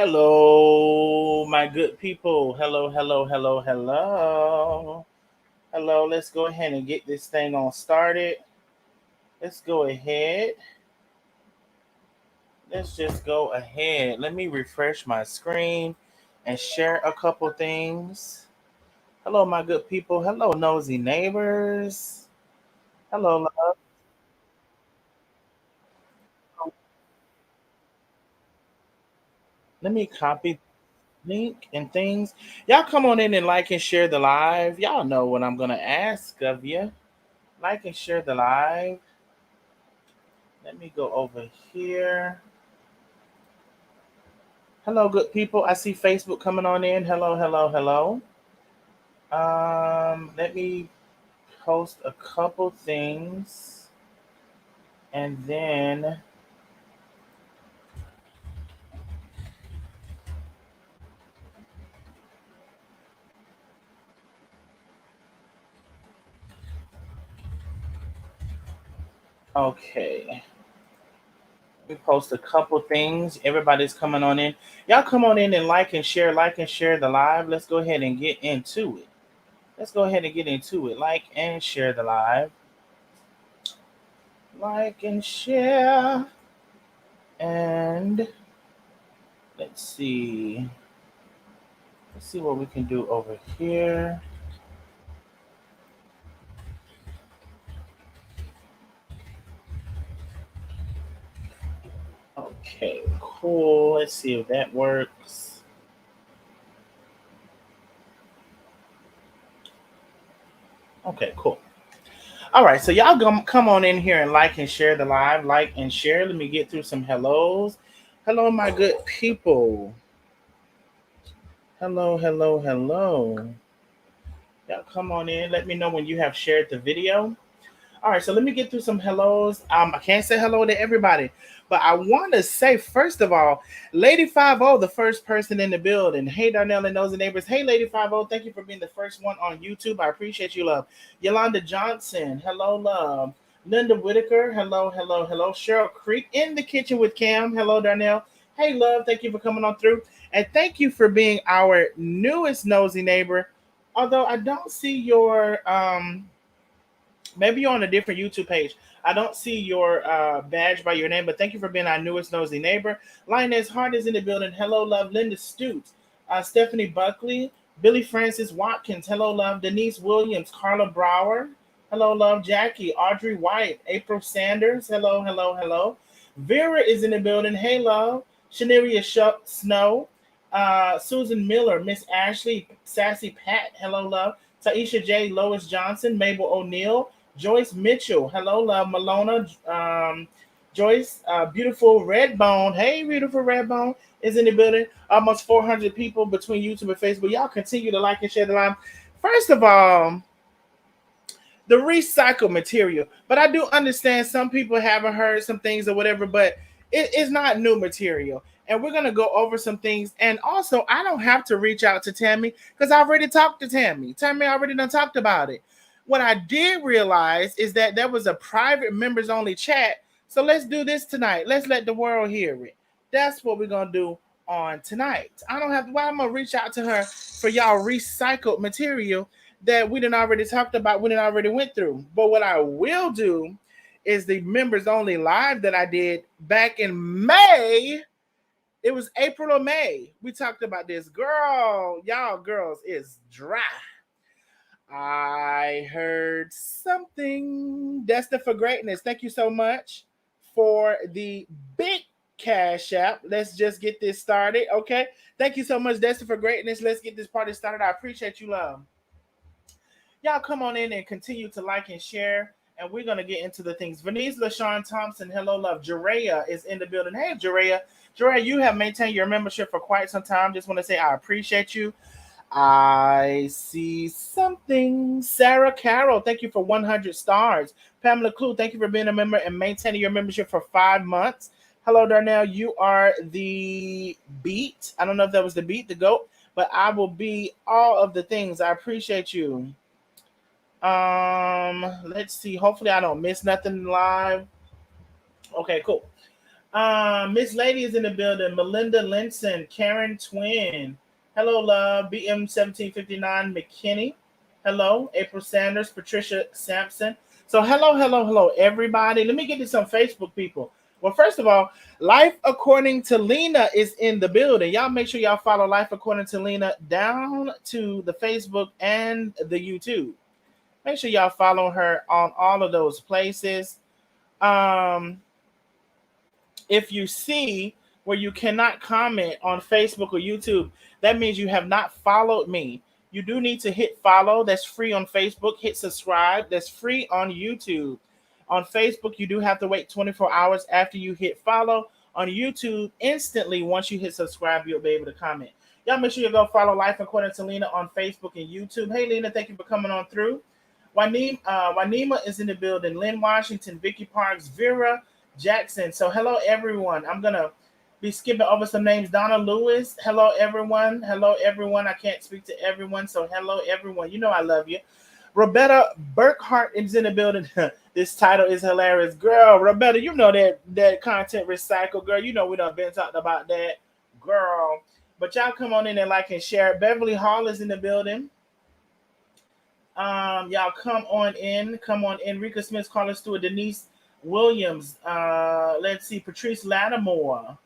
Hello, my good people. Hello, hello, hello, hello. Hello, let's go ahead and get this thing on started. Let's go ahead. Let's just go ahead. Let me refresh my screen and share a couple things. Hello, my good people. Hello, nosy neighbors. Hello, love. Let me copy link and things. Y'all come on in and like and share the live. Y'all know what I'm gonna ask of you. Like and share the live. Let me go over here. Hello, good people. I see Facebook coming on in. Hello, hello, hello. Let me post a couple things and then okay. We post a couple things. Everybody's coming on in. Y'all come on in and like and share the live. Let's go ahead and get into it. Let's go ahead and get into it. Like and share the live. Like and share. And let's see. Let's see what we can do over here. Okay, cool. Let's see if that works. Okay, cool. All right, so y'all come on in here and like and share the live. Like and share. Let me get through some hellos. Hello, my good people. Hello, hello, hello. Y'all come on in. Let me know when you have shared the video. All right, so let me get through some hellos. I can't say hello to everybody, but I want to say first of all, Lady 50, the first person in the building. Hey, Darnell and Nosy Neighbors. Hey, Lady 50, thank you for being the first one on YouTube. I appreciate you, love. Yolanda Johnson, hello, love. Linda Whitaker, hello, hello, hello. Cheryl Creek in the kitchen with Cam. Hello, Darnell. Hey, love. Thank you for coming on through, and thank you for being our newest Nosy Neighbor. Although I don't see your maybe you're on a different YouTube page. I don't see your badge by your name, but thank you for being our newest nosy neighbor. Lioness Hart is in the building. Hello, love. Linda Stutes, Stephanie Buckley, Billy Francis Watkins. Hello, love. Denise Williams, Carla Brower. Hello, love. Jackie, Audrey White, April Sanders. Hello, hello, hello. Vera is in the building. Hey, love. Shaneria Snow, Susan Miller, Miss Ashley, Sassy Pat. Hello, love. Taisha J, Lois Johnson, Mabel O'Neill, Joyce Mitchell. Hello, love. Malona. Joyce, beautiful Redbone. Hey, beautiful Redbone is in the building. Almost 400 people between YouTube and Facebook. Y'all continue to like and share the live. First of all, the recycled material. But I do understand some people haven't heard some things or whatever, but it is not new material. And we're gonna go over some things. And also, I don't have to reach out to Tammy because I already talked to Tammy. Tammy already done talked about it. What I did realize is that there was a private members only chat. So let's do this tonight. Let's let the world hear it. That's what we're gonna do on tonight. I don't have to. Why I'm gonna reach out to her for y'all recycled material that we didn't already talked about, we didn't already went through. But what I will do is the members only live that I did back in May. It was April or May. We talked about this. Girl, y'all girls is dry. I heard something. Destined for greatness. Thank you so much for the big cash app. Let's just get this started. Okay. Thank you so much, Destined for greatness. Let's get this party started. I appreciate you, love. Y'all come on in and continue to like and share. And we're gonna get into the things. Venice LaShawn Thompson, hello, love. Jerea is in the building. Hey, Jerea. Jerea, you have maintained your membership for quite some time. Just want to say I appreciate you. I see something. Sarah Carroll, thank you for 100 stars. Pamela Clue, thank you for being a member and maintaining your membership for 5 months. Hello, Darnell. You are the beat. I don't know if that was the beat, the goat, but I will be all of the things. I appreciate you. Let's see. Hopefully, I don't miss nothing live. Okay, cool. Miss Lady is in the building. Melinda Linson, Karen Twin. Hello, love. BM 1759 McKinney. Hello. April Sanders, Patricia Sampson. So hello, everybody. Let me get to some Facebook people. Well, first of all, Life According to Lena is in the building. Y'all make sure y'all follow Life According to Lena down to the Facebook and the YouTube. Make sure y'all follow her on all of those places. If you see where you cannot comment on Facebook or YouTube, that means you have not followed me. You do need to hit follow. That's free on Facebook. Hit subscribe. That's free on YouTube. On Facebook, you do have to wait 24 hours after you hit follow. On YouTube, instantly, once you hit subscribe, you'll be able to comment. Y'all make sure you go follow Life According to Lena on Facebook and YouTube. Hey, Lena, thank you for coming on through. Wanima is in the building. Lynn Washington, Vicky Parks, Vera Jackson. So hello, everyone. I'm going to be skipping over some names. Donna Lewis. Hello, everyone. Hello, everyone. I can't speak to everyone. So hello, everyone. You know I love you. Roberta Burkhart is in the building. This title is hilarious. Girl, Roberta, you know that content recycle. Girl, you know we done been talking about that. Girl. But y'all come on in and like and share. Beverly Hall is in the building. Y'all come on in. Rika Smith, Carla Stewart, Denise Williams. Let's see, Patrice Lattimore.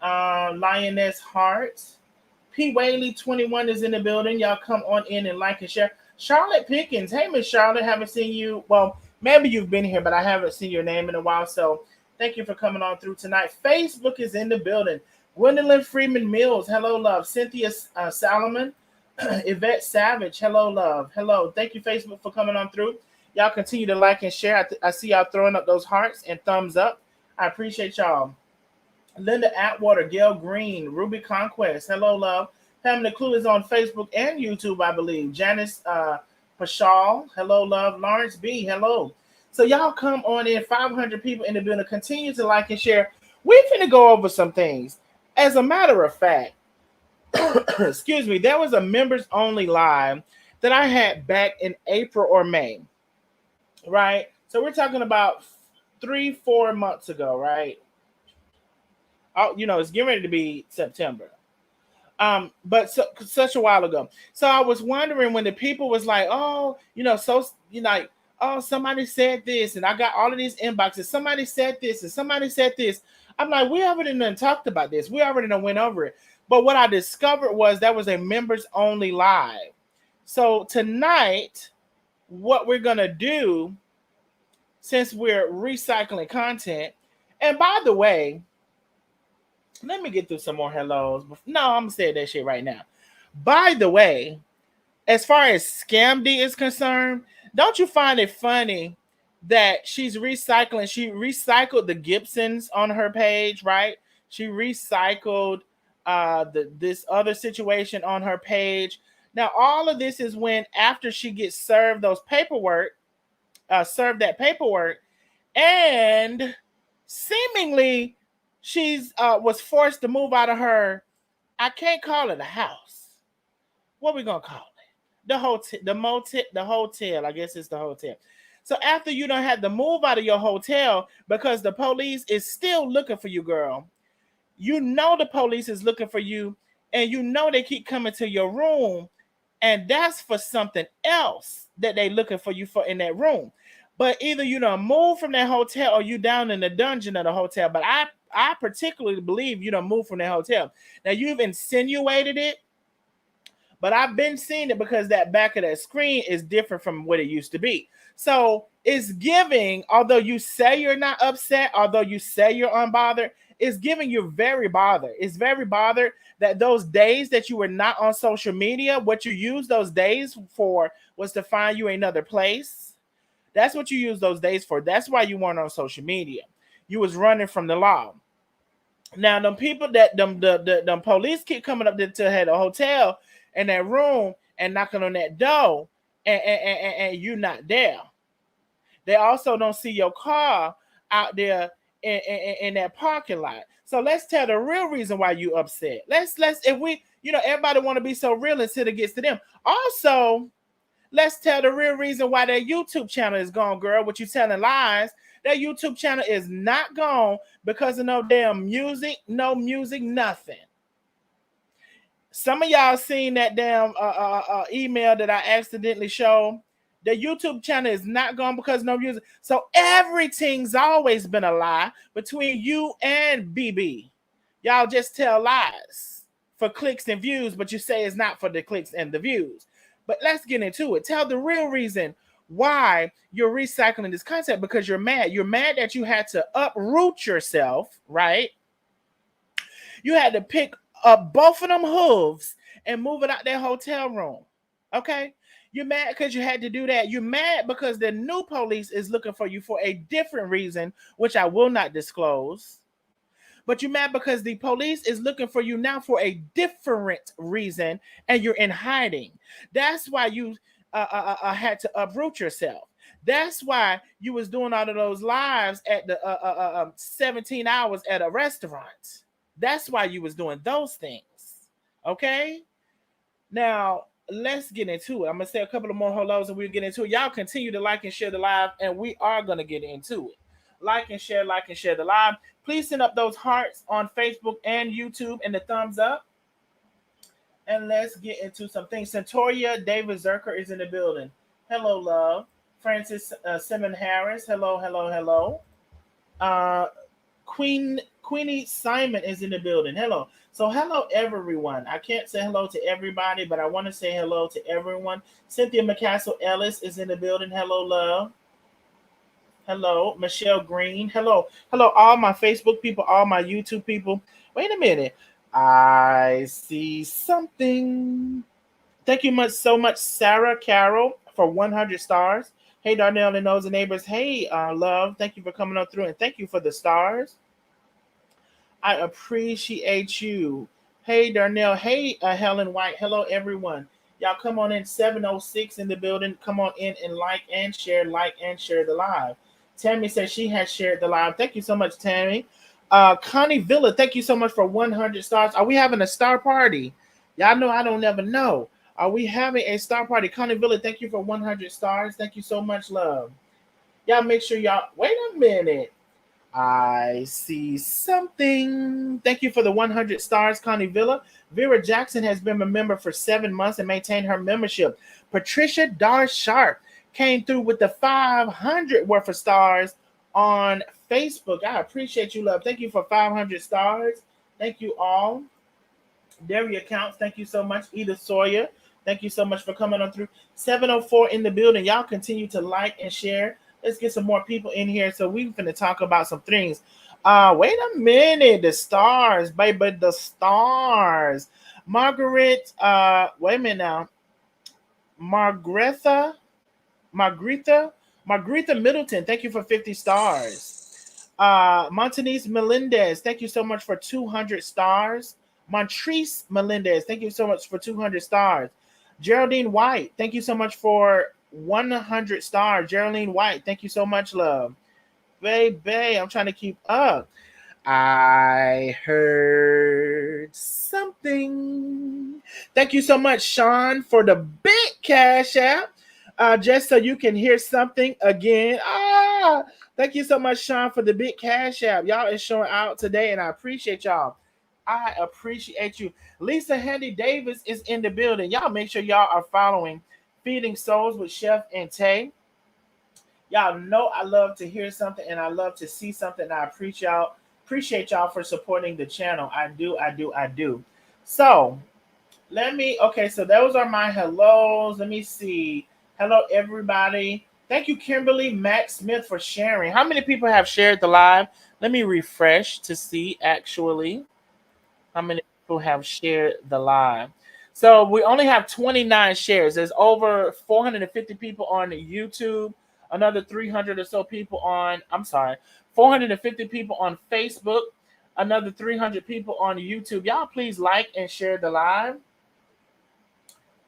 Lioness Hart. P. Whaley 21 is in the building. Y'all come on in and like and share. Charlotte Pickens. Hey, Miss Charlotte. Haven't seen you. Well, maybe you've been here, but I haven't seen your name in a while. So thank you for coming on through tonight. Facebook is in the building. Gwendolyn Freeman Mills. Hello, love. Cynthia Salomon. Yvette Savage. Hello, love. Hello. Thank you, Facebook, for coming on through. Y'all continue to like and share. I see y'all throwing up those hearts and thumbs up. I appreciate y'all. Linda Atwater, Gail Green, Ruby Conquest. Hello, love. Pamela Clue is on Facebook and YouTube, I believe. Janice Pashal. Hello, love. Lawrence B. Hello. So y'all come on in. 500 people in the building. Continue to like and share. We're going to go over some things. As a matter of fact, excuse me, there was a members only live that I had back in April or May, right? So we're talking about 3-4 months ago, right? Oh, it's getting ready to be September. But such a while ago. So I was wondering when the people was like, oh, like, oh, somebody said this, and I got all of these inboxes. Somebody said this, and somebody said this. I'm like, we already done talked about this. We already done went over it. But what I discovered was that was a members only live. So tonight, what we're gonna do, since we're recycling content, and by the way, let me get through some more hellos. No, I'm gonna say that shit right now. By the way, as far as Scamdy is concerned, don't you find it funny that she's recycling? She recycled the Gibsons on her page, right? She recycled this other situation on her page. Now, all of this is when after she gets served that paperwork, and seemingly she's was forced to move out of her. I can't call it a house. What are we gonna call it? The hotel, the hotel. I guess it's the hotel. So after you don't have to move out of your hotel because the police is still looking for you, girl. You know the police is looking for you, and you know they keep coming to your room, and that's for something else that they looking for you for in that room. But either you don't move from that hotel or you down in the dungeon of the hotel. But I particularly believe you don't move from that hotel. Now you've insinuated it, but I've been seeing it because that back of that screen is different from what it used to be. So it's giving, although you say you're not upset, although you say you're unbothered, it's giving you very bothered. It's very bothered that those days that you were not on social media, what you used those days for was to find you another place. That's what you used those days for. That's why you weren't on social media. You was running from the law. Now, them people that them police keep coming up to a hotel in that room and knocking on that door, and you not there. They also don't see your car out there in that parking lot. So let's tell the real reason why you upset. Let's if we, everybody want to be so real until it gets to them. Also, let's tell the real reason why their YouTube channel is gone, girl. What you telling lies? That YouTube channel is not gone because of no damn music, no music, nothing. Some of y'all seen that damn email that I accidentally showed. The YouTube channel is not gone because no music. So everything's always been a lie between you and BB. Y'all just tell lies for clicks and views, but you say it's not for the clicks and the views. But let's get into it. Tell the real reason why you're recycling this concept, because you're mad. You're mad that you had to uproot yourself, right? You had to pick up both of them hooves and move it out that hotel room. Okay? You're mad because you had to do that. You're mad because the new police is looking for you for a different reason, which I will not disclose. But you're mad because the police is looking for you now for a different reason, and you're in hiding. That's why you had to uproot yourself. That's why you was doing all of those lives at the 17 hours at a restaurant. That's why you was doing those things. Okay? Now, let's get into it. I'm going to say a couple of more hellos and we'll get into it. Y'all continue to like and share the live, and we are going to get into it. Like and share the live. Please send up those hearts on Facebook and YouTube and the thumbs up. And let's get into some things. Centoria David Zerker is in the building. Hello, love. Francis Simon Harris. Hello. Queenie Simon is in the building. Hello. So hello, everyone. I can't say hello to everybody, but I want to say hello to everyone. Cynthia McCassell Ellis is in the building. Hello, love. Hello, Michelle Green. Hello, all my Facebook people, all my YouTube people. Wait a minute. I see something. Thank you so much, Sarah Carroll, for 100 stars. Hey, Darnell and Nosy Neighbors. Hey, love. Thank you for coming on through, and thank you for the stars. I appreciate you. Hey, Darnell. Hey, Helen White. Hello, everyone. Y'all come on in. 706 in the building. Come on in and like and share the live. Tammy says she has shared the live. Thank you so much, Tammy. Connie Villa, thank you so much for 100 stars. Are we having a star party? Y'all know I don't ever know. Are we having a star party? Connie Villa, thank you for 100 stars. Thank you so much, love. Y'all make sure y'all... Wait a minute. I see something. Thank you for the 100 stars, Connie Villa. Vera Jackson has been a member for 7 months and maintained her membership. Patricia Dar Sharp came through with the 500 worth of stars on Facebook. I appreciate you, love. Thank you for 500 stars. Thank you all. Daria Counts, thank you so much. Edith Sawyer, thank you so much for coming on through. 704 in the building. Y'all continue to like and share. Let's get some more people in here so we're going to talk about some things. Wait a minute. The stars, baby. The stars. Margaret, wait a minute now. Margaretha Middleton, thank you for 50 stars. Montanese Melendez, thank you so much for 200 stars. Montrese Melendez, thank you so much for 200 stars. Geraldine White, thank you so much for 100 stars. Geraldine White, thank you so much, love. Baby, I'm trying to keep up. I heard something. Thank you so much, Sean, for the big cash app. Just so you can hear something again. Thank you so much, Sean, for the big cash app. Y'all is showing out today, and I appreciate y'all. I appreciate you. Lisa Handy Davis is in the building. Y'all make sure y'all are following Feeding Souls with Chef and Tay. Y'all know I love to hear something and I love to see something. And I appreciate y'all for supporting the channel. I do. So so those are my hellos. Let me see. Hello, everybody. Thank you, Kimberly Mac Smith, for sharing. How many people have shared the live? Let me refresh to see actually how many people have shared the live. So we only have 29 shares. There's over 450 people on YouTube, another 300 or so people on, 450 people on Facebook, another 300 people on YouTube. Y'all please like and share the live.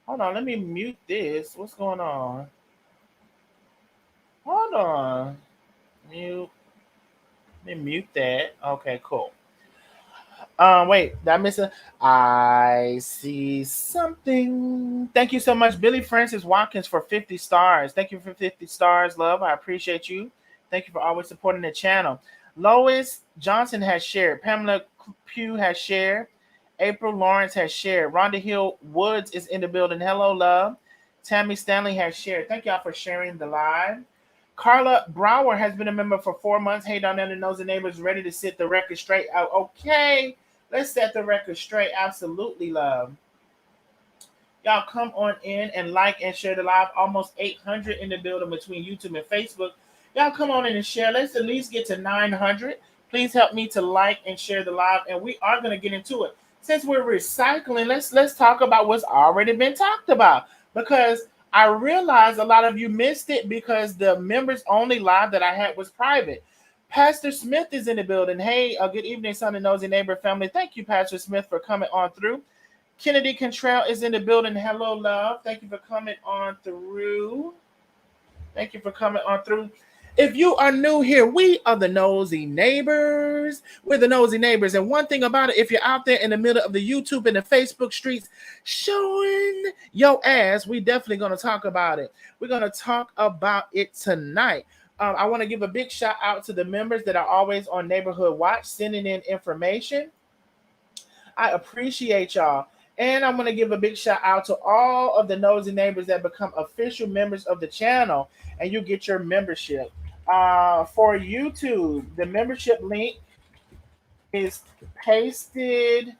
Hold on, let me mute this. What's going on? Hold on. Mute. Let me mute that. Okay, cool. Wait, did I miss it? I see something. Thank you so much, Billy Francis Watkins, for 50 stars. Thank you for 50 stars, love. I appreciate you. Thank you for always supporting the channel. Lois Johnson has shared. Pamela Pugh has shared. April Lawrence has shared. Rhonda Hill Woods is in the building. Hello, love. Tammy Stanley has shared. Thank y'all for sharing the live. Carla Brower has been a member for 4 months. Hey, down there, the Nosy Neighbors, ready to set the record straight out. Okay, let's set the record straight. Absolutely, love. Y'all come on in and like and share the live. Almost 800 in the building between YouTube and Facebook. Y'all come on in and share. Let's at least get to 900. Please help me to like and share the live. And we are going to get into it. Since we're recycling, let's talk about what's already been talked about. Because I realize a lot of you missed it because the members only live that I had was private. Pastor Smith is in the building. Hey, good evening, son and Nosy Neighbor family. Thank you, Pastor Smith, for coming on through. Kennedy Contrell is in the building. Hello, love. Thank you for coming on through. Thank you for coming on through. If you are new here, we are the Nosy Neighbors. We're the Nosy Neighbors. And one thing about it, if you're out there in the middle of the YouTube and the Facebook streets showing your ass, we definitely going to talk about it. We're going to talk about it tonight. I want to give a big shout out to the members that are always on Neighborhood Watch, sending in information. I appreciate y'all. And I'm going to give a big shout out to all of the Nosy Neighbors that become official members of the channel, and you get your membership. For YouTube, the membership link is pasted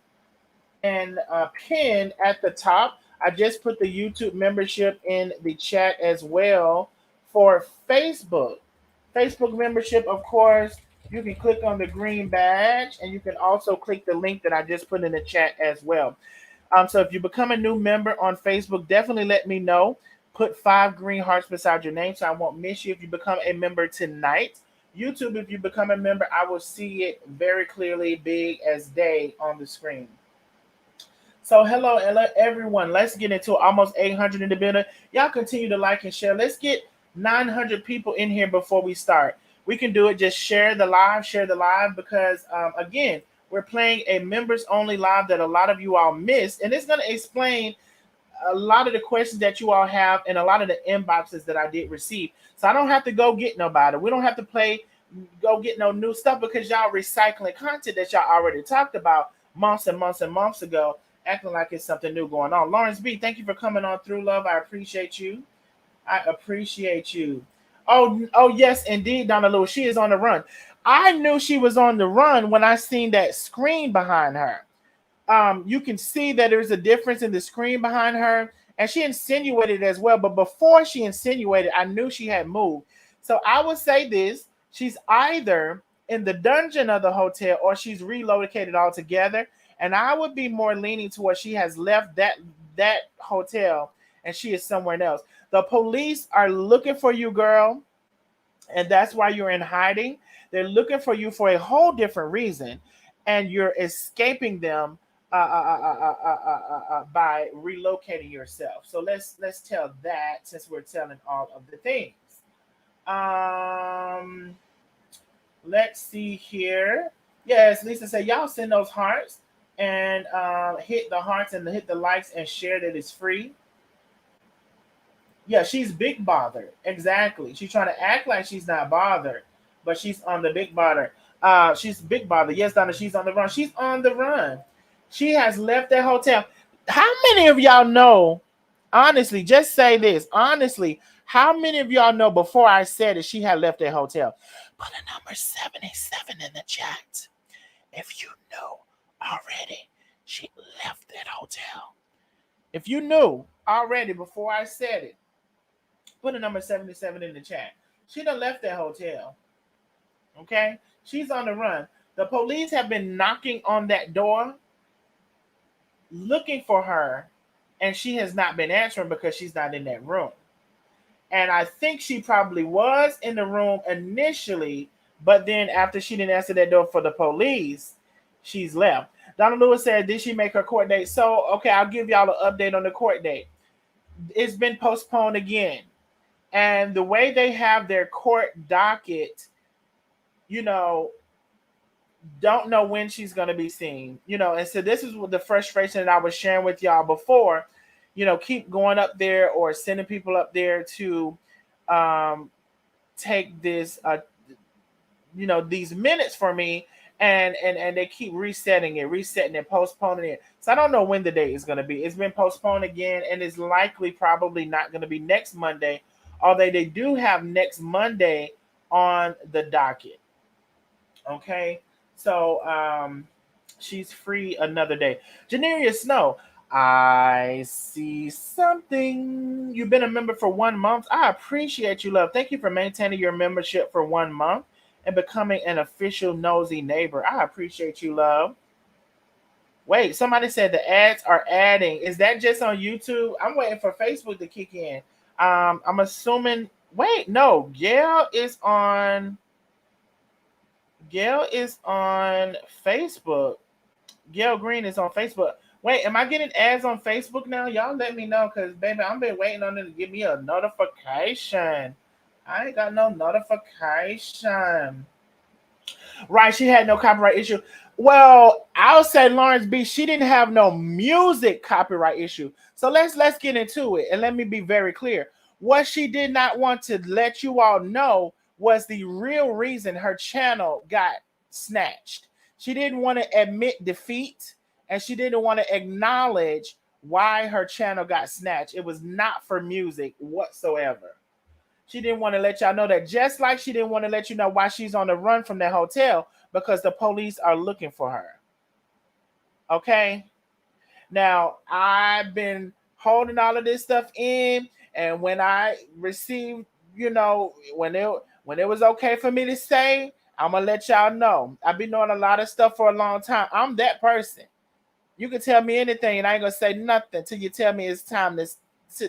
and pinned at the top. I just put the YouTube membership in the chat as well. For Facebook membership, of course, you can click on the green badge, and you can also click the link that I just put in the chat as well. So if you become a new member on Facebook, definitely let me know. Put 5 green hearts beside your name so I won't miss you if you become a member tonight. YouTube, if you become a member, I will see it very clearly, big as day on the screen. So hello, everyone. Let's get into almost 800 in the building. Y'all continue to like and share. Let's get 900 people in here before we start. We can do it. Just share the live because, again, we're playing a members-only live that a lot of you all missed, and it's going to explain a lot of the questions that you all have and a lot of the inboxes that I did receive. So I don't have to go get nobody. We don't have to go get no new stuff because y'all recycling content that y'all already talked about months and months and months ago, acting like it's something new going on. Lawrence B., thank you for coming on through, love. I appreciate you. Oh, yes, indeed, Donna Lewis. She is on the run. I knew she was on the run when I seen that screen behind her. You can see that there's a difference in the screen behind her, and she insinuated as well. But before she insinuated, I knew she had moved. So I would say this: she's either in the dungeon of the hotel or she's relocated altogether. And I would be more leaning towards she has left that hotel and she is somewhere else. The police are looking for you, girl, and that's why you're in hiding. They're looking for you for a whole different reason, and you're escaping them by relocating yourself. So let's tell that since we're telling all of the things. Let's see here. Yes, Lisa said y'all send those hearts and hit the hearts and hit the likes and share that it's free. Yeah, she's big bothered. Exactly. She's trying to act like she's not bothered, but she's on the big bother. She's big bother. Yes, Donna, she's on the run. She's on the run. She has left that hotel. How many of y'all know, honestly, just say this, honestly, how many of y'all know before I said it, she had left that hotel? Put a number 77 in the chat if you know already she left that hotel. If you knew already before I said it, put a number 77 in the chat. She done left that hotel. Okay? She's on the run. The police have been knocking on that door looking for her, and she has not been answering because she's not in that room. And I think she probably was in the room initially, but then after she didn't answer that door for the police, she's left. Donna Lewis said, did she make her court date? So, okay, I'll give y'all an update on the court date. It's been postponed again. And the way they have their court docket, don't know when she's going to be seen. And so this is the frustration that I was sharing with y'all before. Keep going up there or sending people up there to take this these minutes for me, and they keep resetting it, postponing it. So I don't know when the date is going to be. It's been postponed again, and it's likely probably not going to be next Monday, although they do have next Monday on the docket. Okay, so she's free another day. Janeria Snow, I see something. You've been a member for 1 month. I appreciate you, love. Thank you for maintaining your membership for 1 month and becoming an official nosy neighbor. I appreciate you, love. Wait, somebody said the ads are adding. Is that just on YouTube? I'm waiting for Facebook to kick in. I'm assuming. Wait, no, Gail is on Facebook. Gail Green is on Facebook. Wait, am I getting ads on Facebook now? Y'all let me know, because baby, I've been waiting on them to give me a notification. I ain't got no notification. Right, she had no copyright issue. Well, I'll say Lawrence B, she didn't have no music copyright issue. So let's get into it, and let me be very clear. What she did not want to let you all know was the real reason her channel got snatched. She didn't want to admit defeat, and she didn't want to acknowledge why her channel got snatched. It was not for music whatsoever. She didn't want to let y'all know that, just like she didn't want to let you know why she's on the run from that hotel, because the police are looking for her. Okay? Now, I've been holding all of this stuff in, and when I received, when it was okay for me to say, I'm going to let y'all know. I've been doing a lot of stuff for a long time. I'm that person. You can tell me anything, and I ain't going to say nothing till you tell me it's time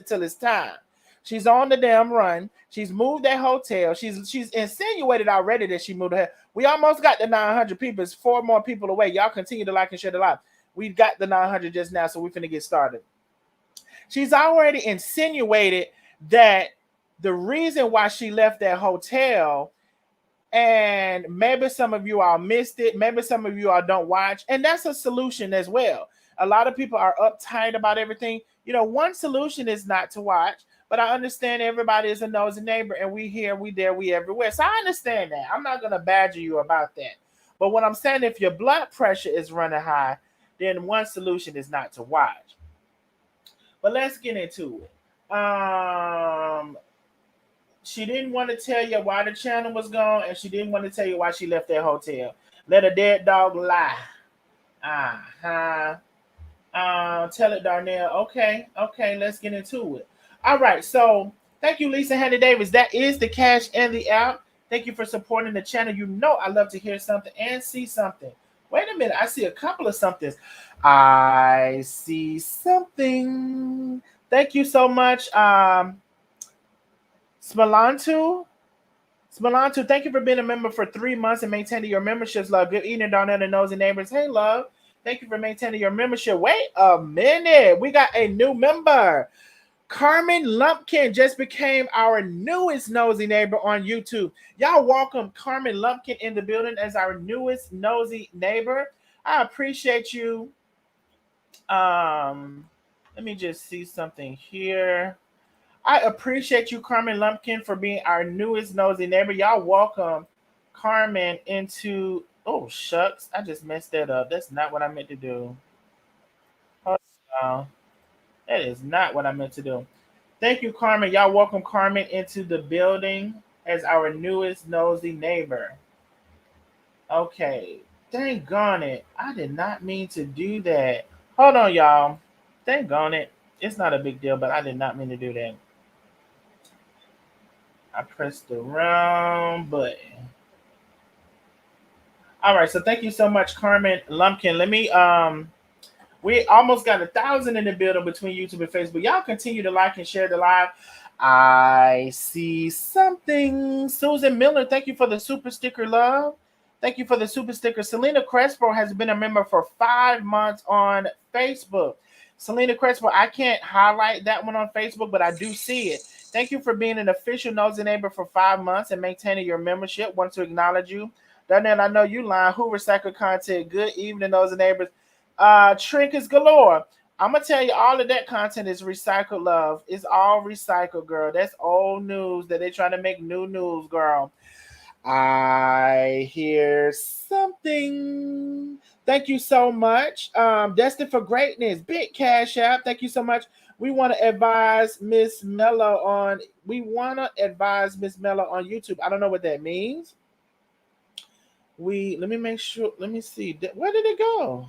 till it's time. She's on the damn run. She's moved that hotel. She's insinuated already that she moved her. We almost got the 900 people. It's 4 more people away. Y'all continue to like and share the live. We've got the 900 just now, so we're finna get started. She's already insinuated that the reason why she left that hotel, and maybe some of you all missed it, maybe some of you all don't watch, and that's a solution as well. A lot of people are uptight about everything. One solution is not to watch. But I understand everybody is a nosy neighbor, and we here, we there, we everywhere. So I understand that. I'm not going to badger you about that. But what I'm saying, if your blood pressure is running high, then one solution is not to watch. But let's get into it. She didn't want to tell you why the channel was gone, and she didn't want to tell you why she left that hotel. Let a dead dog lie. Tell it, Darnell. Okay, let's get into it. All right, so thank you, Lisa Hannah Davis. That is the cash and the app. Thank you for supporting the channel. I love to hear something and see something. Wait a minute, I see a couple of somethings. I see something. Thank you so much, Smalantu. Thank you for being a member for 3 months and maintaining your memberships, love. Good evening, Darnell and Nosy Neighbors. Hey, love. Thank you for maintaining your membership. Wait a minute. We got a new member. Carmen Lumpkin just became our newest nosy neighbor on YouTube. Y'all welcome Carmen Lumpkin in the building as our newest nosy neighbor. I appreciate you. Let me just see something here. I appreciate you, Carmen Lumpkin, for being our newest nosy neighbor. Y'all welcome Carmen into... Oh, shucks. I just messed that up. That's not what I meant to do. Hold on. That is not what I meant to do. Thank you, Carmen. Y'all welcome Carmen into the building as our newest nosy neighbor. Okay. Dang on it. I did not mean to do that. Hold on, y'all. Dang on it. It's not a big deal, but I did not mean to do that. I pressed the wrong button. All right. So thank you so much, Carmen Lumpkin. Let me... We almost got 1,000 in the building between YouTube and Facebook. Y'all continue to like and share the live. I see something. Susan Miller, thank you for the super sticker, love. Thank you for the super sticker. Selena Crespo has been a member for 5 months on Facebook. Selena Crespo, I can't highlight that one on Facebook, but I do see it. Thank you for being an official nosy neighbor for 5 months and maintaining your membership. Want to acknowledge you. Darnell, I know you lying. Who recycle content? Good evening, nosy neighbors. Trinkets galore. I'm gonna tell you, all of that content is recycled, love. It's all recycled, girl. That's old news that they're trying to make new news, girl. I hear something. Thank you so much. Destined for Greatness, Big Cash App. Thank you so much. We want to advise Miss Mello on. We want to advise Miss Mello on YouTube. I don't know what that means. Let me make sure. Let me see. Where did it go?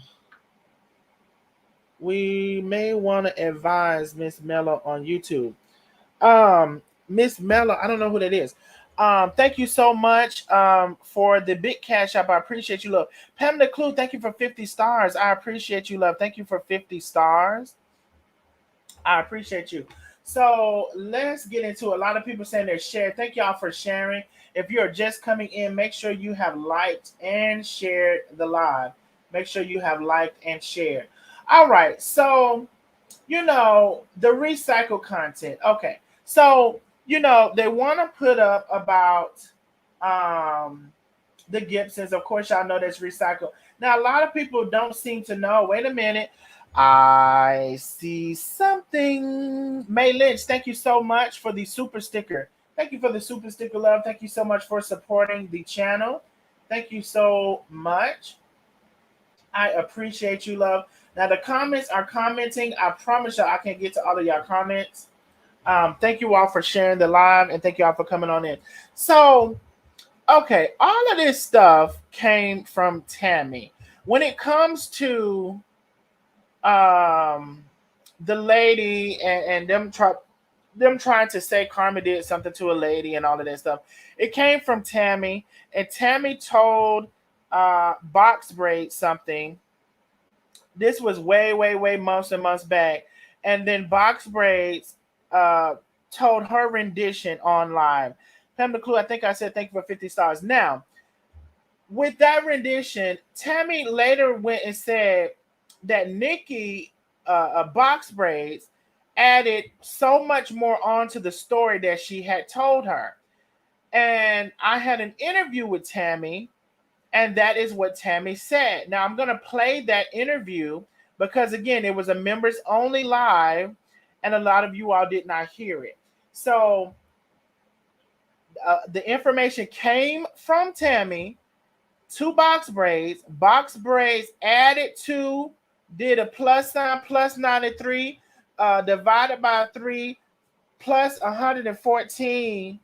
We may want to advise Miss Mello on YouTube. Miss Mello, I don't know who that is. Thank you so much for the big cash app. I appreciate you, love. Pam the Clue, thank you for 50 stars. I appreciate you, love. Thank you for 50 stars. I appreciate you. So let's get into a lot of people saying they're shared. Thank y'all for sharing. If you're just coming in, make sure you have liked and shared the live. Make sure you have liked and shared. All right. So, the recycled content. Okay. So, they want to put up about the Gibsons. Of course, y'all know that's recycled. Now, a lot of people don't seem to know. Wait a minute. I see something. May Lynch, thank you so much for the super sticker. Thank you for the super sticker, love. Thank you so much for supporting the channel. Thank you so much. I appreciate you, love. Now, the comments are commenting. I promise y'all I can't get to all of y'all comments. Thank you all for sharing the live, and thank you all for coming on in. So, okay, all of this stuff came from Tammy. When it comes to the lady and them trying to say Karma did something to a lady and all of that stuff, it came from Tammy, and Tammy told Box Braid something. This was way months and months back, and then Box Braids told her rendition on live. Pam the Clue, I think I said thank you for 50 stars. Now, with that rendition, Tammy later went and said that Nikki Box Braids added so much more onto the story that she had told her. And I had an interview with Tammy, and that is what Tammy said. Now, I'm going to play that interview because, again, it was a members only live, and a lot of you all did not hear it. So the information came from Tammy to Box Braids. Box Braids added to, did a plus sign, plus 93, divided by 3, plus 114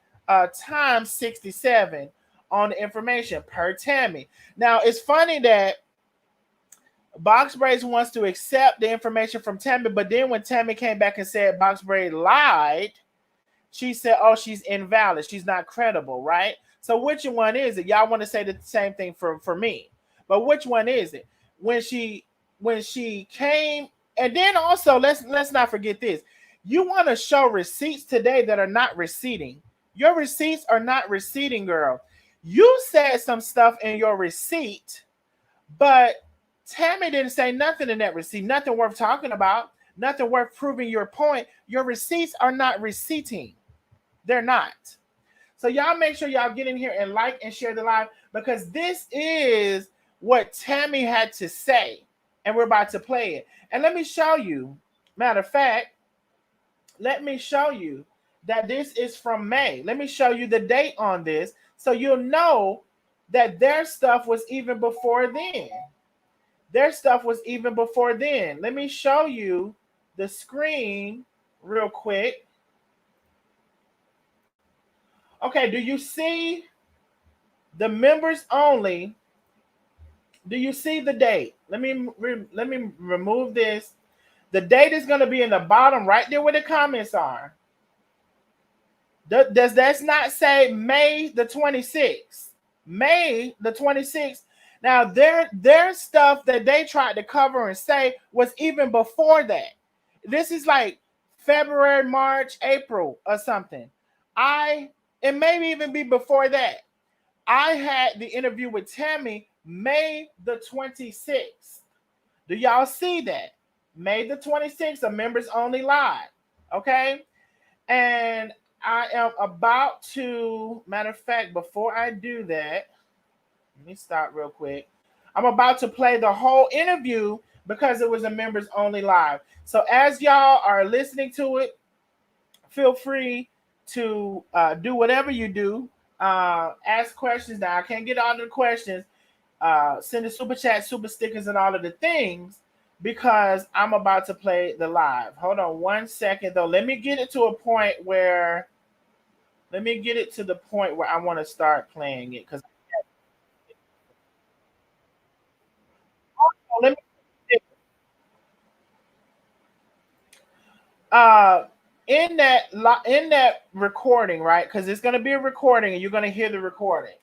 times 67 on the information per Tammy. Now, it's funny that Box Braids wants to accept the information from Tammy, but then when Tammy came back and said Box Braid lied, she said, oh, she's invalid. She's not credible, right? So which one is it? Y'all want to say the same thing for me. But which one is it? When she came, and then also let's not forget this. You want to show receipts today that are not receipting. Your receipts are not receipting, girl. You said some stuff in your receipt, but Tammy didn't say nothing in that receipt, nothing worth talking about, nothing worth proving your point. Your receipts are not receipting. They're not. So y'all make sure y'all get in here and like and share the live, because this is what Tammy had to say, and we're about to play it. And let me show you, matter of fact, let me show you that this is from May. Let me show you the date on this so you'll know that their stuff was even before then. Their stuff was even before then. Let me show you the screen real quick. Okay, do you see the members only? Do you see the date? Let me remove this. The date is going to be in the bottom right there where the comments are. Does that not say May the 26th? May the 26th. Now, their stuff that they tried to cover and say was even before that. This is like February, March, April or something. It may even be before that. I had the interview with Tammy May the 26th. Do y'all see that? May the 26th, a members only live. Okay? And I am about to, matter of fact, before I do that, let me stop real quick. I'm about to play the whole interview because it was a members only live. So as y'all are listening to it, feel free to do whatever you do. Ask questions. Now I can't get all the questions. Send the super chat, super stickers, and all of the things because I'm about to play the live. Hold on 1 second though. Let me get it to a point where. Let me get it to the point where I want to start playing it because. Let me. Uh, in that recording, right? Because it's gonna be a recording, and you're gonna hear the recording.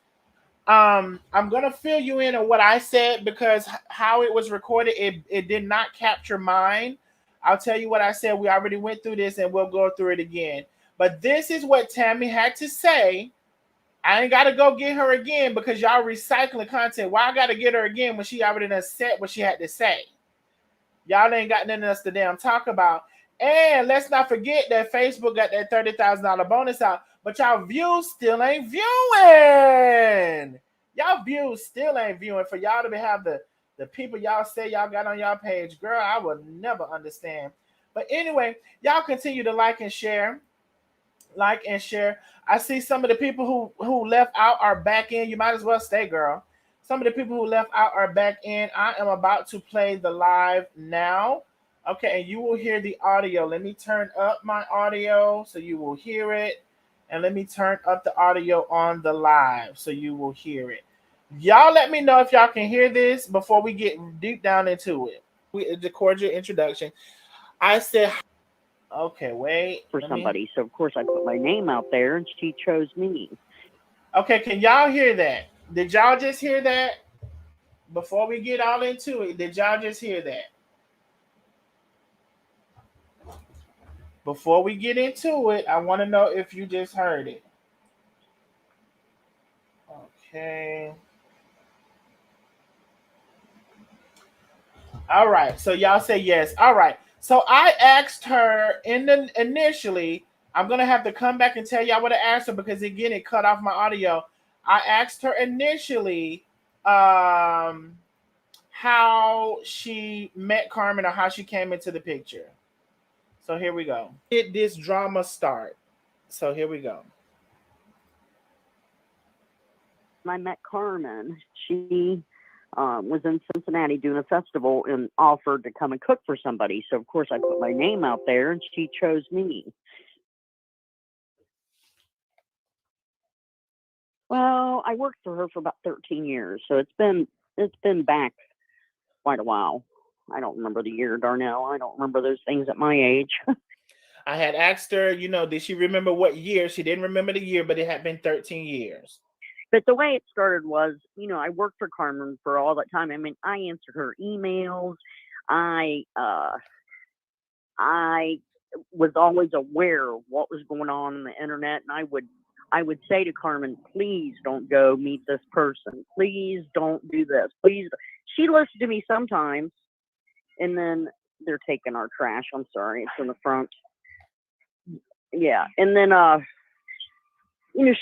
I'm gonna fill you in on what I said because how it was recorded, it did not capture mine. I'll tell you what I said. We already went through this, and we'll go through it again. But this is what Tammy had to say. I ain't gotta go get her again because y'all recycling content. Why I gotta get her again when she already done said what she had to say? Y'all ain't got nothing else to damn talk about. And let's not forget that Facebook got that $30,000 bonus out, but y'all views still ain't viewing. Y'all views still ain't viewing. For y'all to have the people y'all say y'all got on y'all page, girl, I would never understand. But anyway, y'all continue to like and share. Like and share. I see some of the people who left out are back in. You might as well stay, girl. Some of the people who left out are back in. I am about to play the live now. Okay, and you will hear the audio. Let me turn up my audio so you will hear it. And let me turn up the audio on the live so you will hear it. Y'all let me know if y'all can hear this before we get deep down into it. The cordial introduction. I said, okay, wait. For somebody. So, of course, I put my name out there, and she chose me. Okay, can y'all hear that? Did y'all just hear that? Before we get all into it, did y'all just hear that? Before we get into it, I want to know if you just heard it. Okay. All right. So y'all say yes. All right. So I asked her initially. I'm gonna have to come back and tell y'all what I asked her because again it cut off my audio. I asked her initially how she met Carmen or how she came into the picture. So here we go. Did this drama start? So here we go. When I met Carmen, she was in Cincinnati doing a festival and offered to come and cook for somebody. So, of course, I put my name out there, and she chose me. Well, I worked for her for about 13 years, so it's been back quite a while. I don't remember the year, Darnell. I don't remember those things at my age. I had asked her, did she remember what year? She didn't remember the year, but it had been 13 years. But the way it started was, I worked for Carmen for all that time. I mean, I answered her emails. I was always aware of what was going on the internet, and I would say to Carmen, please don't go meet this person. Please don't do this. Please. She listened to me sometimes, and then they're taking our trash. I'm sorry. It's in the front. Yeah. And then,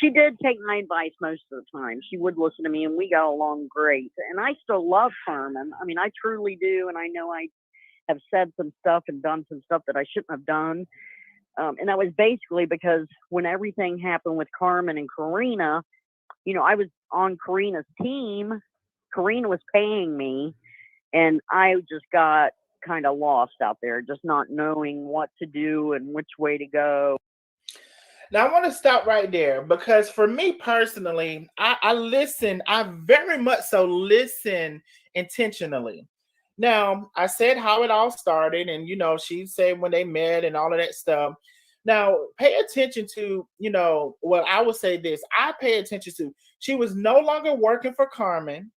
she did take my advice most of the time. She would listen to me, and we got along great. And I still love Carmen. I mean, I truly do. And I know I have said some stuff and done some stuff that I shouldn't have done. And that was basically because when everything happened with Carmen and Karina, I was on Karina's team. Karina was paying me, and I just got kind of lost out there, just not knowing what to do and which way to go. Now I want to stop right there because for me personally, I listen. I very much so listen intentionally. Now I said how it all started, and she said when they met and all of that stuff. Now pay attention to what I would say this. I pay attention to. She was no longer working for Carmen,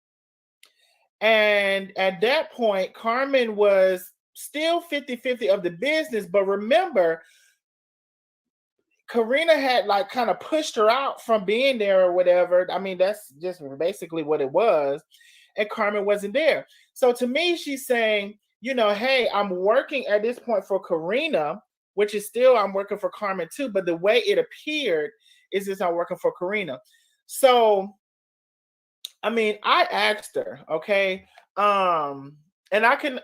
and at that point, Carmen was still 50-50 of the business. But remember, Karina had like kind of pushed her out from being there or whatever. I mean, that's just basically what it was. And Carmen wasn't there. So to me, she's saying, hey, I'm working at this point for Karina, which is still I'm working for Carmen too. But the way it appeared is this I'm working for Karina. So, I mean, I asked her, okay. And I can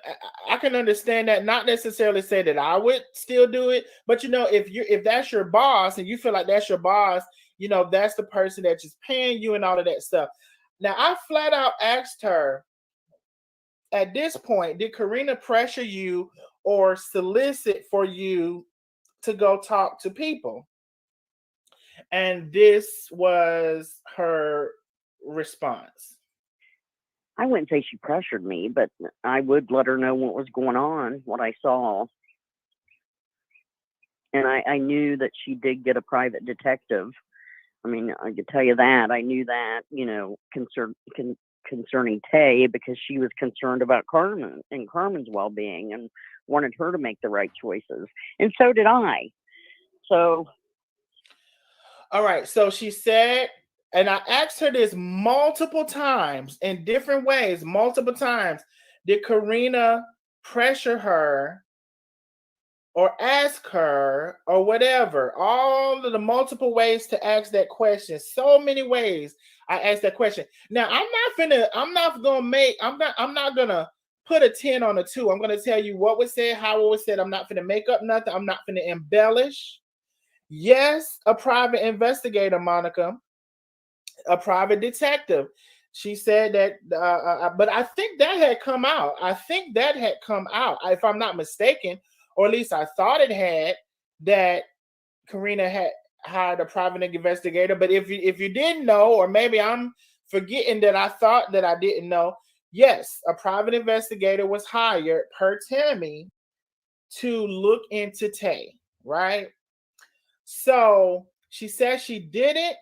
understand that, not necessarily say that I would still do it, but if that's your boss and you feel like that's your boss that's the person that's just paying you and all of that stuff. Now, I flat out asked her at this point, did Karina pressure you or solicit for you to go talk to people? And this was her response. I wouldn't say she pressured me, but I would let her know what was going on, what I saw. And I knew that she did get a private detective. I mean, I could tell you that. I knew that, concerning Tay, because she was concerned about Carmen and Carmen's well-being and wanted her to make the right choices. And so did I. So. All right. So she said, and I asked her this multiple times in different ways, multiple times. Did Karina pressure her or ask her or whatever? All of the multiple ways to ask that question. So many ways I asked that question. Now, I'm not gonna put a 10 on a 2. I'm gonna tell you what was said, how it was said. I'm not gonna make up nothing. I'm not gonna embellish. Yes, a private investigator, Monica, a private detective. She said that, but I think that had come out. If I'm not mistaken, or at least I thought it had, that Karina had hired a private investigator. But if you didn't know, or maybe I'm forgetting that I thought that I didn't know, yes, a private investigator was hired per Tammy to look into Tay, right? So she said she didn't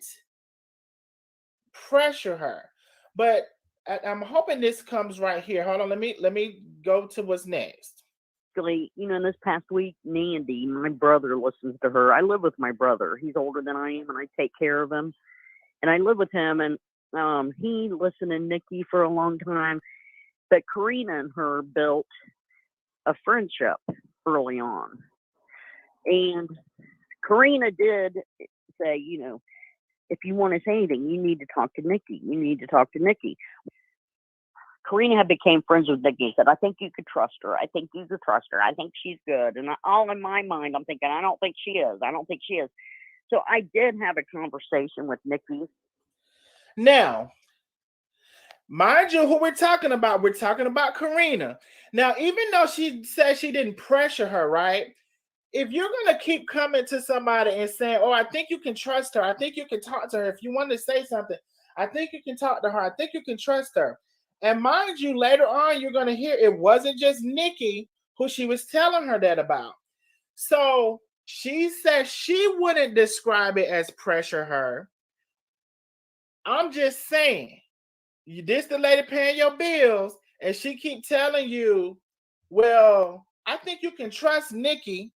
pressure her, but I'm hoping this comes right here. Hold on, let me go to what's next. In this past week, Nandy, my brother, listens to her. I live with my brother. He's older than I am, and I take care of him. And I live with him, and he listened to Nikki for a long time. But Karina and her built a friendship early on. And Karina did say, if you want to say anything, you need to talk to Nikki. You need to talk to Nikki. Karina had became friends with Nikki and said, I think you could trust her. I think you could trust her. I think she's good. And all in my mind, I'm thinking, I don't think she is. I don't think she is. So I did have a conversation with Nikki. Now, mind you, who we're talking about? We're talking about Karina. Now, even though she said she didn't pressure her, right? If you're going to keep coming to somebody and saying, oh, I think you can trust her. I think you can talk to her. If you want to say something, I think you can talk to her. I think you can trust her. And mind you, later on, you're going to hear it wasn't just Nikki who she was telling her that about. So she said she wouldn't describe it as pressure her. I'm just saying, this the lady paying your bills, and she keep telling you, well, I think you can trust Nikki.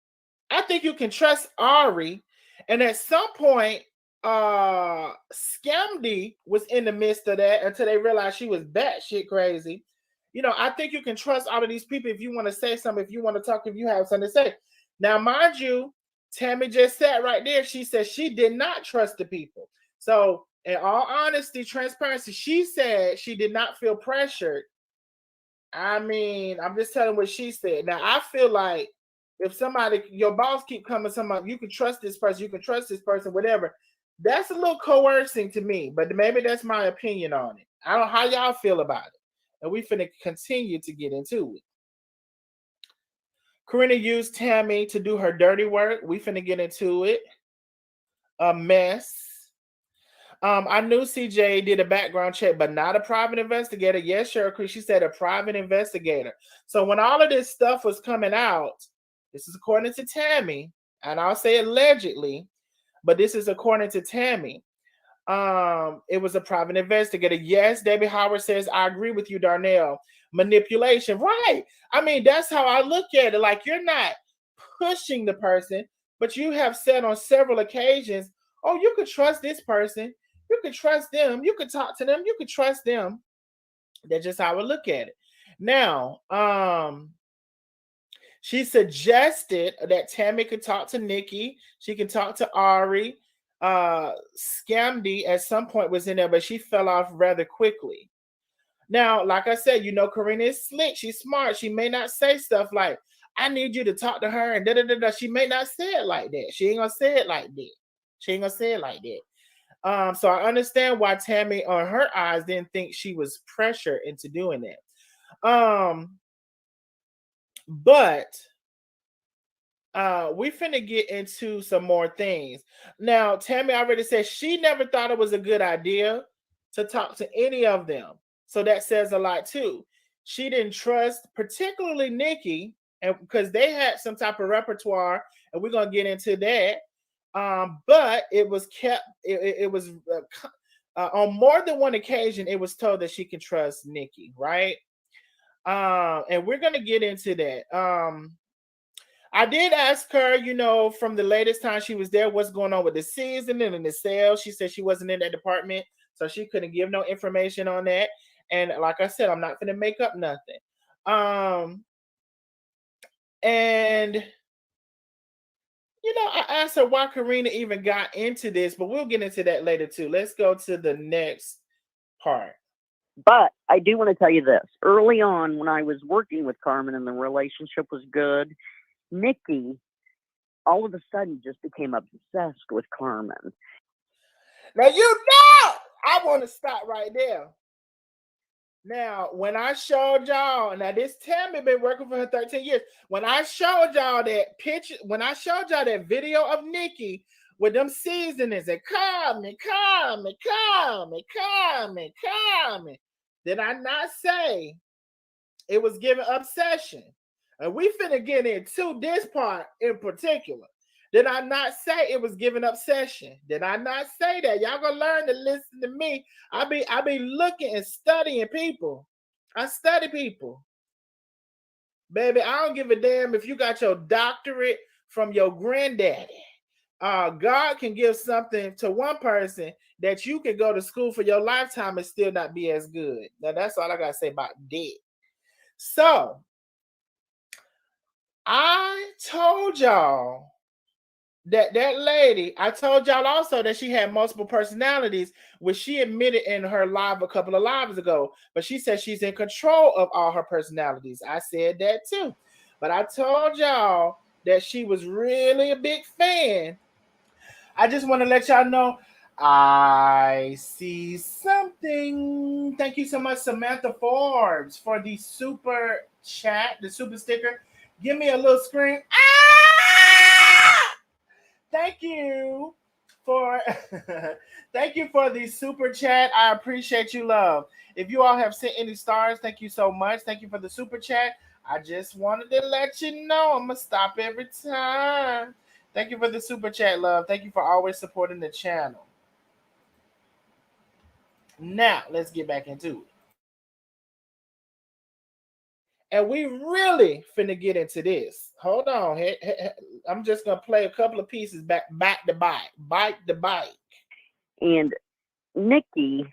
I think you can trust Ari. And at some point, Scamdy was in the midst of that until they realized she was batshit crazy. I think you can trust all of these people if you want to say something, if you want to talk, if you have something to say. Now, mind you, Tammy just sat right there. She said she did not trust the people. So, in all honesty, transparency, she said she did not feel pressured. I mean, I'm just telling what she said. Now, I feel like if somebody, your boss keep coming, somebody, you can trust this person, whatever. That's a little coercing to me, but maybe that's my opinion on it. I don't know how y'all feel about it. And we finna continue to get into it. Karina used Tammy to do her dirty work. We finna get into it. A mess. I knew CJ did a background check, but not a private investigator. Yes, sure, she said a private investigator. So when all of this stuff was coming out, this is according to Tammy, and I'll say allegedly, but this is according to Tammy. It was a private investigator. Yes, Debbie Howard says, I agree with you, Darnell. Manipulation, right? I mean, that's how I look at it. Like, you're not pushing the person, but you have said on several occasions, oh, you could trust this person. You could trust them. You could talk to them. You could trust them. That's just how I look at it. Now, she suggested that Tammy could talk to Nikki. She can talk to Ari. Scamdy at some point was in there, but she fell off rather quickly. Now, like I said, Karina is slick. She's smart. She may not say stuff like, I need you to talk to her and da-da-da-da. She may not say it like that. She ain't gonna say it like that. So I understand why Tammy, on her eyes, didn't think she was pressured into doing that. But we finna get into some more things. Now, Tammy already said she never thought it was a good idea to talk to any of them. So that says a lot too. She didn't trust, particularly Nikki, and because they had some type of repertoire, and we're gonna get into that. But it was kept. It was on more than one occasion. It was told that she can trust Nikki, right? And we're gonna get into that. I did ask her, from the latest time she was there, what's going on with the seasoning and the sales. She said she wasn't in that department, so she couldn't give no information on that. And like I said, I'm not going to make up nothing. And I asked her why Karina even got into this, but we'll get into that later too. Let's go to the next part. But I do want to tell you this. Early on, when I was working with Carmen and the relationship was good, Nikki all of a sudden just became obsessed with Carmen. Now, I want to stop right there. Now, when I showed y'all, now this Tammy been working for her 13 years. When I showed y'all that picture, when I showed y'all that video of Nikki with them seasonings and Carmen, did I not say it was giving obsession? And we finna get into this part in particular. Did I not say it was giving obsession? Did I not say that? Y'all gonna learn to listen to me. I be looking and studying people. I study people. Baby, I don't give a damn if you got your doctorate from your granddaddy. God can give something to one person that you can go to school for your lifetime and still not be as good. Now, that's all I gotta say about that. So, I told y'all that lady, I told y'all also that she had multiple personalities, which she admitted in her live a couple of lives ago. But she said she's in control of all her personalities. I said that too. But I told y'all that she was really a big fan. I just want to let y'all know I see something. Thank you so much, Samantha Forbes, for the super chat, the super sticker. Give me a little scream. Ah! Thank you for thank you for the super chat. I appreciate you, love. If you all have sent any stars, thank you so much. Thank you for the super chat. I just wanted to let you know I'm gonna stop every time. Thank you for the super chat, love. Thank you for always supporting the channel. Now let's get back into it. And we really finna get into this. Hold on. I'm just gonna play a couple of pieces back to bite the bite. And Nikki,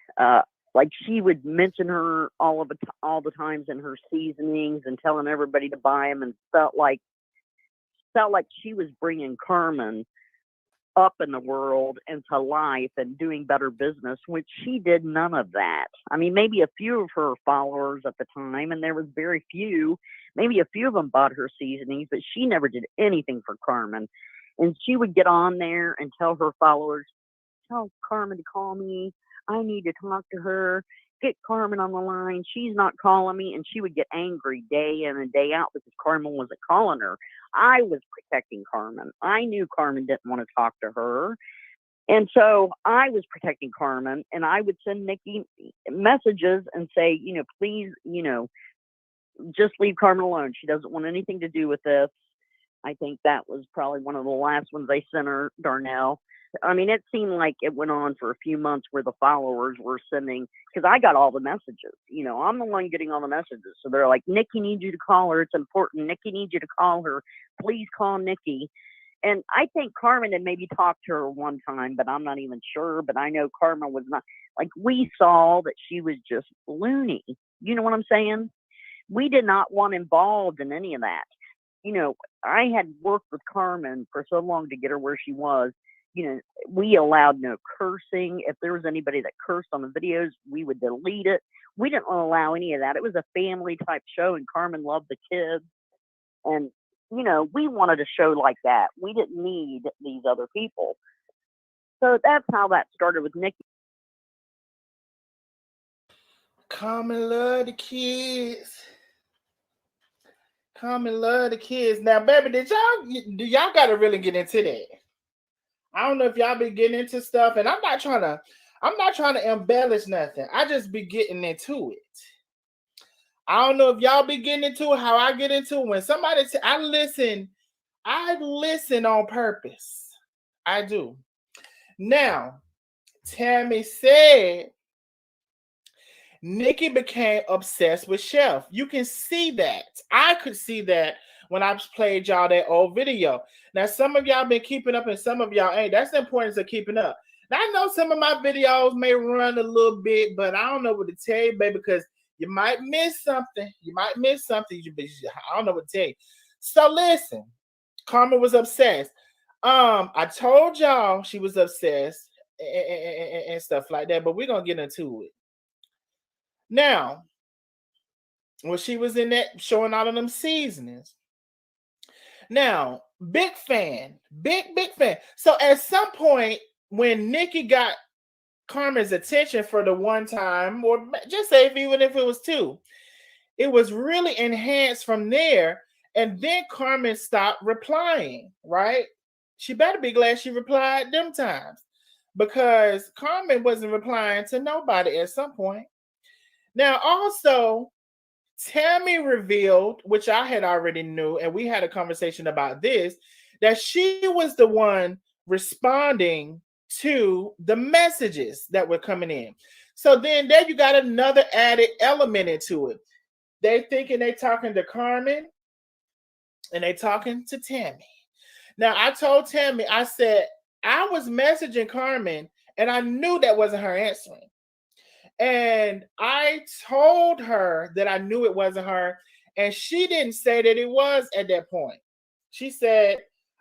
like she would mention her all the times in her seasonings and telling everybody to buy them, and felt like she was bringing Carmen up in the world and to life and doing better business, which she did none of that. I mean, maybe a few of her followers at the time, and there was very few, maybe a few of them bought her seasonings, but she never did anything for Carmen. And she would get on there and tell her followers, tell Carmen to call me. I need to talk to her. Get Carmen on the line. She's not calling me. And she would get angry day in and day out because Carmen wasn't calling her. I was protecting Carmen. I knew Carmen didn't want to talk to her. And so I was protecting Carmen, and I would send Nikki messages and say, please, just leave Carmen alone. She doesn't want anything to do with this. I think that was probably one of the last ones I sent her, Darnell. I mean, it seemed like it went on for a few months where the followers were sending, because I got all the messages. I'm the one getting all the messages. So they're like, Nikki needs you to call her. It's important. Nikki needs you to call her. Please call Nikki. And I think Carmen had maybe talked to her one time, but I'm not even sure. But I know Carmen was not, like, we saw that she was just loony. You know what I'm saying? We did not want involved in any of that. I had worked with Carmen for so long to get her where she was. We allowed no cursing. If there was anybody that cursed on the videos, we would delete it. We didn't allow any of that. It was a family type show, and Carmen loved the kids. And, we wanted a show like that. We didn't need these other people. So that's how that started with Nikki. Carmen love the kids. Carmen love the kids. Now, baby, do y'all gotta really get into that? I don't know if y'all be getting into stuff, and I'm not trying to embellish nothing. I just be getting into it. I don't know if y'all be getting into it, how I get into it. When somebody I listen on purpose. I do. Now, Tammy said Nikki became obsessed with Chef. You can see that. I could see that when I played y'all that old video. Now, some of y'all been keeping up and some of y'all ain't. That's the importance of keeping up. Now, I know some of my videos may run a little bit, but I don't know what to tell you, baby, because you might miss something. I don't know what to tell you. So listen, Carmen was obsessed. I told y'all she was obsessed and stuff like that, but we're going to get into it. Now, when she was in that, showing all of them seasonings. Now, big fan. So at some point, when Nikki got Carmen's attention for the one time, or just say even if it was two, it was really enhanced from there. And then Carmen stopped replying, right? She better be glad she replied them times, because Carmen wasn't replying to nobody at some point. Now, also, Tammy revealed, which I had already knew, and we had a conversation about this, that she was the one responding to the messages that were coming in. So then there you got another added element into it. They thinking they talking to Carmen and they talking to Tammy. Now, I told Tammy, I said, I was messaging Carmen and I knew that wasn't her answering. And I told her that I knew it wasn't her. And she didn't say that it was at that point. She said,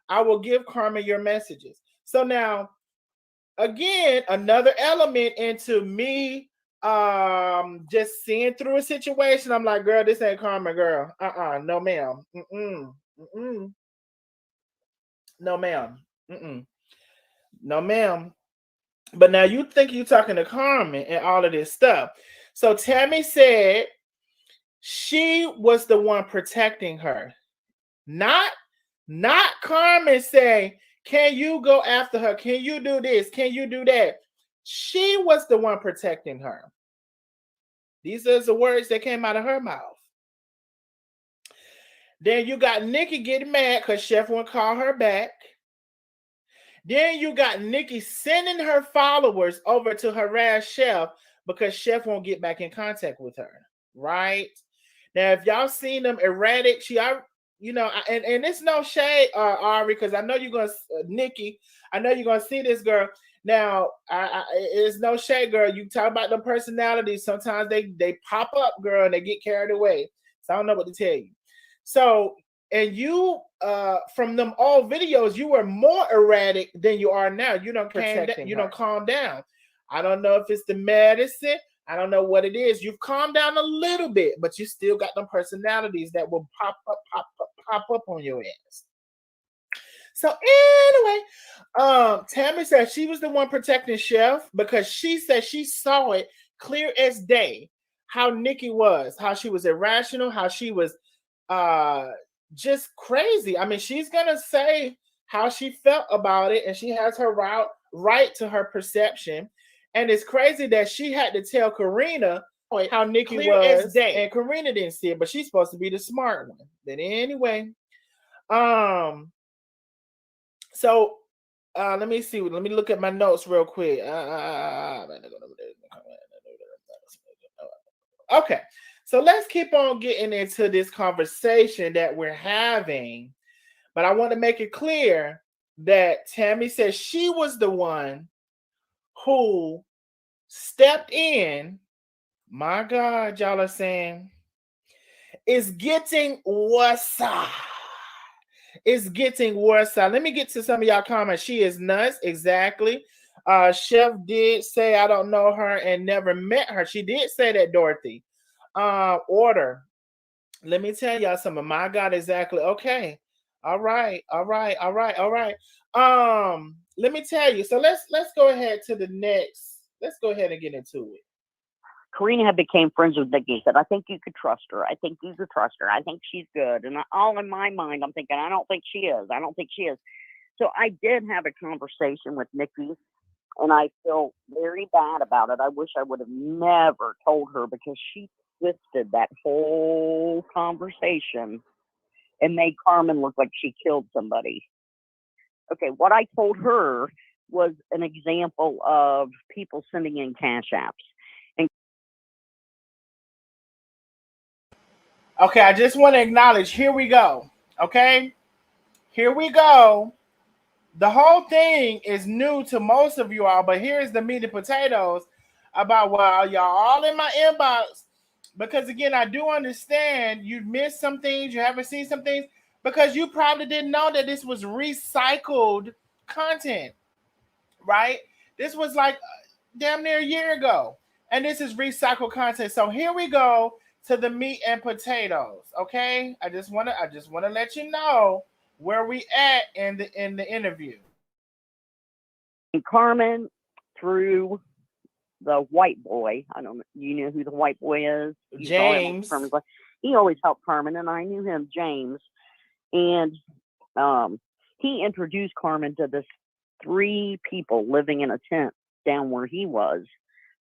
I will give Carmen your messages. So now, again, another element into me just seeing through a situation. I'm like, girl, this ain't Carmen, girl. No, ma'am. No, ma'am. No, ma'am. But now you think you're talking to Carmen and all of this stuff. So Tammy said she was the one protecting her. Not Carmen saying, can you go after her? Can you do this? Can you do that? She was the one protecting her. These are the words that came out of her mouth. Then you got Nikki getting mad because Chef won't call her back. Then you got Nikki sending her followers over to harass Chef because Chef won't get back in contact with her, right? Now, if y'all seen them erratic, and it's no shade, Ari, because I know you're going to, Nikki, I know you're going to see this girl. Now, it's no shade, girl. You talk about the personalities. Sometimes they pop up, girl, and they get carried away. So I don't know what to tell you. So, and you, from them old videos, you were more erratic than you are now. You don't calm down. I don't know if it's the medicine. I don't know what it is. You've calmed down a little bit, but you still got them personalities that will pop up on your ass. So anyway, Tammy said she was the one protecting Chef because she said she saw it clear as day how Nikki was, how she was irrational, how she was just crazy. I mean, she's gonna say how she felt about it, and she has her right to her perception. And it's crazy that she had to tell Karina how Nikki was, and Karina didn't see it, but she's supposed to be the smart one. But anyway, so let me see. Let me look at my notes real quick. Okay. So let's keep on getting into this conversation that we're having. But I want to make it clear that Tammy said she was the one who stepped in. My God, y'all are saying, it's getting worse. It's getting worse. Let me get to some of y'all comments. She is nuts. Exactly. Chef did say, I don't know her and never met her. She did say that, Dorothy. Order. Let me tell y'all something. My God, exactly. Okay. All right, all right, all right, all right. Let me tell you. So let's go ahead to the next. Let's go ahead and get into it. Karina had became friends with Nikki and said, I think you could trust her. I think you could trust her. I think she's good. And all in my mind, I'm thinking, I don't think she is. I don't think she is. So I did have a conversation with Nikki, and I feel very bad about it. I wish I would have never told her because she twisted that whole conversation and made Carmen look like she killed somebody. Okay, what I told her was an example of people sending in cash apps. And Okay, I just want to acknowledge. Here we go. Okay, here we go. The whole thing is new to most of you all, but here's the meat and potatoes about y'all all in my inbox. Because again, I do understand you missed some things, you haven't seen some things, because you probably didn't know that this was recycled content, right? This was like damn near a year ago, and this is recycled content. So here we go to the meat and potatoes. Okay, I just wanna let you know where we at in the interview. Carmen, through the white boy, I don't know, you know who the white boy is? He's always James. Carmen's like, he always helped Carmen, and I knew him, James. And he introduced Carmen to this 3 people living in a tent down where he was,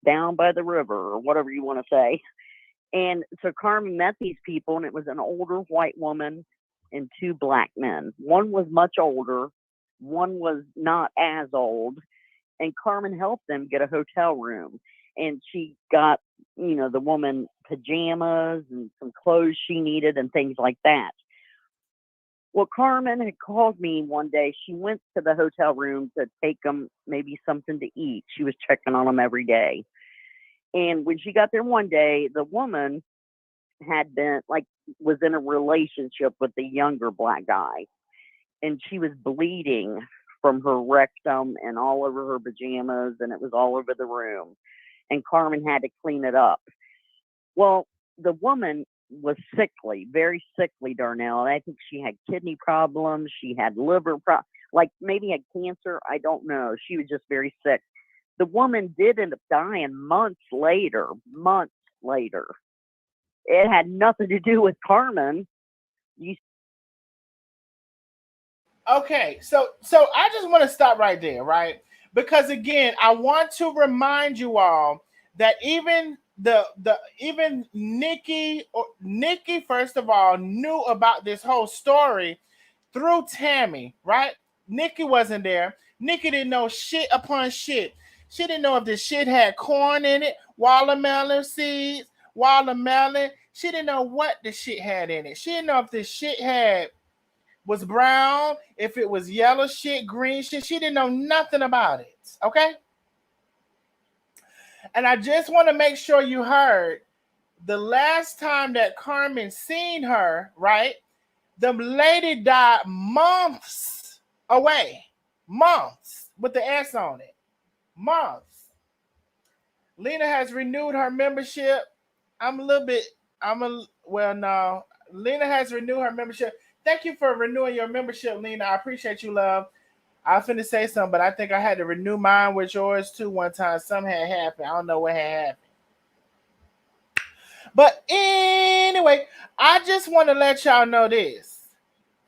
down by the river or whatever you want to say. And so Carmen met these people, and it was an older white woman and 2 black men. One was much older, one was not as old, and Carmen helped them get a hotel room. And she got, the woman pajamas and some clothes she needed and things like that. Well, Carmen had called me one day. She went to the hotel room to take them maybe something to eat. She was checking on them every day. And when she got there one day, the woman had been was in a relationship with the younger black guy. And she was bleeding from her rectum and all over her pajamas, and it was all over the room. And Carmen had to clean it up. Well, the woman was sickly, very sickly, Darnell. I think she had kidney problems. She had liver problems, like maybe had cancer. I don't know. She was just very sick. The woman did end up dying months later. Months later. It had nothing to do with Carmen. You Okay, so I just want to stop right there, right? Because again, I want to remind you all that even the even Nikki first of all knew about this whole story through Tammy, right? Nikki wasn't there. Nikki didn't know shit upon shit. She didn't know if this shit had corn in it, watermelon seeds, watermelon. She didn't know what the shit had in it. She didn't know if this shit had was brown, if it was yellow shit, green shit. She didn't know nothing about it. Okay? And I just want to make sure you heard the last time that Carmen seen her, right? The lady died months away. Months with the S on it. Months. Lena has renewed her membership. I'm a little bit, I'm a, well, no. Lena has renewed her membership. Thank you for renewing your membership, Lena. I appreciate you, love. I was finna say something, but I think I had to renew mine with yours too one time. Something had happened. I don't know what had happened. But anyway, I just want to let y'all know this.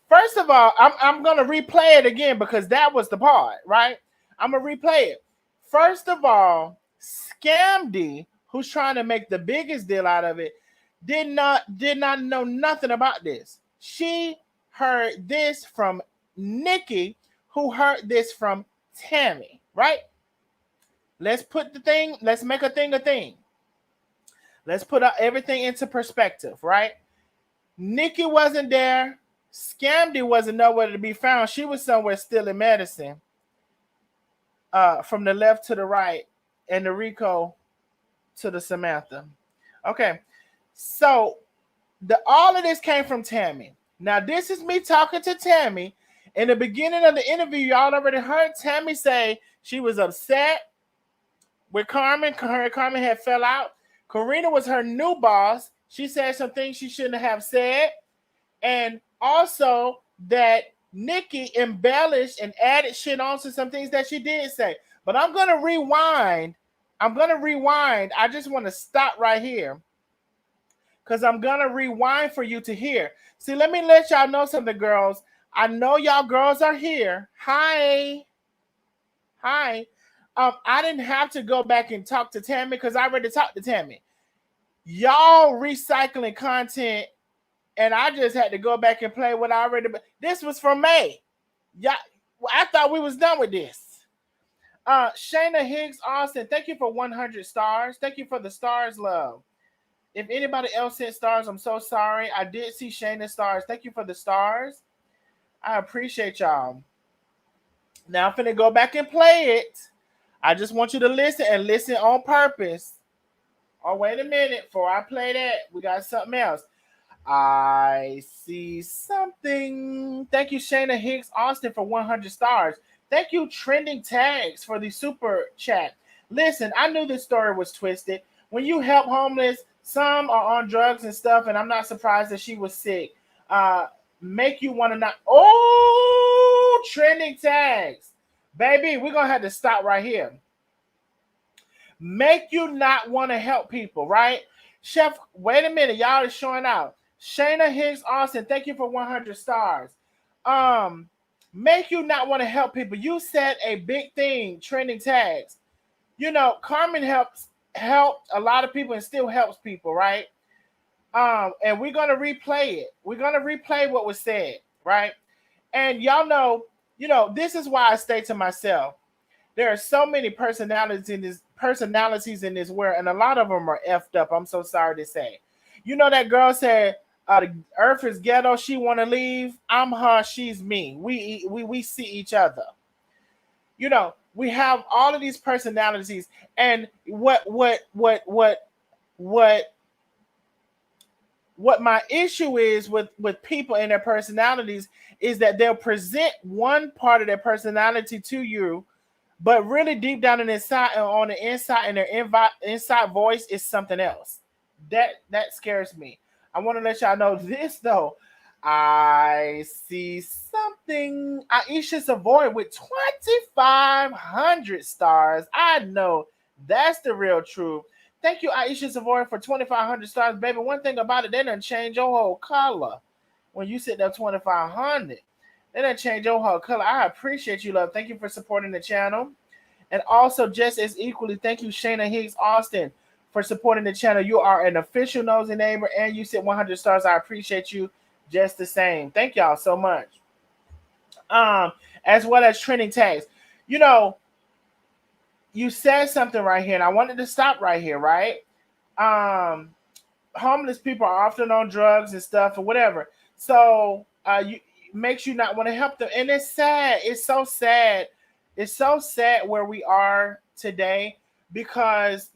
First of all, I'm gonna replay it again because that was the part, right? I'm gonna replay it. First of all, Scamdy, who's trying to make the biggest deal out of it, did not know nothing about this. She heard this from Nikki, who heard this from Tammy, right? Let's make a thing a thing. Let's put everything into perspective, right? Nikki wasn't there. Scamdy wasn't nowhere to be found. She was somewhere still in medicine. From the left to the right, and the Rico to the Samantha. Okay, so all of this came from Tammy. Now this is me talking to Tammy. In the beginning of the interview, y'all already heard Tammy say she was upset with Carmen. Carmen had fell out. Karina was her new boss. She said some things she shouldn't have said. And also, that Nikki embellished and added shit on to some things that she did say. But I'm gonna rewind. I just want to stop right here because I'm gonna rewind for you to hear. See, let me let y'all know something, girls. I know y'all girls are here. Hi. Hi. I didn't have to go back and talk to Tammy because I already talked to Tammy. Y'all recycling content, and I just had to go back and play what I already. This was from May. Yeah, I thought we was done with this. Shayna Higgs Austin, thank you for 100 stars. Thank you for the stars, love. If anybody else sent stars, I'm so sorry. I did see Shayna's stars. Thank you for the stars. I appreciate y'all. Now I'm finna go back and play it. I just want you to listen and listen on purpose. Oh, wait a minute. Before I play that, we got something else. I see something. Thank you, Shayna Higgs Austin, for 100 stars. Thank you, Trending Tags, for the super chat. Listen, I knew this story was twisted. When you help homeless, some are on drugs and stuff, and I'm not surprised that she was sick. Make you want to not. Oh, Trending Tags. Baby, we're going to have to stop right here. Make you not want to help people, right? Chef, wait a minute. Y'all is showing out. Shayna Higgs Austin, thank you for 100 stars. Make you not want to help people. You said a big thing, Trending Tags. You know, Carmen helped a lot of people and still helps people, right? And we're gonna replay it. We're gonna replay what was said, right? And y'all know, this is why I stay to myself. There are so many personalities in this world, and a lot of them are effed up. I'm so sorry to say. You know that girl said, the earth is ghetto, she want to leave. I'm her, she's me. We see each other. You know, we have all of these personalities, and what my issue is with people and their personalities is that they'll present one part of their personality to you, but really deep down on the inside, and their inside voice is something else. That scares me. I want to let y'all know this though. I see something. Aisha Savoy with 2,500 stars. I know that's the real truth. Thank you, Aisha Savoy, for 2,500 stars, baby. One thing about it, they done change your whole color. When you sit there 2,500, they done change your whole color. I appreciate you, love. Thank you for supporting the channel. And also, just as equally, thank you, Shayna Higgs Austin, for supporting the channel. You are an official Nosy Neighbor, and you sit 100 stars. I appreciate you just the same. Thank y'all so much. As well as Trending Tags. You know, you said something right here, and I wanted to stop right here, right? Homeless people are often on drugs and stuff or whatever. So makes you not want to help them. And it's sad. It's so sad. It's so sad where we are today because,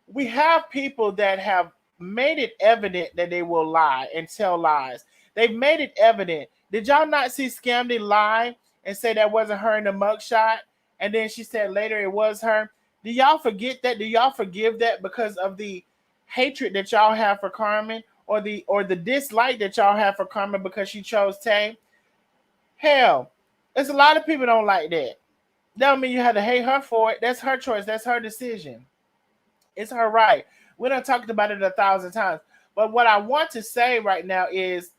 we have people that have made it evident that they will lie and tell lies. They've made it evident. Did y'all not see Scamdy lie and say that wasn't her in the mugshot? And then she said later it was her. Do y'all forget that? Do y'all forgive that because of the hatred that y'all have for Carmen, or the dislike that y'all have for Carmen because she chose Tay? Hell, there's a lot of people don't like that. That don't mean you have to hate her for it. That's her choice. That's her decision. It's her right. We done talked about it 1,000 times. But what I want to say right now is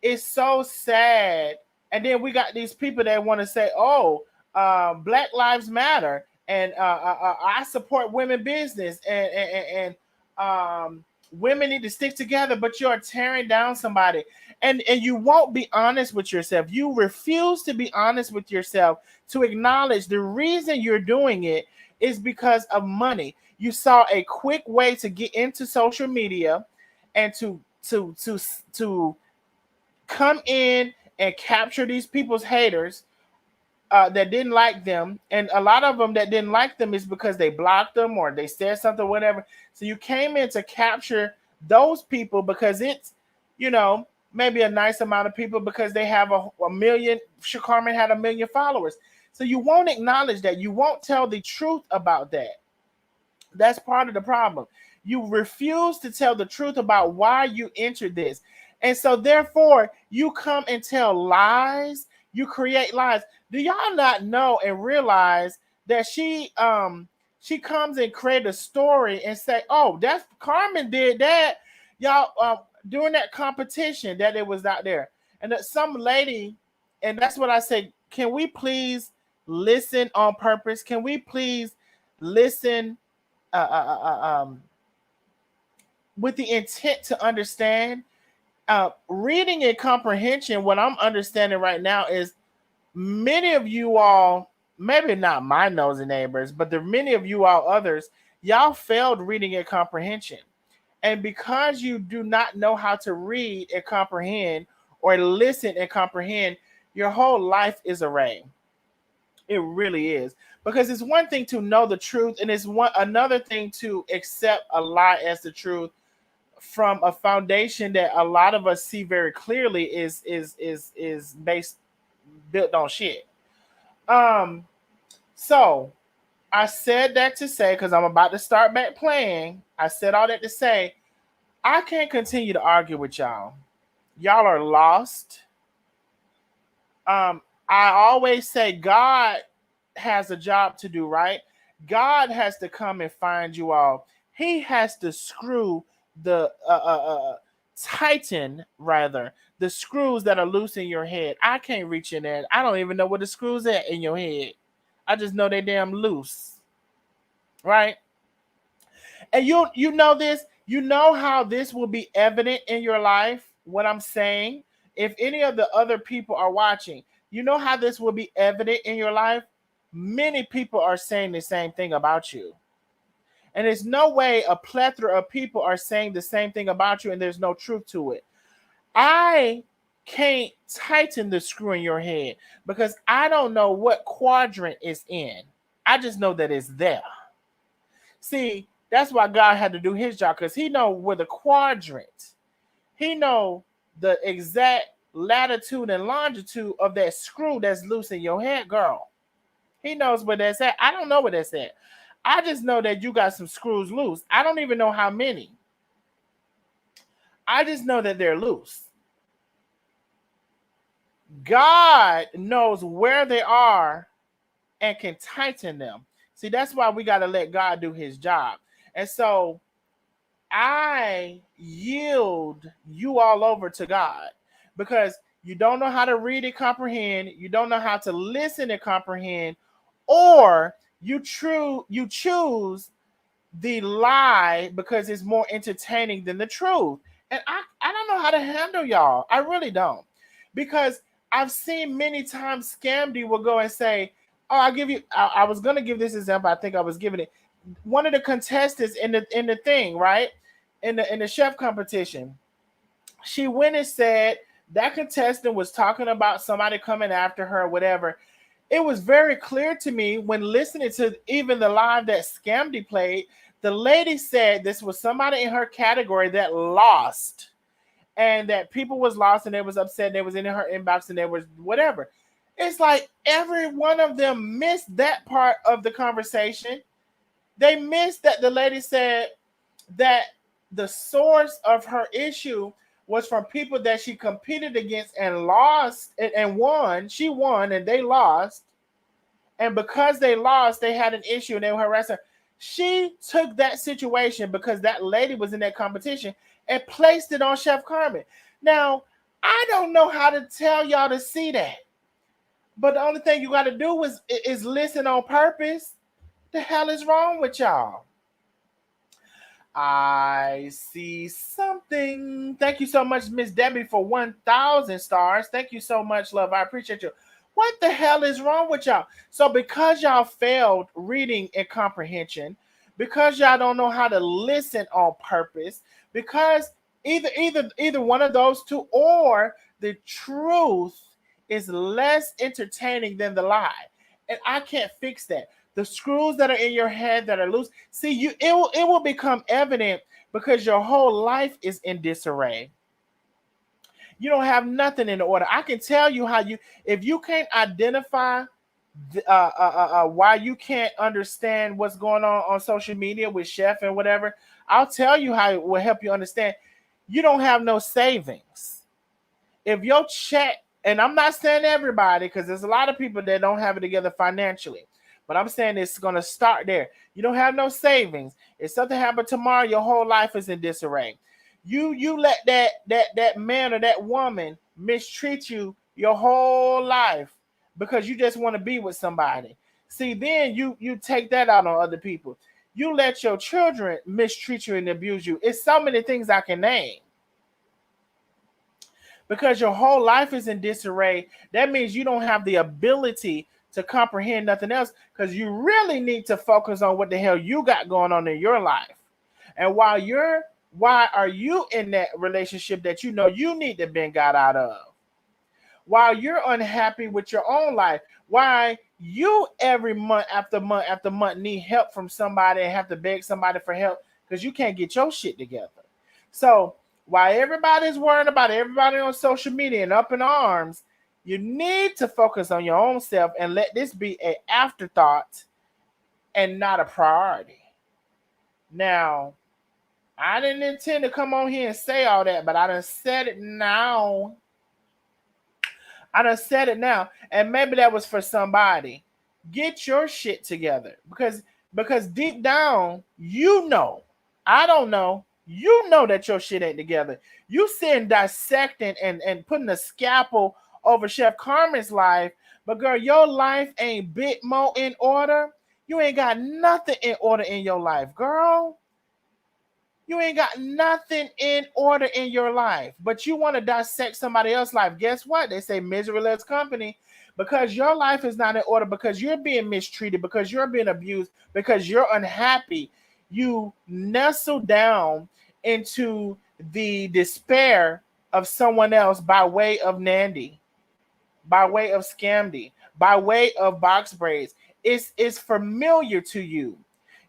it's so sad. And then we got these people that want to say, oh, Black Lives Matter, and I support women business, and women need to stick together, but you're tearing down somebody. And you won't be honest with yourself. You refuse to be honest with yourself, to acknowledge the reason you're doing it is because of money. You saw a quick way to get into social media and to come in and capture these people's haters that didn't like them. And a lot of them that didn't like them is because they blocked them or they said something, whatever. So you came in to capture those people because it's, maybe a nice amount of people because they have a million. Carmen had 1 million followers. So you won't acknowledge that. You won't tell the truth about that. That's part of the problem. You refuse to tell the truth about why you entered this. And so therefore, you come and tell lies, you create lies. Do y'all not know and realize that she comes and create a story and say, "Oh, that's Carmen did that." Y'all during that competition that it was out there. And that some lady, and that's what I say, can we please listen on purpose? Can we please listen uh, uh, uh, uh, um, with the intent to understand? Reading and comprehension, what I'm understanding right now is many of you all, maybe not my nosy neighbors, but the many of you all others, y'all failed reading and comprehension. And because you do not know how to read and comprehend or listen and comprehend, your whole life is arrayed. It really is. Because it's one thing to know the truth, and it's one another thing to accept a lie as the truth from a foundation that a lot of us see very clearly is based built on shit. Um, so I said that to say, because I'm about to start back playing. I said all that to say I can't continue to argue with y'all. Y'all are lost. I always say God has a job to do, right? God has to come and find you all. He has to screw the tighten rather the screws that are loose in your head. I can't reach in there. I don't even know where the screws at in your head. I just know they damn loose, right? And you know this. You know how this will be evident in your life. What I'm saying, if any of the other people are watching, you know how this will be evident in your life. Many people are saying the same thing about you. And there's no way a plethora of people are saying the same thing about you and there's no truth to it. I can't tighten the screw in your head because I don't know what quadrant it's in. I just know that it's there. See, that's why God had to do his job because he know where the quadrant, he know the exact latitude and longitude of that screw that's loose in your head, girl. He knows where that's at. I don't know where that's at. I just know that you got some screws loose. I don't even know how many. I just know that they're loose. God knows where they are and can tighten them. See, that's why we got to let God do his job. And so I yield you all over to God because you don't know how to read and comprehend, you don't know how to listen and comprehend, or you choose the lie because it's more entertaining than the truth. And I don't know how to handle y'all. I really don't. Because I've seen many times Scamdy will go and say, "Oh, I'll give you I was gonna give this example. I think I was giving it. One of the contestants in the thing, right? In the chef competition, she went and said that contestant was talking about somebody coming after her or whatever. It was very clear to me when listening to even the live that Scamdy played. The lady said this was somebody in her category that lost, and that people was lost and they was upset. And they was in her inbox and they was whatever. It's like every one of them missed that part of the conversation. They missed that the lady said that the source of her issue was from people that she competed against and lost and won. She won and they lost. And because they lost, they had an issue and they were harassing her. She took that situation because that lady was in that competition and placed it on Chef Carmen. Now, I don't know how to tell y'all to see that. But the only thing you got to do is listen on purpose. The hell is wrong with y'all? I see something. Thank you so much, Miss Debbie, for 1,000 stars. Thank you so much, love. I appreciate you. What the hell is wrong with y'all? So because y'all failed reading and comprehension, because y'all don't know how to listen on purpose, because either one of those two, or the truth is less entertaining than the lie. And I can't fix that. The screws that are in your head that are loose, see, it will become evident because your whole life is in disarray. You don't have nothing in order. I can tell you how if you can't identify why you can't understand what's going on social media with Chef and whatever, I'll tell you how it will help you understand. you don't have no savings. If your check, and I'm not saying everybody, because there's a lot of people that don't have it together financially, but I'm saying it's going to start there. You don't have no savings. If something happened tomorrow, your whole life is in disarray. You let that man or that woman mistreat you your whole life because you just want to be with somebody. See, then you take that out on other people. You let your children mistreat you and abuse you. It's so many things I can name. Because your whole life is in disarray, that means you don't have the ability to comprehend nothing else, because you really need to focus on what the hell you got going on in your life. And why are you in that relationship that you know you need to be got out of? While you're unhappy with your own life, why you every month after month after month need help from somebody and have to beg somebody for help because you can't get your shit together. So while everybody's worrying about everybody on social media and up in arms, you need to focus on your own self and let this be an afterthought and not a priority. Now, I didn't intend to come on here and say all that, but I done said it now. And maybe that was for somebody. Get your shit together, because deep down, I don't know, that your shit ain't together. You sitting dissecting and putting a scalpel over Chef Carmen's life, but girl, your life ain't bit more in order. You ain't got nothing in order in your life, girl. You ain't got nothing in order in your life, but you want to dissect somebody else's life. Guess what? They say misery loves company, because your life is not in order, because you're being mistreated, because you're being abused, because you're unhappy. You nestle down into the despair of someone else by way of Nandy, by way of Scamdy, by way of box braids. It's familiar to you.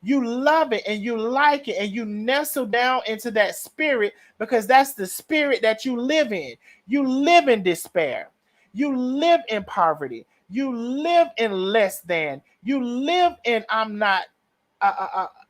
You love it and you like it and you nestle down into that spirit, because that's the spirit that you live in. You live in despair. You live in poverty. You live in less than. You live in I'm not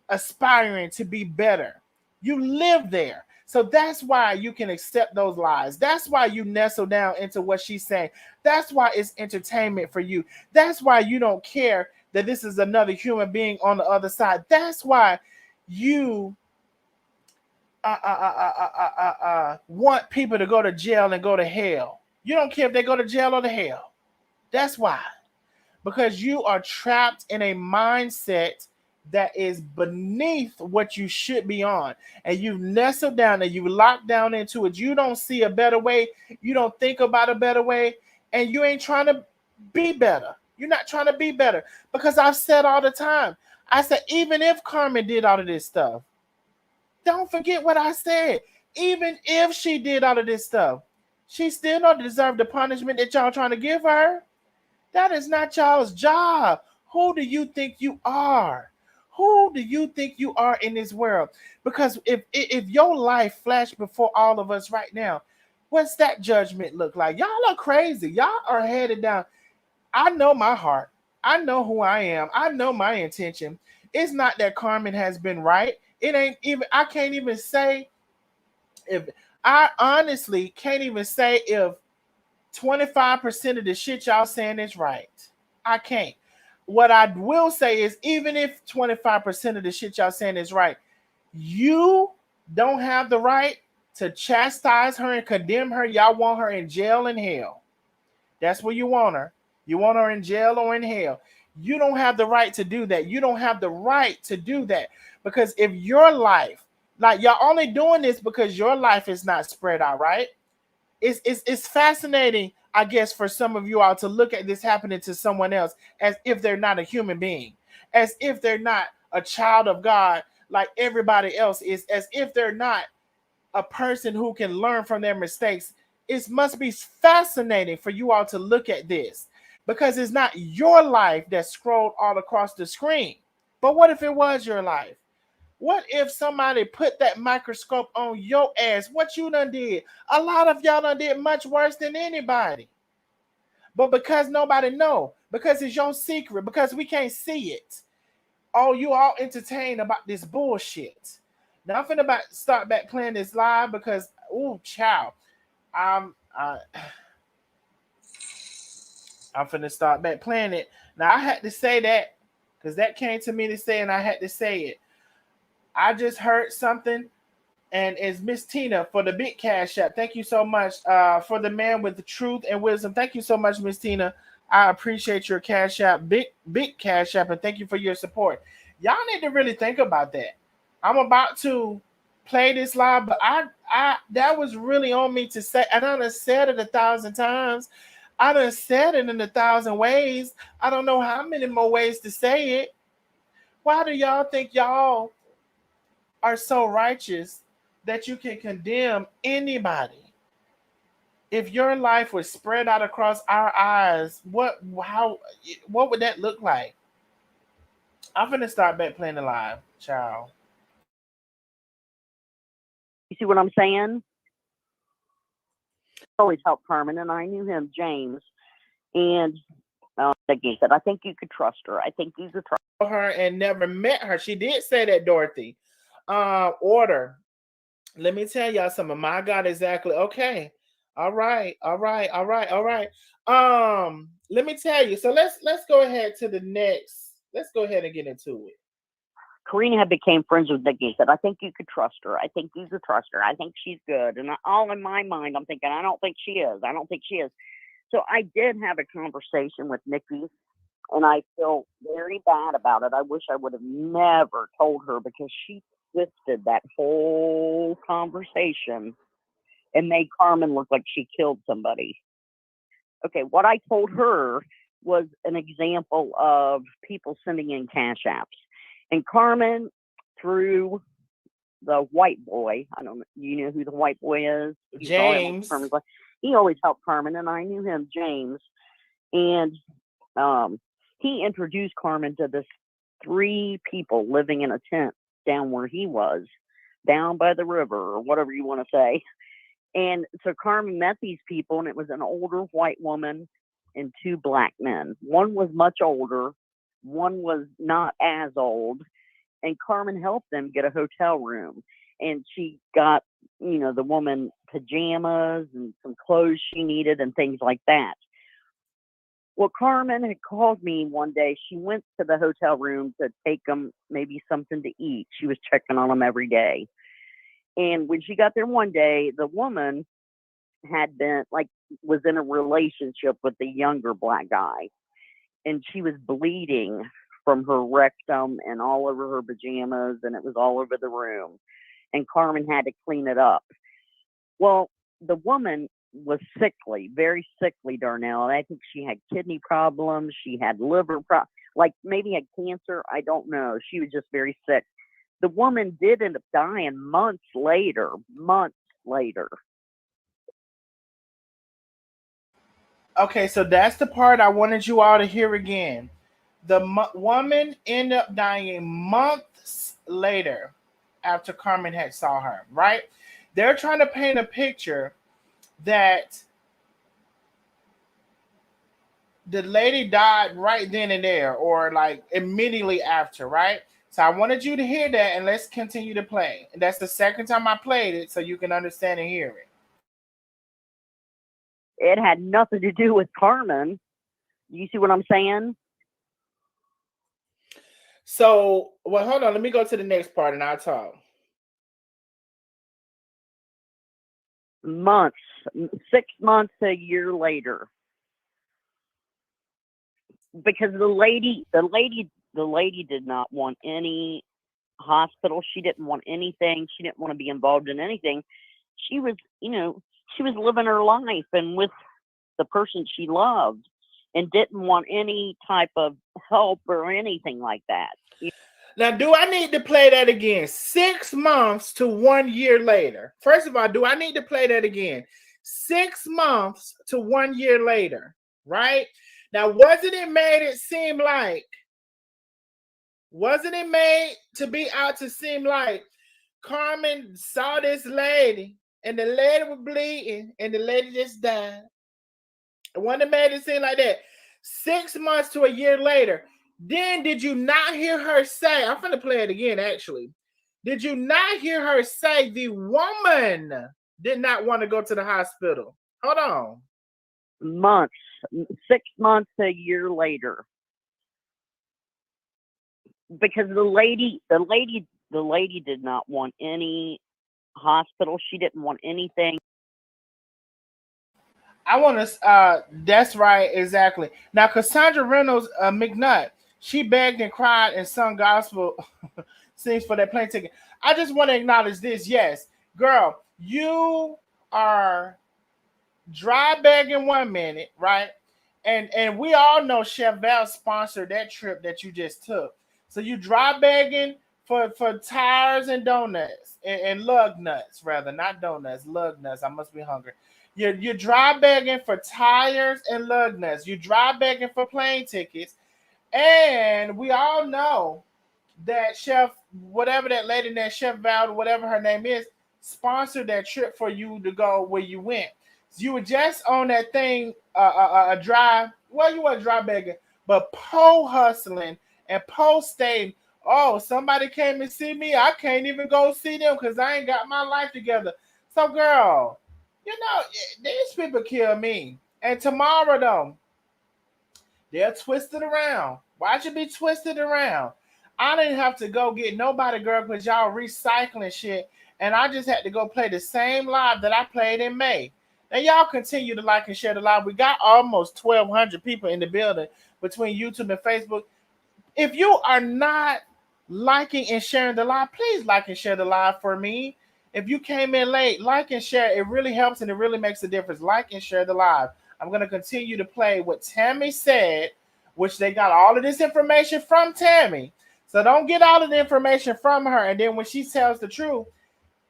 aspiring to be better. You live there. So that's why you can accept those lies. That's why you nestle down into what she's saying. That's why it's entertainment for you. That's why you don't care that this is another human being on the other side. That's why you want people to go to jail and go to hell. You don't care if they go to jail or to hell. That's why. Because you are trapped in a mindset that is beneath what you should be on. And you've nestled down and you locked down into it. You don't see a better way. You don't think about a better way. And you ain't trying to be better. You're not trying to be better. Because I've said all the time, I said, even if Carmen did all of this stuff, don't forget what I said. Even if she did all of this stuff, she still don't deserve the punishment that y'all trying to give her. That is not y'all's job. Who do you think you are? Who do you think you are in this world? Because if your life flashed before all of us right now, what's that judgment look like? Y'all are crazy. Y'all are headed down. I know my heart. I know who I am. I know my intention. It's not that Carmen has been right. It ain't even, I can't even say if, I honestly can't even say if 25% of the shit y'all saying is right. I can't. What I will say is, even if 25% of the shit y'all saying is right, you don't have the right to chastise her and condemn her. Y'all want her in jail and hell. That's where you want her. You want her in jail or in hell. You don't have the right to do that. You don't have the right to do that. Because if your life, like, y'all only doing this because your life is not spread out, right? It's fascinating, I guess, for some of you all to look at this happening to someone else as if they're not a human being, as if they're not a child of God like everybody else is, as if they're not a person who can learn from their mistakes. It must be fascinating for you all to look at this, because it's not your life that scrolled all across the screen. But what if it was your life? What if somebody put that microscope on your ass? What you done did? A lot of y'all done did much worse than anybody. But because nobody know, because it's your secret, because we can't see it, oh, you all entertained about this bullshit. Now I'm finna start back playing this live, because ooh, child. I'm I'm finna start back playing it. Now I had to say that because that came to me to say, and I had to say it. I just heard something, and it's Miss Tina for the big cash app. Thank you so much. For the man with the truth and wisdom. Thank you so much, Miss Tina. I appreciate your cash app, big cash app, and thank you for your support. Y'all need to really think about that. I'm about to play this live, but I that was really on me to say. I done said it 1,000 times. I done said it in 1,000 ways. I don't know how many more ways to say it. Why do y'all think y'all are so righteous that you can condemn anybody? If your life was spread out across our eyes, what would that look like? I'm gonna start back playing the live, child. You see what I'm saying? Always helped Carmen, and I knew him, James. And like he said, I think you could trust her. I think he's a trust. Her and never met her. She did say that, Dorothy. Order. Let me tell y'all something. My God, exactly. Okay. All right. All right. All right. All right. Let me tell you. So let's go ahead to the next. Let's go ahead and get into it. Karina had became friends with Nikki. Said, I think you could trust her. I think you could trust her. I think she's good. And all in my mind, I'm thinking, I don't think she is. I don't think she is. So I did have a conversation with Nikki, and I feel very bad about it. I wish I would have never told her because she twisted that whole conversation and made Carmen look like she killed somebody. Okay, what I told her was an example of people sending in cash apps. And Carmen, through the white boy, I don't know, you know who the white boy is? James. He always helped Carmen, and I knew him, James. And he introduced Carmen to this 3 people living in a tent down where he was, down by the river, or whatever you want to say. And so Carmen met these people, and it was an older white woman and 2 black men. One was much older, one was not as old, and Carmen helped them get a hotel room. And she got, the woman pajamas and some clothes she needed and things like that. Well, Carmen had called me one day. She went to the hotel room to take them maybe something to eat. She was checking on them every day. And when she got there one day, the woman had been was in a relationship with the younger black guy. And she was bleeding from her rectum and all over her pajamas, and it was all over the room. And Carmen had to clean it up. Well, the woman was sickly, very sickly, Darnell. And I think she had kidney problems. She had liver problems, maybe had cancer. I don't know. She was just very sick. The woman did end up dying months later. Okay, so that's the part I wanted you all to hear again. The woman ended up dying months later after Carmen had saw her, right? They're trying to paint a picture that the lady died right then and there, or immediately after, right? So I wanted you to hear that, and let's continue to play. And that's the second time I played it, so you can understand and hear it. It had nothing to do with Carmen. You see what I'm saying? So, well, hold on. Let me go to the next part, and I'll talk. Months, 6 months, a year later. Because the lady did not want any hospital. She didn't want anything. She didn't want to be involved in anything. She was, she was living her life and with the person she loved, and didn't want any type of help or anything like that. Now, do I need to play that again? 6 months to 1 year later. First of all, do I need to play that again? 6 months to 1 year later, right? Now, wasn't it made to be out to seem like Carmen saw this lady and the lady was bleeding and the lady just died? It wasn't made it seem like that. 6 months to a year later. Then did you not hear her say, I'm going to play it again, actually. Did you not hear her say the woman did not want to go to the hospital. Hold on. Months, 6 months, a year later. Because the lady did not want any hospital. She didn't want anything. I want to. That's right, exactly. Now, Cassandra Reynolds McNutt, she begged and cried and sung gospel sings for that plane ticket. I just want to acknowledge this. Yes, girl, you are dry begging 1 minute, right? And we all know Chef Val sponsored that trip that you just took. So you dry begging for tires and donuts and lug nuts, rather, not donuts, lug nuts. I must be hungry. You're dry begging for tires and lug nuts. You dry begging for plane tickets. And we all know that Chef, whatever that lady, that Chef Val, whatever her name is, sponsored that trip for you to go where you went. So you were just on that thing, a drive. Well, you weren't dry begging, but pole hustling and pole stating, "Oh, somebody came and see me. I can't even go see them because I ain't got my life together." So, girl, you know these people kill me. And tomorrow, though, they're twisted around. Why'd you be twisted around? I didn't have to go get nobody, girl, because y'all recycling shit. And I just had to go play the same live that I played in May. Now, y'all continue to like and share the live. We got almost 1,200 people in the building between YouTube and Facebook. If you are not liking and sharing the live, please like and share the live for me. If you came in late, like and share. It really helps and it really makes a difference. Like and share the live. I'm going to continue to play what Tammy said, which they got all of this information from Tammy. So don't get all of the information from her. And then when she tells the truth,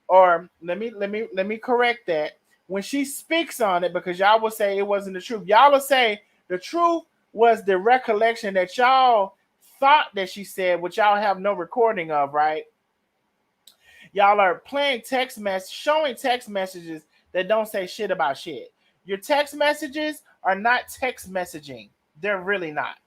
or let me correct that. When she speaks on it, because y'all will say it wasn't the truth. Y'all will say the truth was the recollection that y'all thought that she said, which y'all have no recording of, right? Y'all are playing showing text messages that don't say shit about shit. Your text messages are not text messaging. They're really not.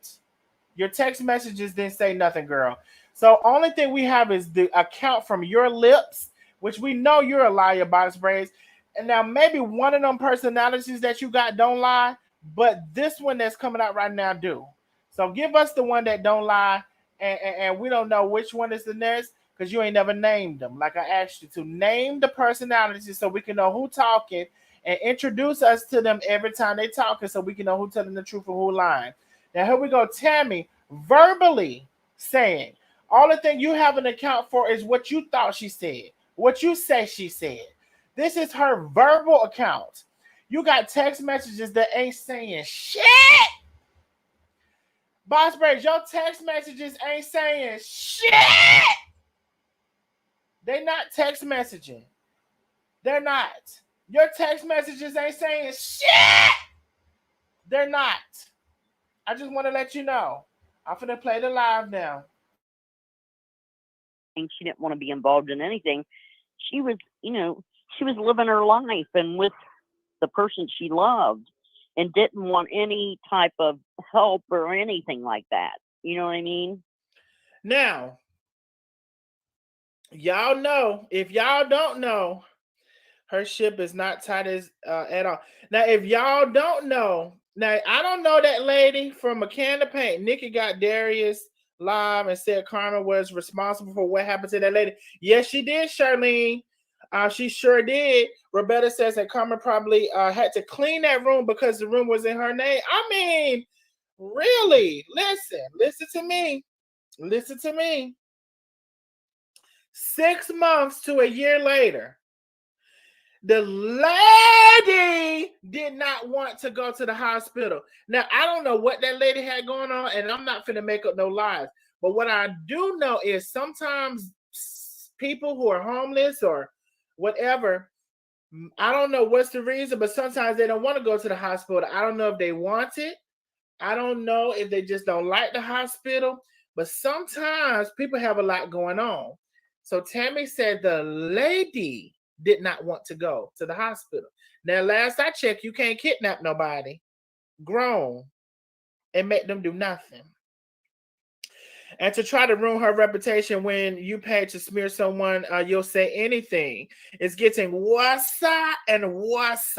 Your text messages didn't say nothing, girl. So only thing we have is the account from your lips, which we know you're a liar, box braids. And now maybe one of them personalities that you got don't lie, but this one that's coming out right now do. So give us the one that don't lie, and we don't know which one is the next because you ain't never named them. Like I asked you to name the personalities so we can know who talking and introduce us to them every time they talking so we can know who telling the truth and who lying. Now here we go, Tammy verbally saying all the thing you have an account for is what you thought she said, what you say she said. This is her verbal account. You got text messages that ain't saying shit. Boss Braids, your text messages ain't saying shit. They not text messaging. They're not. Your text messages ain't saying shit. They're not. I just want to let you know. I'm finna play the live now. She didn't want to be involved in anything. She was, she was living her life and with the person she loved and didn't want any type of help or anything like that. You know what I mean? Now, y'all know, if y'all don't know, her ship is not tight as at all. Now, if y'all don't know, now I don't know that lady from a can of paint. Nikki got Darius live and said Carmen was responsible for what happened to that lady. Yes, she did, Charlene. She sure did. Roberta says that Carmen probably had to clean that room because the room was in her name. I mean, really? Listen to me. Listen to me. 6 months to a year later, the lady did not want to go to the hospital. Now, I don't know what that lady had going on, and I'm not finna make up no lies. But what I do know is sometimes people who are homeless or whatever, I don't know what's the reason, but sometimes they don't want to go to the hospital. I don't know if they want it. I don't know if they just don't like the hospital. But sometimes people have a lot going on. So Tammy said the lady did not want to go to the hospital. Now, last I checked, you can't kidnap nobody grown and make them do nothing. And to try to ruin her reputation when you pay to smear someone, you'll say anything. It's getting worse and worse.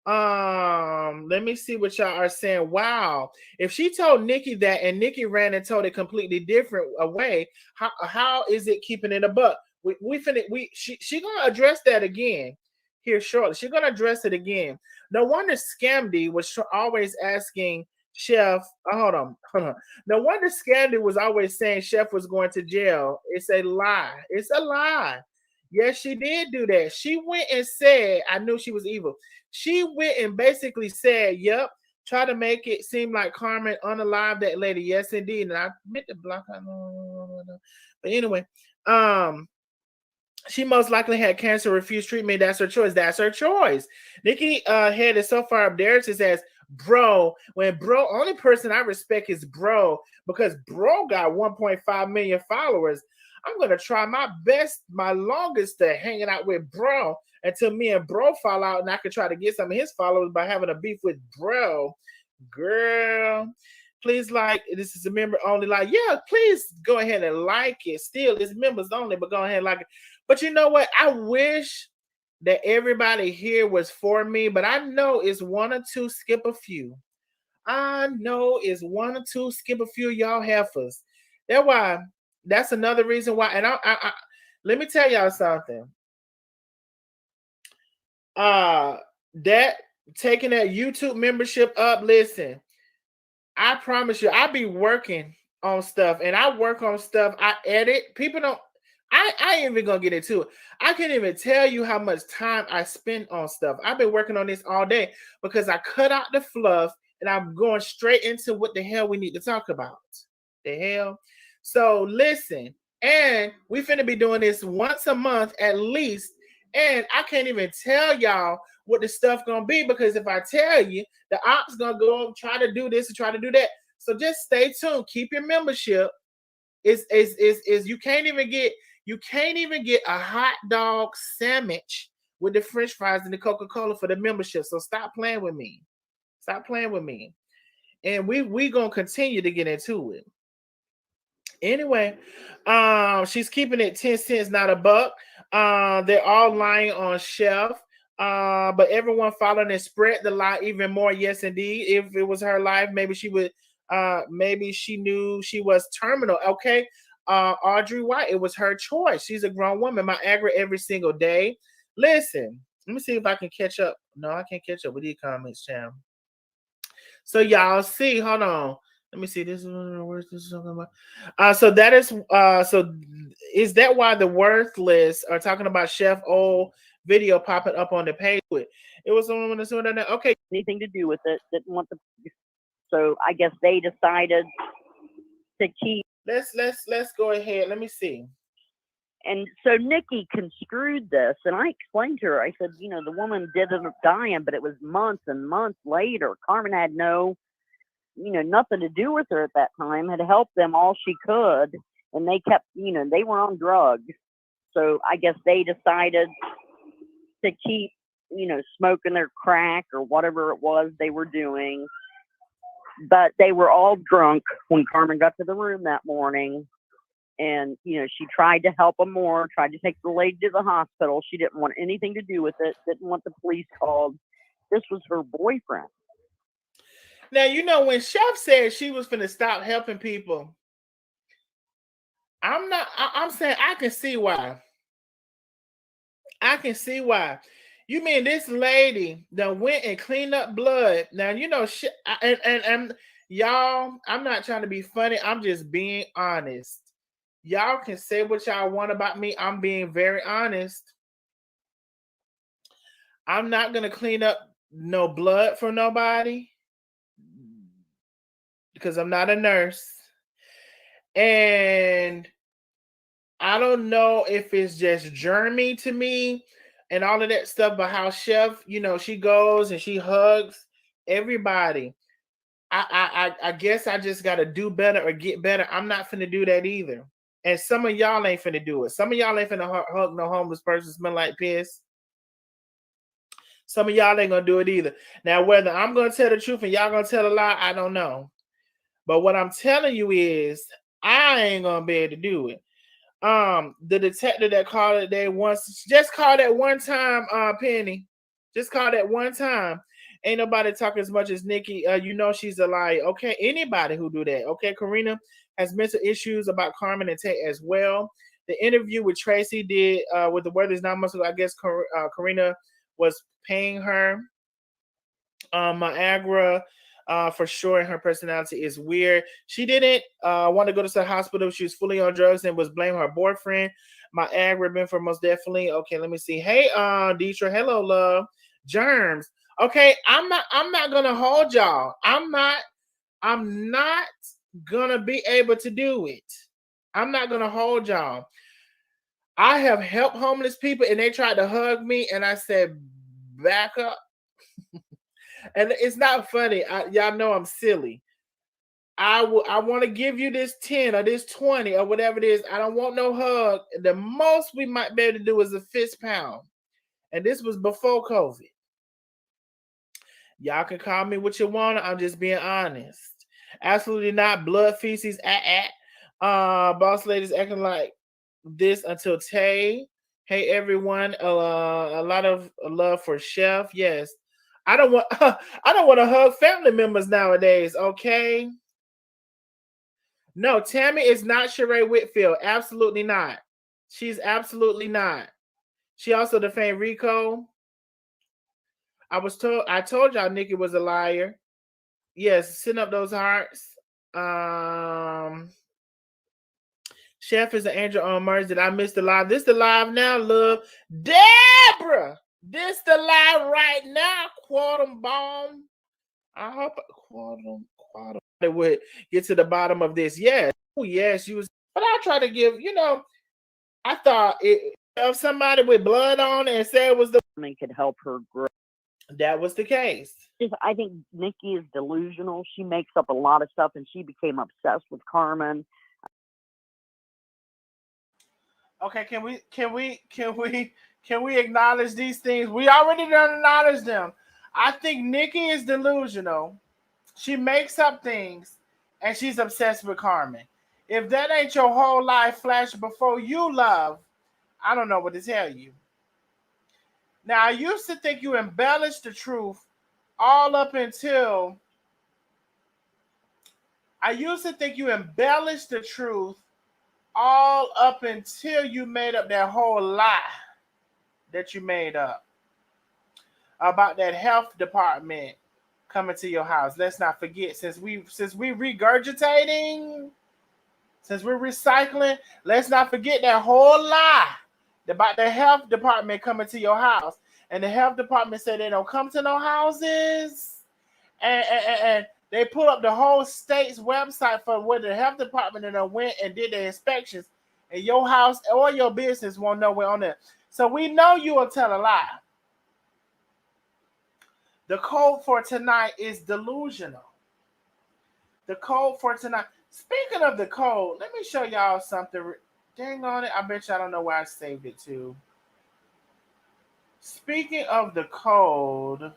Let me see what y'all are saying. Wow. If she told Nikki that and Nikki ran and told it completely different way, how is it keeping it a buck? She gonna address that again here shortly. She's gonna address it again. No wonder Scamdy was always asking Chef. Hold on. No wonder Scamdy was always saying Chef was going to jail. It's a lie. It's a lie. Yes, she did do that. She went and said, I knew she was evil. She went and basically said, yep, try to make it seem like Carmen unalive that lady. Yes, indeed. And I meant to block her. But anyway, she most likely had cancer, refused treatment. That's her choice. That's her choice. Nikki head is so far up there. She says, bro, when bro, only person I respect is bro, because bro got 1.5 million followers. I'm gonna try my best, my longest to hanging out with bro until me and bro fall out, and I can try to get some of his followers by having a beef with bro. Girl, please like, this is a member only. Like, yeah, please go ahead and like it. Still, it's members only, but go ahead and like it. But you know what? I wish that everybody here was for me, but I know it's one or two, skip a few. I know it's one or two, skip a few, y'all heifers. That's another reason why. And I let me tell y'all something. That taking that YouTube membership up, listen, I promise you, I be working on stuff, and I work on stuff. I edit. People don't. I ain't even gonna get into it. I can't even tell you how much time I spend on stuff. I've been working on this all day because I cut out the fluff and I'm going straight into what the hell we need to talk about. The hell. So listen, and we finna be doing this once a month at least. And I can't even tell y'all what the stuff gonna be, because if I tell you, the ops gonna go and try to do this and try to do that. So just stay tuned. Keep your membership. Is you can't even get a hot dog sandwich with the French fries and the Coca-Cola for the membership. So stop playing with me. Stop playing with me. And we gonna continue to get into it. Anyway, she's keeping it 10 cents, not a buck. They're all lying on Chef. But everyone following and spread the lie even more. Yes, indeed. If it was her life, maybe she would. Maybe she knew she was terminal. Okay. Audrey White, it was her choice. She's a grown woman. My aggro every single day. Listen, let me see if I can catch up. No, I can't catch up with these comments, Cham. So y'all see, hold on. Let me see. This is where's this talking about. So that is so is that why the worthless are talking about Chef O video popping up on the page with it was someone that's doing that. Okay. Anything to do with it. Didn't want the, so I guess they decided to keep. Let's go ahead. Let me see. And so Nikki construed this, and I explained to her, I said, you know, the woman did end up dying, but it was months and months later. Carmen had nothing to do with her at that time, had helped them all she could, and they kept, they were on drugs. So I guess they decided to keep, smoking their crack or whatever it was they were doing. But they were all drunk when Carmen got to the room that morning. And, she tried to help them more, tried to take the lady to the hospital. She didn't want anything to do with it, didn't want the police called. This was her boyfriend. Now, when Chef said she was going to stop helping people, I'm saying I can see why. I can see why. You mean this lady that went and cleaned up blood? Now, and y'all, I'm not trying to be funny. I'm just being honest. Y'all can say what y'all want about me. I'm being very honest. I'm not going to clean up no blood for nobody because I'm not a nurse. And I don't know if it's just Jeremy to me and all of that stuff, but how Chef, she goes and she hugs everybody. I guess I just got to do better or get better. I'm not finna do that either. And some of y'all ain't finna do it. Some of y'all ain't finna hug no homeless person smell like piss. Some of y'all ain't gonna do it either. Now, whether I'm gonna tell the truth and y'all gonna tell a lie, I don't know. But what I'm telling you is, I ain't gonna be able to do it. The detective that called it, they once just called that one time, Penny. Just called that one time. Ain't nobody talk as much as Nikki. You know she's a liar. Okay, anybody who do that. Okay, Karina has mental issues about Carmen and Tate as well. The interview with Tracy did with the word is not much. I guess Karina was paying her. Niagara, for sure, and her personality is weird. She didn't want to go to the hospital. She was fully on drugs and was blaming her boyfriend. Niagara been for most definitely. Okay, let me see. Hey, Deetra, hello, love. Germs. Okay, I'm not gonna hold y'all. I'm not gonna be able to do it. I'm not gonna hold y'all. I have helped homeless people and they tried to hug me, and I said, back up. And it's not funny. Y'all know I'm silly. I want to give you this 10 or this 20 or whatever it is. I don't want no hug. The most we might be able to do is a fist pound. And this was before COVID. Y'all can call me what you want. I'm just being honest. Absolutely not. Blood feces. Boss ladies acting like this until Tay. Hey everyone. A lot of love for Chef. Yes. I don't want I don't want to hug family members nowadays, okay? No, Tammy is not Sheree Whitfield. Absolutely not. She's absolutely not. She also defamed Rico. I told y'all Nikki was a liar. Yes, send up those hearts. Chef is an angel on Mars. Did I miss the live? This the live now, love. Deborah! This the live right now, Quantum Bomb. I hope Quantum would get to the bottom of this. Yes. Oh, yes, you was. But I try to give, I thought of somebody with blood on and said it was the could help her grow. That was the case. I think Nikki is delusional. She makes up a lot of stuff, and she became obsessed with Carmen. Okay, can we acknowledge these things? We already done acknowledge them. I think Nikki is delusional. She makes up things, and she's obsessed with Carmen. If that ain't your whole life flash before you, love, I don't know what to tell you. Now, I used to think you embellished the truth all up until all up until you made up that whole lie that you made up about that health department coming to your house. Let's not forget, since we're regurgitating, since we're recycling, let's not forget that whole lie about the health department coming to your house. And the health department said they don't come to no houses. And they pull up the whole state's website for where the health department went and did the inspections. And your house or your business won't know where on there. So we know you will tell a lie. The code for tonight is delusional. The code for tonight. Speaking of the code, let me show y'all something. Dang on it. I bet y'all don't know where I saved it to. Speaking of the code,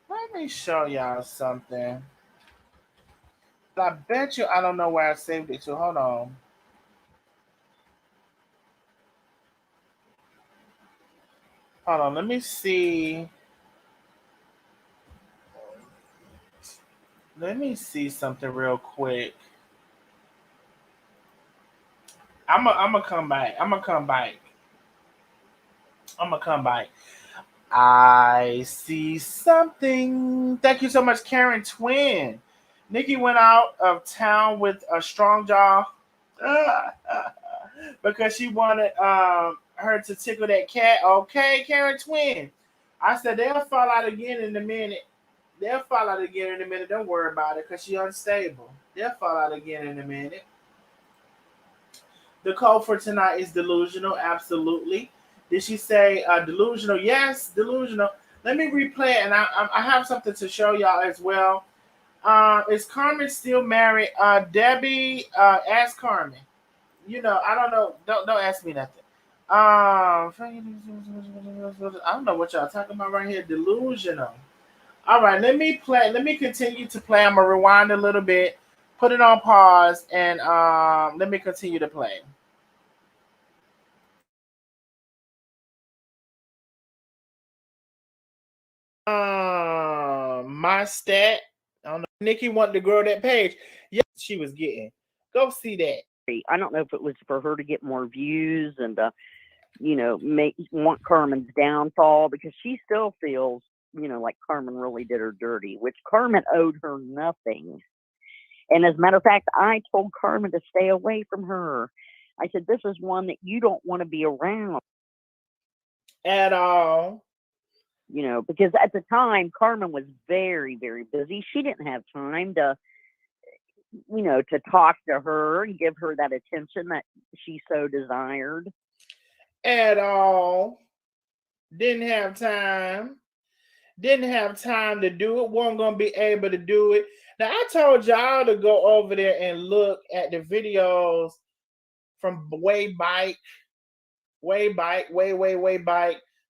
let me show y'all something. I bet you I don't know where I saved it to. Hold on. Hold on. Let me see. Let me see something real quick. I'm gonna come back. I'm gonna come back. I see something. Thank you so much, Karen Twin. Nikki went out of town with a strong jaw because she wanted her to tickle that cat. Okay, Karen Twin. I said they'll fall out again in a minute. Don't worry about it because she's unstable. They'll fall out again in a minute. The code for tonight is delusional. Absolutely. Did she say delusional? Yes, delusional. Let me replay it, and I have something to show y'all as well. Is Carmen still married? Debbie, ask Carmen. I don't know. Don't ask me nothing. I don't know what y'all talking about right here. Delusional. All right, let me play. Let me continue to play. I'm gonna rewind a little bit, put it on pause, and let me continue to play. My stat. I don't know. Nikki wanted to grow that page. Yeah, she was getting. Go see that. I don't know if it was for her to get more views and want Carmen's downfall, because she still feels, like Carmen really did her dirty, which Carmen owed her nothing. And as a matter of fact, I told Carmen to stay away from her. I said, this is one that you don't want to be around. At all. Because at the time, Carmen was very, very busy. She didn't have time to talk to her and give her that attention that she so desired. At all. Didn't have time. Didn't have time to do it. Wasn't going to be able to do it. Now, I told y'all to go over there and look at the videos from way back.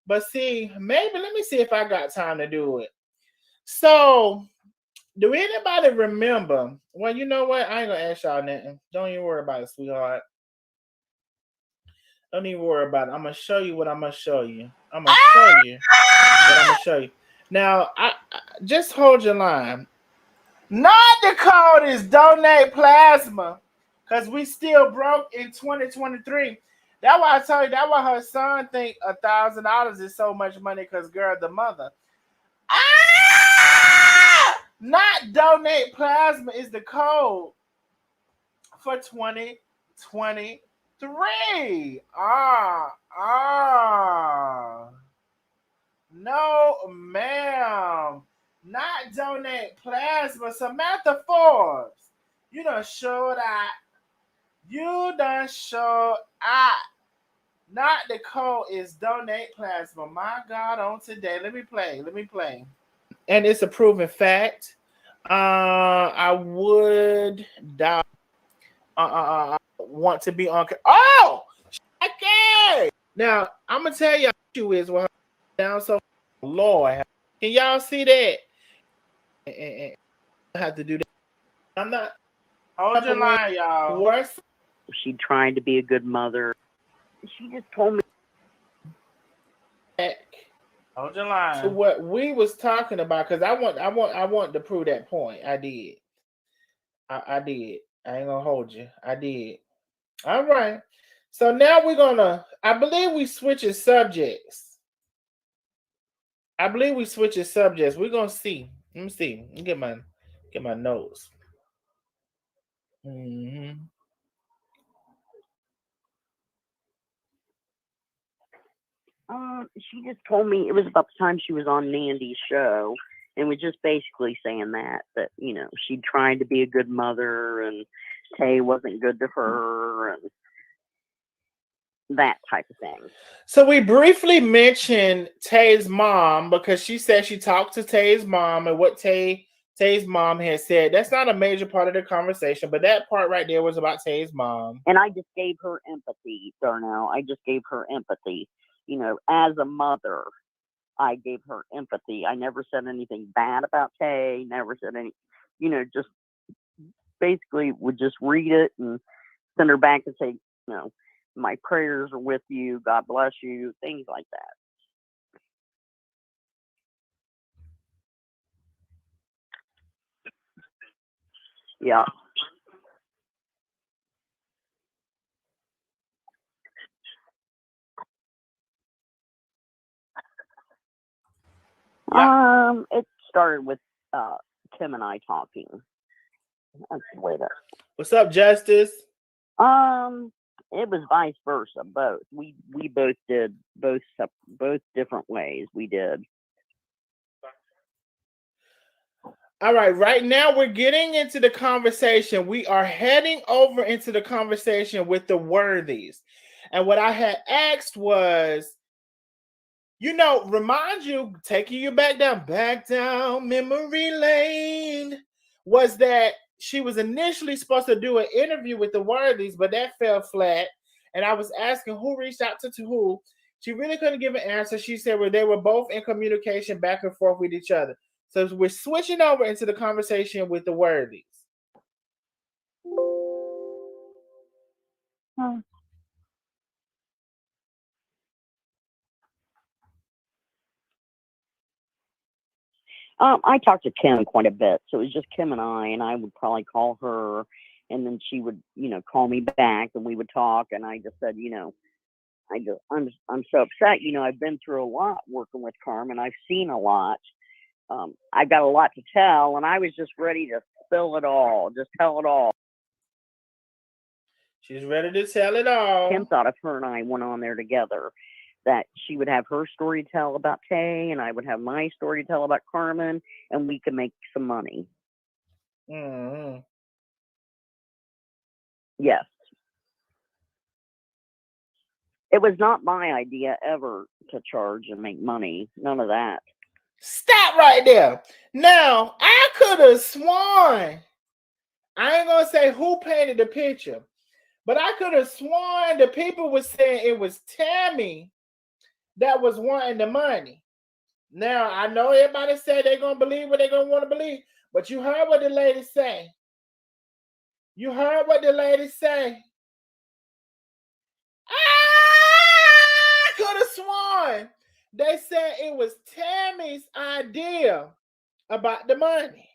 But see, maybe let me see if I got time to do it. So, do anybody remember? Well, you know what? I ain't gonna ask y'all nothing. Don't even worry about it, sweetheart. Don't even worry about it. I'm gonna show you what I'm gonna show you. I'm gonna show you what I'm gonna show you. Now, I just hold your line. Not the code is donate plasma, cause we still broke in 2023. That's why I told you. That's why her son think $1,000 is so much money. Cause girl, the mother. Not donate plasma is the code for 2023. No, ma'am. Not donate plasma. Samantha Forbes, you done showed out. You done showed out. Not the code is donate plasma. My God, on today. Let me play. And it's a proven fact. I would want to be on. Oh, okay. Now I'm gonna tell y'all who is what down. So, Lord, can y'all see that? And I have to do that. I'm not. Hold your line, y'all. Worse. She tried to be a good mother. She just told me. Hold your line. So what we was talking about, because I want to prove that point. I did. I did. I ain't gonna hold you. I did. All right. So now we're gonna. I believe we switching subjects. We're gonna see. Let me see. Let me get my notes. Mm-hmm. She just told me it was about the time she was on Nandy's show, and was just basically saying that she tried to be a good mother, and Tay wasn't good to her, and that type of thing. So we briefly mentioned Tay's mom, because she said she talked to Tay's mom, and what Tay's mom had said. That's not a major part of the conversation, but that part right there was about Tay's mom. And I just gave her empathy, Darnell. I just gave her empathy. As a mother, I gave her empathy. I never said anything bad about Tay, never said any, just basically would just read it and send her back and say, my prayers are with you. God bless you. Things like that. Yeah. It started with Tim and I talking. That's the way that. What's up, Justice? It was vice versa. Both we both did both different ways. We did. All right. Right now, we're getting into the conversation. We are heading over into the conversation with the worthies, and what I had asked was, remind you, taking you back down memory lane, was that she was initially supposed to do an interview with the worthies, but that fell flat. And I was asking who reached out to who. She really couldn't give an answer. She said, well, they were both in communication back and forth with each other. So we're switching over into the conversation with the worthies. I talked to Kim quite a bit, so it was just Kim and I would probably call her, and then she would, call me back, and we would talk. And I just said, I'm so upset. I've been through a lot working with Carmen. I've seen a lot. I've got a lot to tell, and I was just ready to spill it all, just tell it all. She's ready to tell it all. Kim thought if her and I went on there together, that she would have her story to tell about Tay, and I would have my story to tell about Carmen, and we could make some money. Mm-hmm. Yes. It was not my idea ever to charge and make money. None of that. Stop right there. Now, I could have sworn, I ain't going to say who painted the picture, but I could have sworn the people were saying it was Tammy that was wanting the money. Now, I know everybody said they're going to believe what they're going to want to believe, but you heard what the lady say. You heard what the lady say. I could have sworn they said it was Tammy's idea about the money.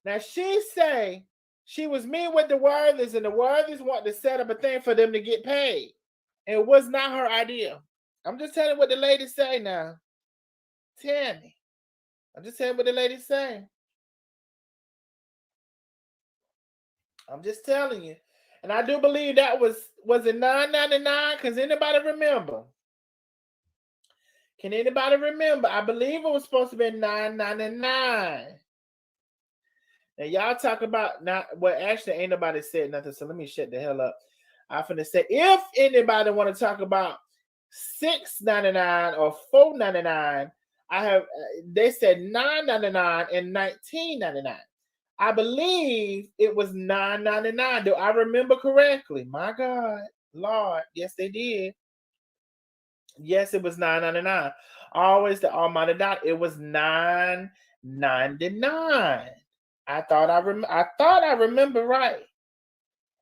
Now, she say she was meeting with the Worthies, and the Worthies wanted to set up a thing for them to get paid. And it was not her idea. I'm just telling you what the lady say now. Tammy. I'm just telling you what the lady say. I'm just telling you. And I do believe that was it $9.99? Because anybody remember? Can anybody remember? I believe it was supposed to be $9.99. Now y'all talk about not well, actually ain't nobody said nothing, so let me shut the hell up. I'm finna say if anybody want to talk about $6.99 or $4.99, I have they said $9.99 and $19.99. I believe it was $9.99. Do I remember correctly? My God, Lord, yes they did. Yes, it was $9.99. Always the almighty dot. It was $9.99. I thought I remember right.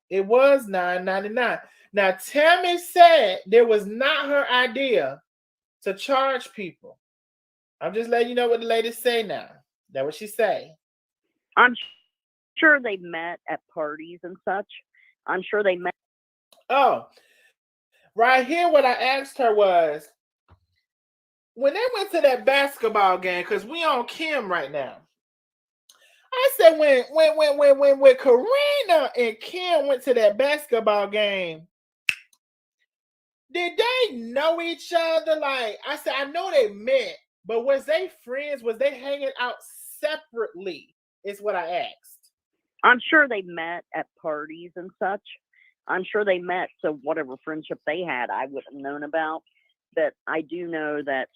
It was $9.99. Now Tammy said there was not her idea to charge people. I'm just letting you know what the lady say now. That's what she say. I'm sure they met at parties and such. I'm sure they met. Oh, right here what I asked her was when they went to that basketball game, because we on Kim right now. I said when Karina and Kim went to that basketball game, did they know each other? Like I said, I know they met, but was they friends? Was they hanging out separately? Is what I asked. I'm sure they met at parties and such. I'm sure they met, so whatever friendship they had, I wouldn't have known about. But I do know that,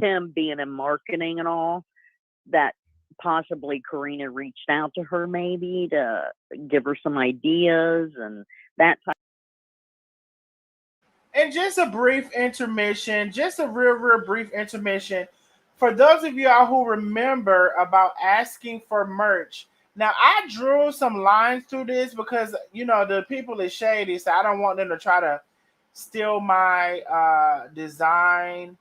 Tim being in marketing and all, that possibly Karina reached out to her maybe to give her some ideas and that type. And just a brief intermission, just a real brief intermission. For those of y'all who remember about asking for merch, now I drew some lines through this because the people is shady, so I don't want them to try to steal my design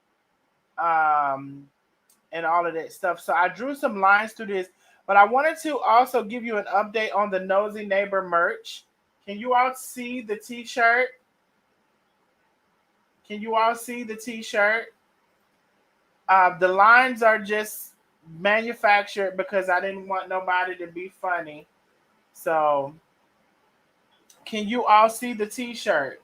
and all of that stuff. So I drew some lines through this, but I wanted to also give you an update on the Nosy Neighbor merch. Can you all see the t-shirt? Can you all see the t-shirt? The lines are just manufactured because I didn't want nobody to be funny. So can you all see the t-shirt?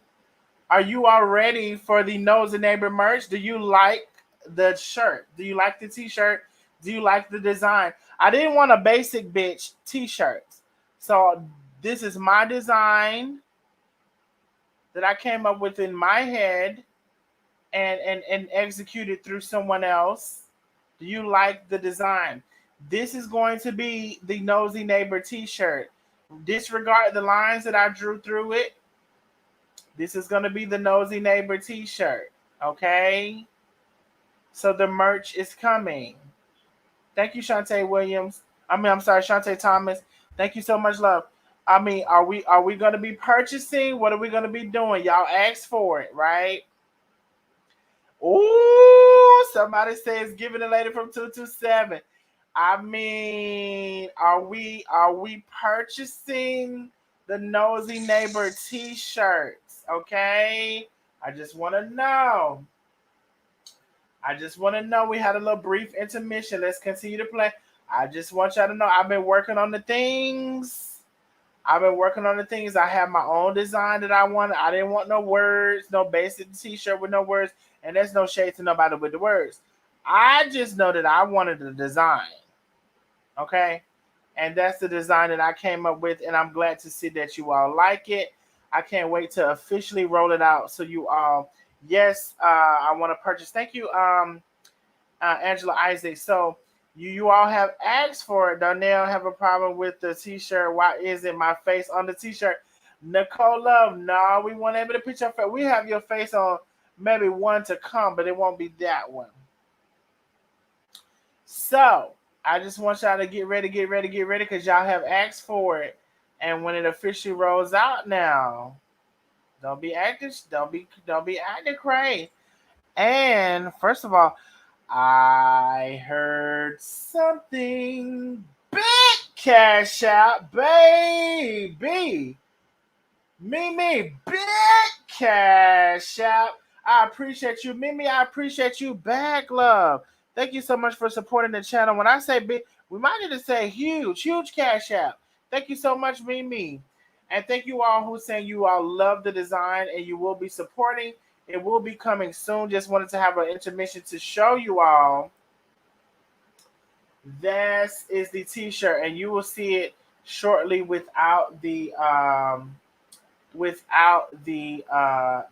Are you all ready for the Nosy Neighbor merch? Do you like the shirt? Do you like the t-shirt? Do you like the design? I didn't want a basic bitch t-shirt. So this is my design that I came up with in my head and executed through someone else. Do you like the design? This is going to be the Nosy Neighbor t-shirt. Disregard the lines that I drew through it. This is going to be the Nosy Neighbor t-shirt. Okay? So the merch is coming. Thank you, Shantae Williams. I'm sorry, Shantae Thomas. Thank you so much, love. I mean, are we gonna be purchasing? What are we gonna be doing? Y'all asked for it, right? Ooh, somebody says giving a lady from 227. I mean, are we purchasing the Nosy Neighbor t-shirts? Okay. I just want to know. I just want to know. We had a little brief intermission. Let's continue to play. I just want y'all to know I've been working on the things. I've been working on the things. I have my own design that I wanted. I didn't want no words, no basic t-shirt with no words, and there's no shade to nobody with the words. I just know that I wanted the design. Okay? And that's the design that I came up with, and I'm glad to see that you all like it. I can't wait to officially roll it out so you all, yes, I want to purchase. Thank you, Angela Isaac. So you all have asked for it. Darnell have a problem with the t-shirt. Why is it my face on the t-shirt? Nicole Love, no, we won't able to put your face. We have your face on maybe one to come, but it won't be that one. So I just want y'all to get ready, because y'all have asked for it. And when it officially rolls out now, don't be acting, don't be acting crazy. And first of all, I heard something big, cash out, baby. Mimi, big cash out. I appreciate you, Mimi. I appreciate you back, love. Thank you so much for supporting the channel. When I say big, we might need to say huge, huge cash out. Thank you so much, Mimi. And thank you all who saying you all love the design and you will be supporting. It will be coming soon. Just wanted to have an intermission to show you all. This is the t-shirt, and you will see it shortly without the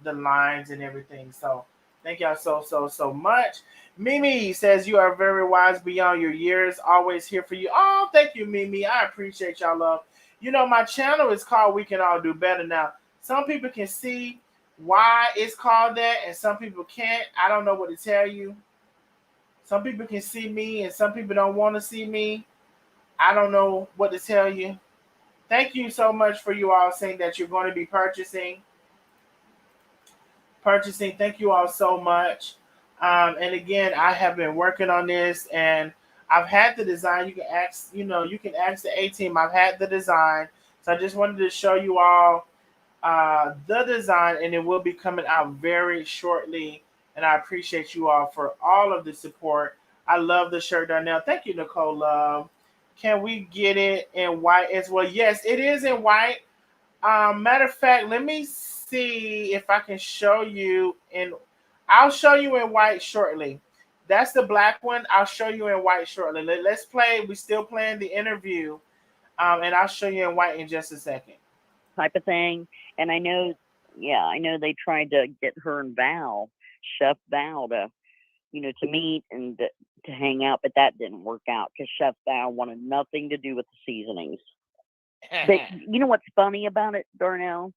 lines and everything. So thank y'all so much. Mimi says you are very wise beyond your years. Always here for you. Oh, thank you, Mimi. I appreciate y'all love. You know, my channel is called We Can All Do Better. Now, some people can see why it's called that, and some people can't. I don't know what to tell you. Some people can see me, and some people don't want to see me. I don't know what to tell you. Thank you so much for you all saying that you're going to be purchasing. Thank you all so much. And again, I have been working on this, and I've had the design. You can ask the A team. I've had the design, so I just wanted to show you all the design, and it will be coming out very shortly. And I appreciate you all for all of the support. I love the shirt, Darnell. Thank you, Nicole Love. Can we get it in white as well? Yes, it is in white. Matter of fact, let me see if I can show you in. I'll show you in white shortly. That's the black one. I'll show you in white shortly. Let's play. We're still playing the interview, and I'll show you in white in just a second. Type of thing. And I know they tried to get her and Chef Val to meet and to hang out, but that didn't work out because Chef Val wanted nothing to do with the seasonings. But you know what's funny about it, Darnell?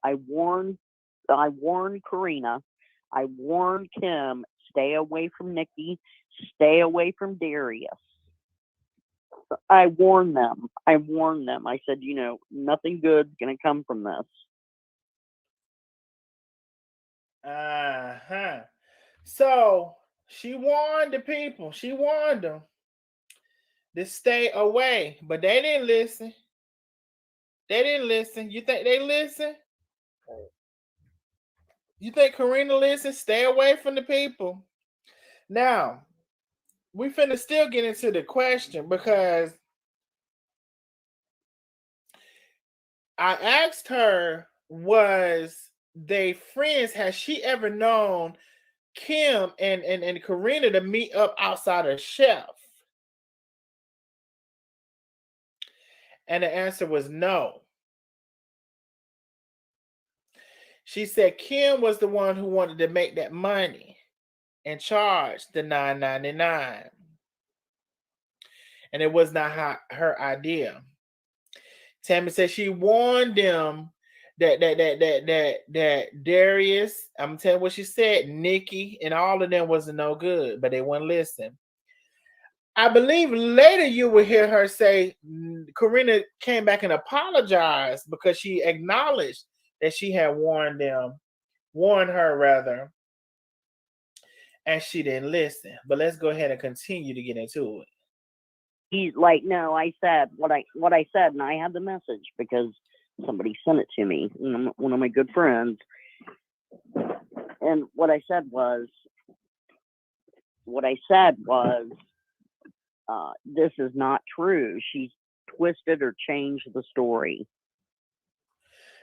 I warned Karina. I warned Kim, stay away from Nikki, stay away from Darius. I warned them. I said, nothing good's going to come from this. So she warned the people. She warned them to stay away, but they didn't listen. You think they listen? You think Karina listens? Stay away from the people. Now, we finna still get into the question because I asked her, was they friends? Has she ever known Kim and Karina to meet up outside of Chef? And the answer was no. She said Kim was the one who wanted to make that money and charge the $9.99. And it was not her idea. Tammy said she warned them that Darius, I'm gonna tell you what she said, Nikki, and all of them wasn't no good, but they wouldn't listen. I believe later you will hear her say Karina came back and apologized because she acknowledged that she had warned her rather, and she didn't listen. But let's go ahead and continue to get into it. He's like, no, I said what I said, and I had the message because somebody sent it to me, one of my good friends. And what I said was, this is not true. She's twisted or changed the story.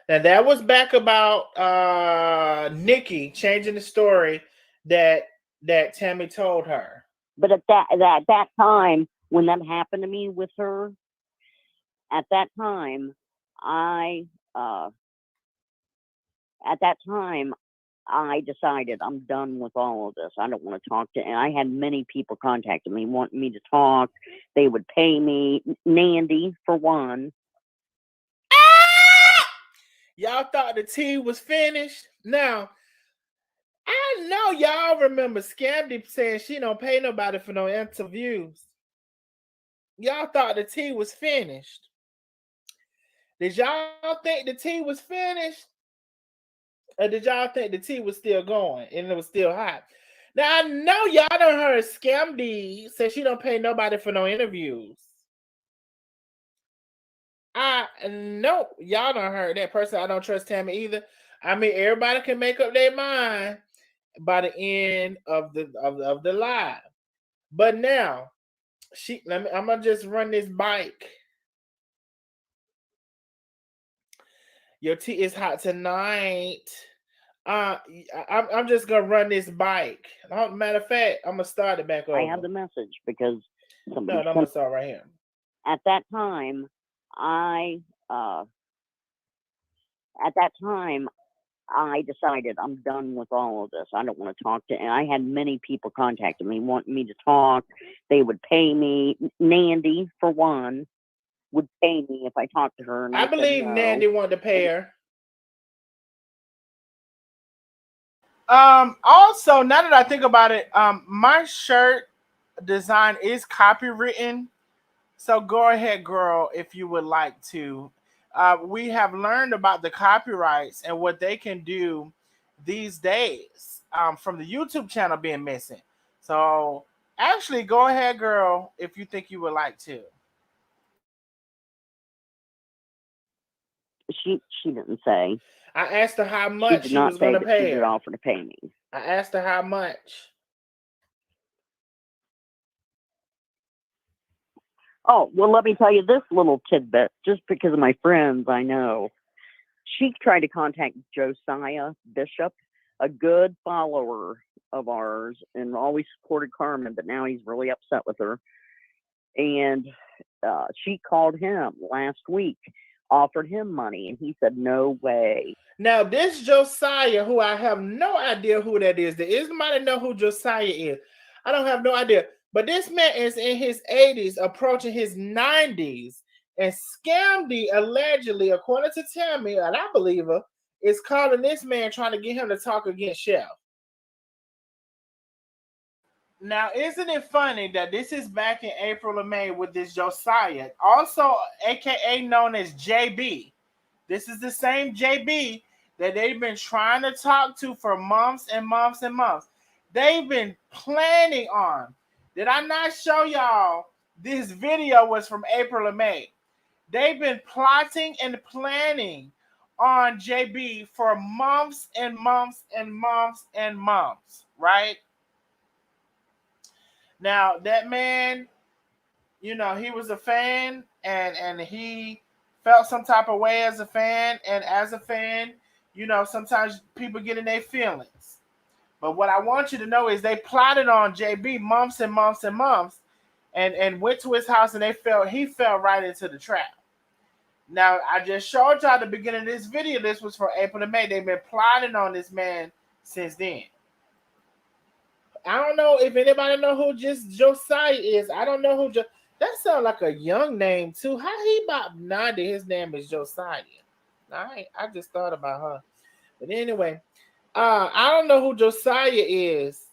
Now that was back about Nikki changing the story that Tammy told her. But at that time, when that happened to me with her, at that time, I decided I'm done with all of this. I don't want to talk to. And I had many people contacting me, wanting me to talk. They would pay me. Nandy, for one. Y'all thought the tea was finished. Now, I know y'all remember Scamdy saying she don't pay nobody for no interviews. Y'all thought the tea was finished. Did y'all think the tea was finished? Or did y'all think the tea was still going and it was still hot? Now, I know y'all done heard Scamdy say she don't pay nobody for no interviews. I know y'all done heard that. Personally, I don't trust Tammy either. I mean, everybody can make up their mind by the end of the live. But now, I'm gonna just run this bike. Your tea is hot tonight. I'm just gonna run this bike. Matter of fact, I'm gonna start it back over. I have the message because somebody. No, I'm gonna start right here. At that time, I decided I'm done with all of this. I don't want to talk to. And I had many people contacting me, wanting me to talk. They would pay me. Nandy, for one, would pay me if I talked to her. And I believe no. Nandy wanted to pay her. Also, now that I think about it, my shirt design is copywritten. So go ahead, girl, if you would like to. We have learned about the copyrights and what they can do these days from the YouTube channel being missing. So actually, go ahead, girl, if you think you would like to. She didn't say. I asked her how much she was going to pay her. She did offer to pay me. I asked her how much. Oh, well, let me tell you this little tidbit, just because of my friends I know. She tried to contact Josiah Bishop, a good follower of ours, and always supported Carmen, but now he's really upset with her. And she called him last week, offered him money, and he said, no way. Now, this Josiah, who I have no idea who that is, there is somebody know who Josiah is. I don't have no idea. But this man is in his 80s, approaching his 90s, and Scamdy allegedly, according to Tammy, and I believe her, is calling this man trying to get him to talk against Chef. Now, isn't it funny that this is back in April or May with this Josiah, also aka known as JB. This is the same JB that they've been trying to talk to for months and months and months. They've been planning on. Did I not show y'all this video was from April or May? They've been plotting and planning on JB for months and months and months and months, right? Now, that man, you know, he was a fan and he felt some type of way as a fan. And as a fan, you know, sometimes people get in their feelings. But what I want you to know is they plotted on JB months and months and months and went to his house and he fell right into the trap. Now, I just showed y'all at the beginning of this video. This was for April and May. They've been plotting on this man since then. I don't know if anybody know who just Josiah is. I don't know who that sounds like a young name too. How he about 90? His name is Josiah. I just thought about her. But anyway, I don't know who Josiah is,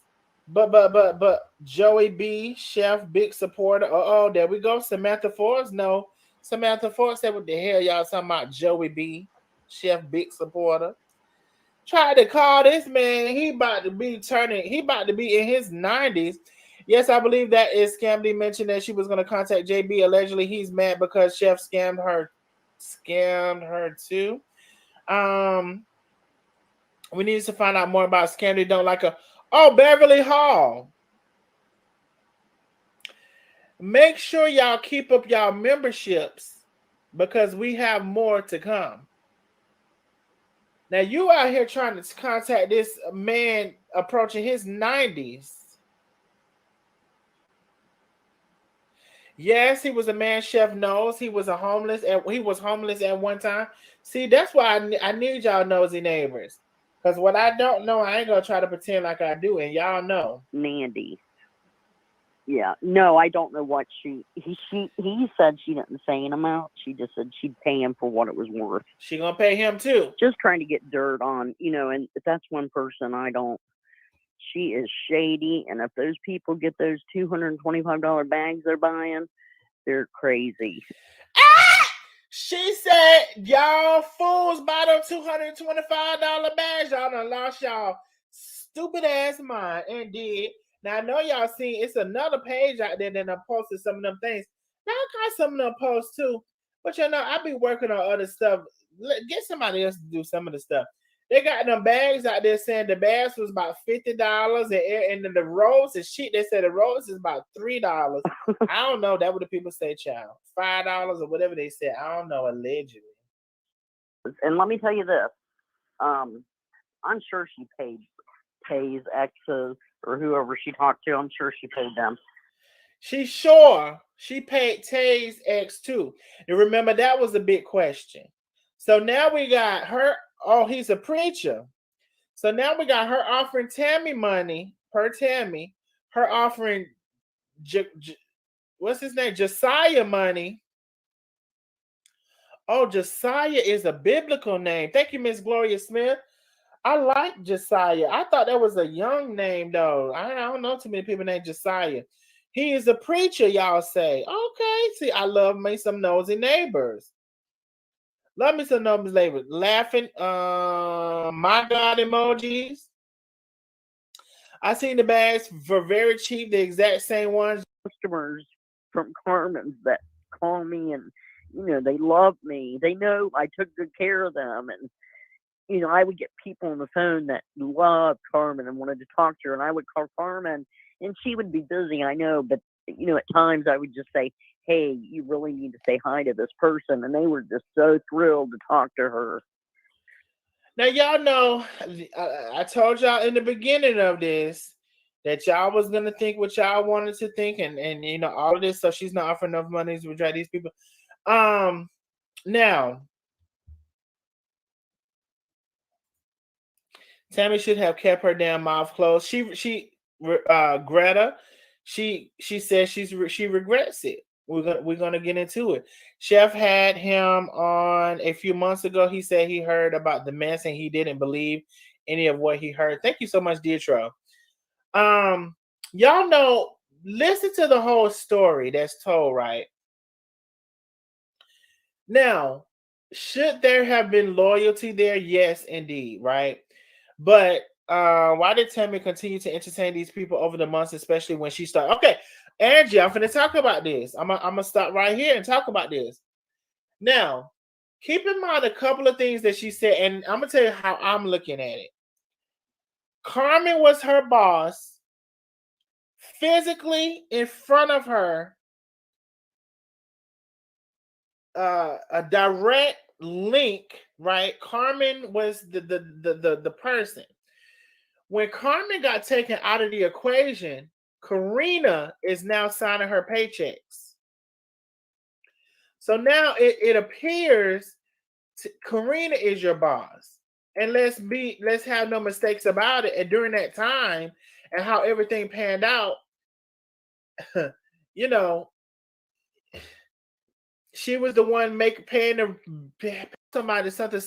But Joey B, Chef, big supporter. Oh, there we go. Samantha Forbes. No, Samantha Forbes said, "What the hell y'all talking about?" Joey B, Chef, big supporter. Tried to call this man. He about to be turning. He about to be in his 90s. Yes, I believe that is Scamdy mentioned that she was going to contact JB. Allegedly, he's mad because Chef scammed her too. Um, we need to find out more about Scamdy. Don't like her. Oh, Beverly Hall. Make sure y'all keep up y'all memberships because we have more to come. Now you out here trying to contact this man approaching his 90s. Yes, he was a man. Chef knows he was homeless at one time. See, that's why I need y'all nosy neighbors. Because what I don't know, I ain't gonna try to pretend like I do, and y'all know. Nandy. Yeah, no, I don't know what he said she didn't say an amount. She just said she'd pay him for what it was worth. She gonna pay him too. Just trying to get dirt on, and that's one person I don't. She is shady, and if those people get those $225 bags they're buying, they're crazy. Ah! She said, y'all fools buy them $225 bags. Y'all done lost y'all stupid ass mind and did. Now, I know y'all seen it's another page out there that I posted some of them things. Now, I got some of them posts too. But, I be working on other stuff. Get somebody else to do some of the stuff. They got them bags out there saying the bags was about $50 and then the rolls and shit. They said the rolls is about $3. I don't know. That what the people say, child. $5 or whatever they said. I don't know. Allegedly. And let me tell you this. I'm sure she pays exes or whoever she talked to. I'm sure she paid them. She's sure she paid Tay's ex too. And remember, that was a big question. So now we got her. Oh, he's a preacher. So now we got her offering Tammy money, her Tammy, her offering, what's his name? Josiah money. Oh, Josiah is a biblical name. Thank you, Miss Gloria Smith. I like Josiah. I thought that was a young name, though. I don't know too many people named Josiah. He is a preacher, y'all say. Okay, see, I love me some nosy neighbors. Love me some nosy neighbors. Laughing, my God emojis. I seen the bags for very cheap, the exact same ones. Customers from Carmen's that call me and, they love me. They know I took good care of them. And, I would get people on the phone that loved Carmen and wanted to talk to her. And I would call Carmen and she would be busy, I know. But, at times I would just say, hey, you really need to say hi to this person. And they were just so thrilled to talk to her. Now, y'all know, I told y'all in the beginning of this that y'all was going to think what y'all wanted to think and all of this. So she's not offering enough money to attract these people. Now, Tammy should have kept her damn mouth closed. Greta, she says she regrets it. We're gonna get into it. Chef had him on a few months ago. He said he heard about the mess and he didn't believe any of what he heard. Thank you so much, Dietro. Y'all know, listen to the whole story that's told, right? Now, should there have been loyalty there? Yes, indeed, right? But why did Tammy continue to entertain these people over the months, especially when she started? Okay, Angie, I'm going to talk about this. I'm going to stop right here and talk about this. Now, keep in mind a couple of things that she said, and I'm going to tell you how I'm looking at it. Carmen was her boss, physically in front of her, a direct link, right? Carmen was the person. When Carmen got taken out of the equation, Karina is now signing her paychecks. So now it appears Karina is your boss. And let's have no mistakes about it. And during that time and how everything panned out, she was the one paying somebody something.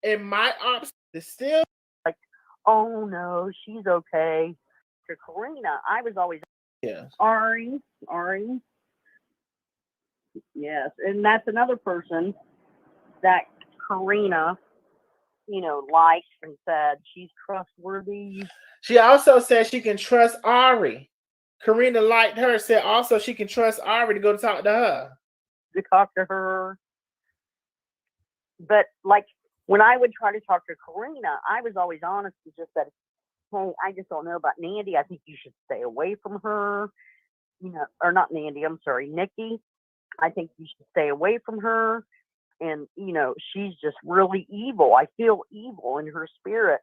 In my opps, it's still like oh no, she's okay. To Karina, I was always Ari. Yes, and that's another person that Karina, liked and said she's trustworthy. She also said she can trust Ari. Karina liked her, said also she can trust Ari to go talk to her. To talk to her. But like when I would try to talk to Karina, I was always honest and just said, hey, I just don't know about Nandy. I think you should stay away from her. Or not Nandy, I'm sorry, Nikki. I think you should stay away from her. And, she's just really evil. I feel evil in her spirit.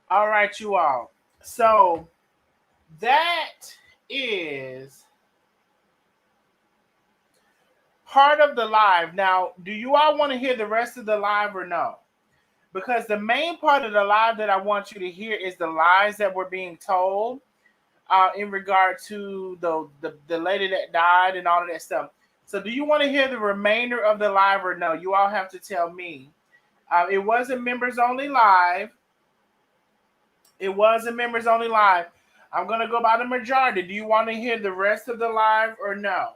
All right, you all. So that is part of the live. Now, do you all want to hear the rest of the live or no? Because the main part of the live that I want you to hear is the lies that were being told in regard to the lady that died and all of that stuff. So do you want to hear the remainder of the live or no? You all have to tell me. It was a members only live. I'm going to go by the majority. Do you want to hear the rest of the live or no?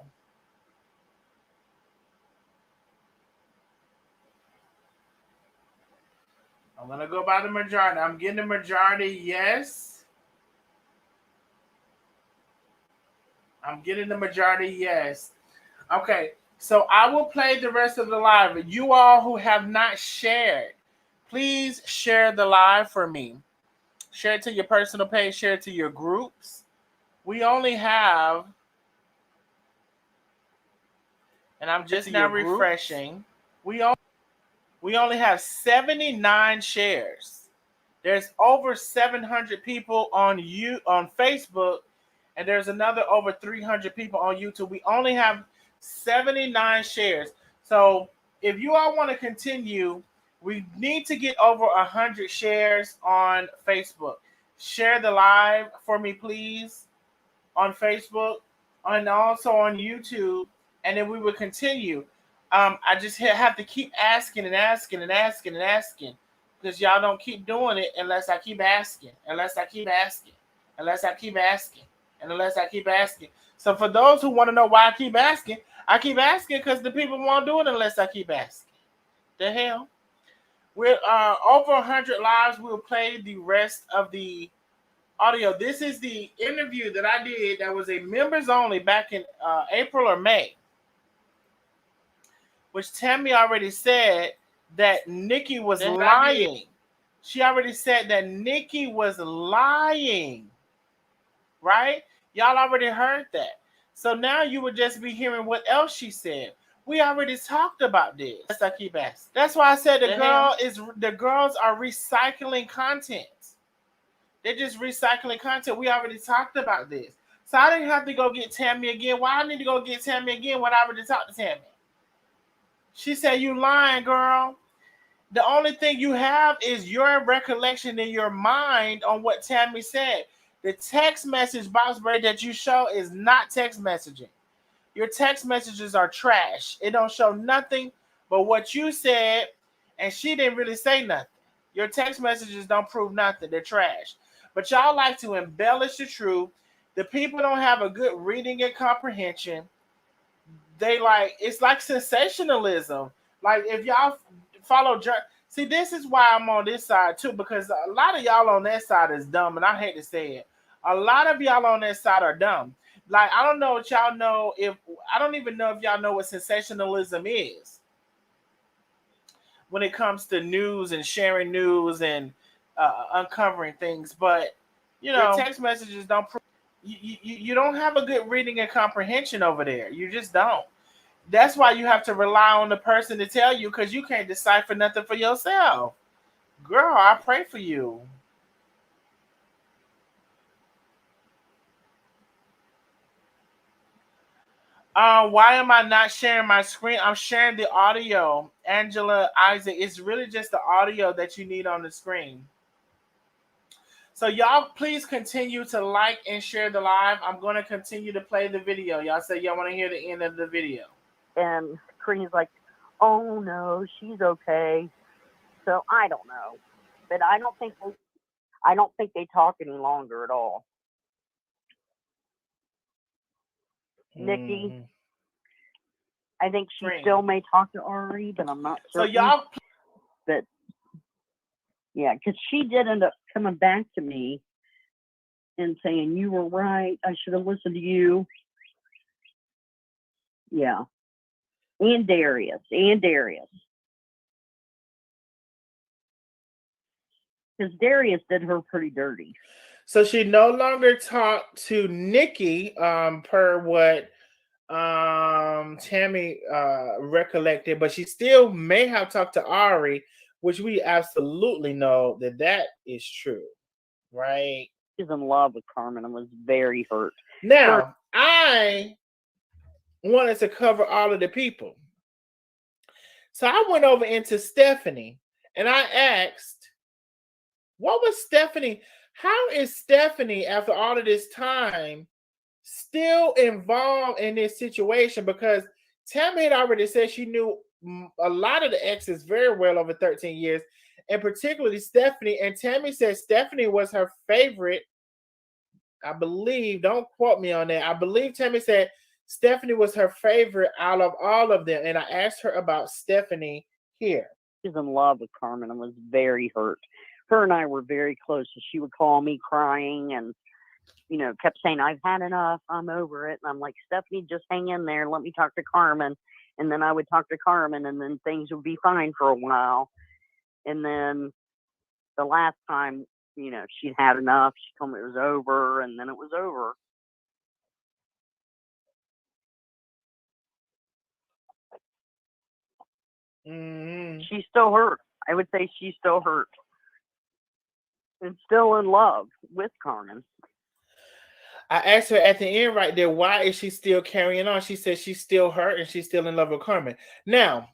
I'm going to go by the majority. I'm getting the majority yes. I'm getting the majority yes. Okay, so I will play the rest of the live. You all who have not shared, please share the live for me. Share it to your personal page. Share it to your groups. We only have, and I'm just now refreshing. We only have 79 shares. There's over 700 people on Facebook, and there's another over 300 people on YouTube. We only have 79 shares. So if you all want to continue, we need to get over 100 shares on Facebook. Share the live for me, please, on Facebook and also on YouTube, and then we will continue. I just have to keep asking because y'all don't keep doing it unless I keep asking. So for those who want to know why I keep asking because the people won't do it unless I keep asking. The hell? We're over 100 lives. We'll play the rest of the audio. This is the interview that I did that was a members only back in April or May, which Tammy already said that Nikki was lying. She already said that Nikki was lying, right? Y'all already heard that. So now you would just be hearing what else she said. We already talked about this. I keep asking. That's why I said the girls are recycling content. They're just recycling content. We already talked about this. So I didn't have to go get Tammy again. Why I need to go get Tammy again when I already talked to Tammy? She said, you lying, girl. The only thing you have is your recollection in your mind on what Tammy said. The text message box break that you show is not text messaging. Your text messages are trash. It don't show nothing but what you said, and she didn't really say nothing. Your text messages don't prove nothing. They're trash. But y'all like to embellish the truth. The people don't have a good reading and comprehension. It's like sensationalism. Like if y'all follow, see, this is why I'm on this side too, because a lot of y'all on that side is dumb, and I hate to say it. A lot of y'all on that side are dumb. Like I don't know what y'all know I don't even know if y'all know what sensationalism is when it comes to news and sharing news and uncovering things. But your text messages don't prove. You don't have a good reading and comprehension over there. You just don't. That's why you have to rely on the person to tell you, because you can't decipher nothing for yourself. Girl, I pray for you. Why am I not sharing my screen? I'm sharing the audio. Angela, Isaac, it's really just the audio that you need on the screen. So y'all please continue to like and share the live. I'm going to continue to play the video. Y'all say y'all want to hear the end of the video. And Karina's like, oh no, she's okay. So I don't know, but I don't think they talk any longer at all. Nikki, I think she still may talk to Ari, but I'm not certain. So y'all, but yeah, because she did end up coming back to me and saying, you were right, I should have listened to you. Yeah. And Darius. Because Darius did her pretty dirty. So she no longer talked to Nikki, per what Tammy recollected, but she still may have talked to Ari, which we absolutely know that is true, right? She's in love with Carmen and was very hurt. Now, I wanted to cover all of the people. So I went over into Stephanie and I asked, what was Stephanie? How is Stephanie, after all of this time, still involved in this situation? Because Tammy had already said she knew a lot of the exes very well over 13 years, and particularly Stephanie. And Tammy said Stephanie was her favorite. I believe, don't quote me on that. I believe Tammy said Stephanie was her favorite out of all of them. And I asked her about Stephanie here. She's in love with Carmen and was very hurt. Her and I were very close. So she would call me crying and, you know, kept saying, I've had enough. I'm over it. And I'm like, Stephanie, just hang in there. Let me talk to Carmen. And then I would talk to Carmen and then things would be fine for a while. And then the last time, you know, she'd had enough. She told me it was over, and then it was over. She's still hurt. I would say she's still hurt. And still in love with Carmen. I asked her at the end right there, why is she still carrying on? She said she's still hurt and she's still in love with Carmen. Now,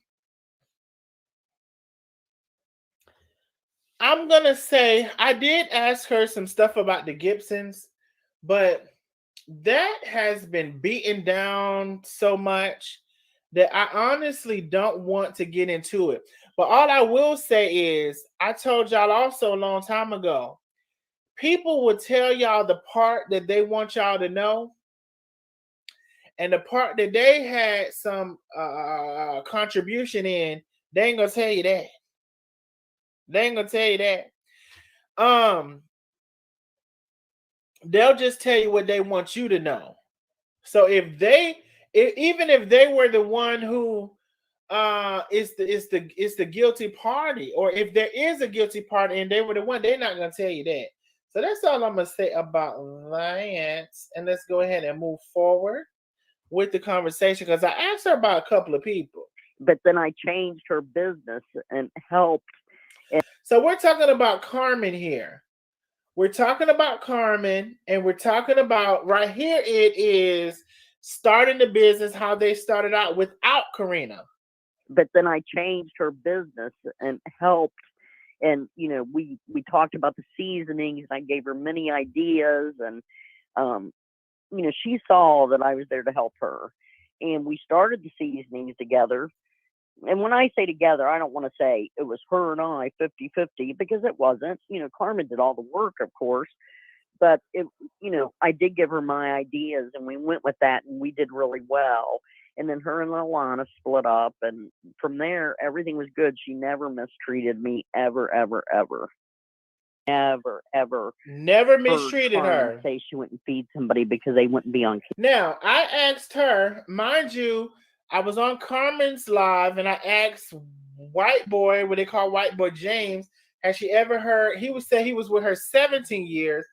I'm going to say I did ask her some stuff about the Gibsons, but that has been beaten down so much that I honestly don't want to get into it. But all I will say is, I told y'all also a long time ago, people will tell y'all the part that they want y'all to know. And the part that they had some contribution in, they ain't going to tell you that. They ain't going to tell you that. They'll just tell you what they want you to know. So even if they were the one who is the guilty party, or if there is a guilty party and they were the one, they're not gonna tell you that. So that's all I'm gonna say about Lance. And let's go ahead and move forward with the conversation, because I asked her about a couple of people. But then I changed her business and helped. So we're talking about Carmen here. We're talking about Carmen, and we're talking about right here. It is starting the business, how they started out without Karina. But then I changed her business and helped. And, you know, we talked about the seasonings. I gave her many ideas, and, you know, she saw that I was there to help her. And we started the seasonings together. And when I say together, I don't want to say it was her and I 50-50, because it wasn't. You know, Carmen did all the work, of course. But, you know, I did give her my ideas, and we went with that, and we did really well. And then her and Alana split up, and from there, everything was good. She never mistreated me, ever, ever, ever. Never mistreated her. Say she wouldn't feed somebody because they wouldn't be on camera. Now, I asked her, mind you, I was on Carmen's live, and I asked White Boy, what they call White Boy James, has she ever heard, he would say he was with her 17 years.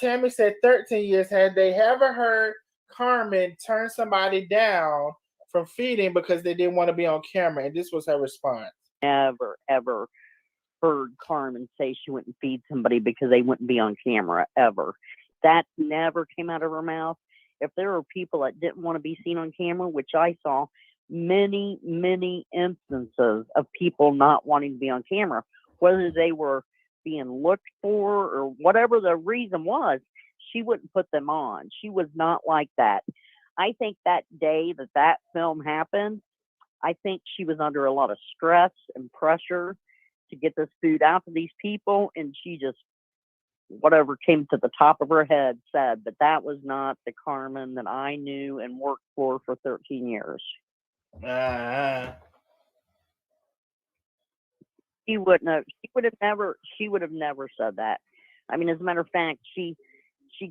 Tammy said 13 years. Had they ever heard Carmen turn somebody down from feeding because they didn't want to be on camera? And this was her response. Never, ever heard Carmen say she wouldn't feed somebody because they wouldn't be on camera, ever. That never came out of her mouth. If there were people that didn't want to be seen on camera, which I saw many, many instances of people not wanting to be on camera, whether they were being looked for or whatever the reason was, she wouldn't put them on. She was not like that. I think that day that that film happened, I think she was under a lot of stress and pressure to get this food out to these people, and she just, whatever came to the top of her head said. But that was not the Carmen that I knew and worked for 13 years. Uh, She wouldn't have. She would have never. She would have never said that. I mean, as a matter of fact, she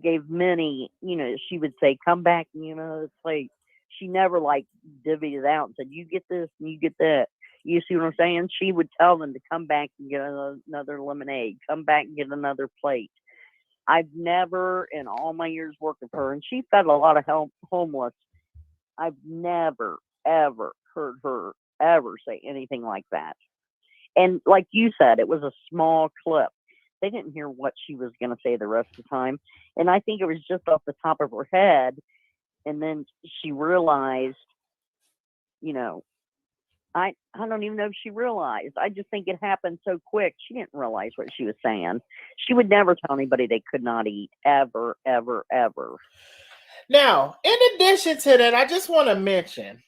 gave many. You know, she would say, "Come back." You know, it's like she never like divvied it out and said, "You get this and you get that." You see what I'm saying? She would tell them to come back and get another lemonade. Come back and get another plate. I've never, in all my years working for her, and she fed a lot of homeless. I've never ever heard her ever say anything like that. And like you said, it was a small clip. They didn't hear what she was going to say the rest of the time. And I think it was just off the top of her head. And then she realized, you know, I don't even know if she realized. I just think it happened so quick. She didn't realize what she was saying. She would never tell anybody they could not eat, ever, ever, ever. Now, in addition to that, I just want to mention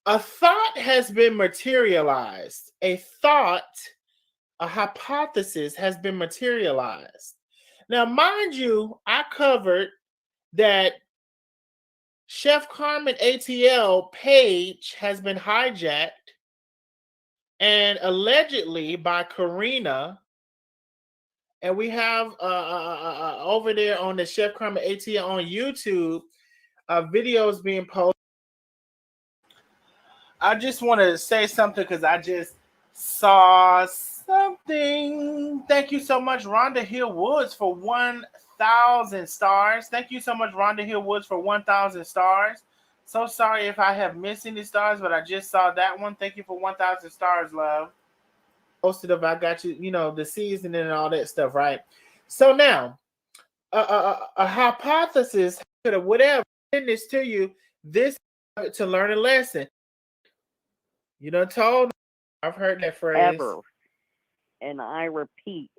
a thought has been materialized. A thought, a hypothesis has been materialized. Now, mind you, I covered that Chef Carmen ATL page has been hijacked and allegedly by Karina. And we have over there on the Chef Carmen ATL on YouTube, videos being posted. I just want to say something because I just saw something. Thank you so much, Rhonda Hill Woods, for 1,000 stars. Thank you so much, Rhonda Hill Woods, for 1,000 stars. So sorry if I have missed any stars, but I just saw that one. Thank you for 1,000 stars, love. Posted up, I got you, you know, the seasoning and all that stuff, right? So now, a hypothesis, whatever, in this to you, this to learn a lesson. You done told, I've heard that phrase. Ever. And I repeat.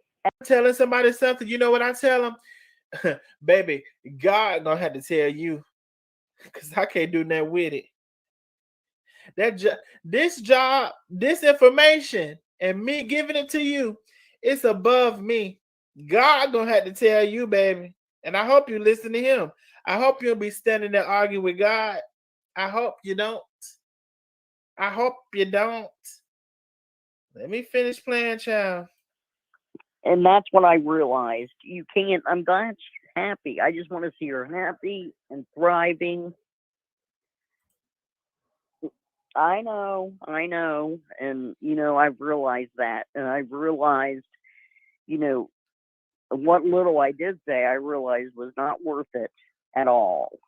Telling somebody something, you know what I tell them? Baby, God gonna have to tell you, because I can't do nothing with it. This job, this information, and me giving it to you, it's above me. God gonna have to tell you, baby. And I hope you listen to him. I hope you'll be standing there arguing with God. I hope you don't. I hope you don't. Let me finish playing, child. And that's what I realized. You can't. I'm glad she's happy. I just want to see her happy and thriving. I know. And, you know, I've realized that. And I've realized, you know, what little I did say, I realized was not worth it at all.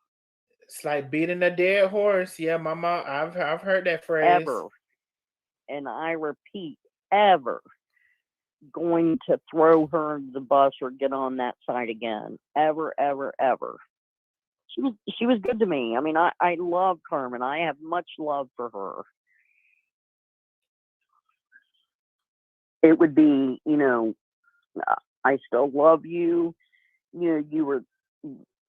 It's like beating a dead horse. Yeah, mama, I've heard that phrase. Ever. And I repeat, ever going to throw her under the bus or get on that side again. Ever, ever, ever. She was good to me. I mean, I love Carmen. I have much love for her. It would be, you know, I still love you. You know, you were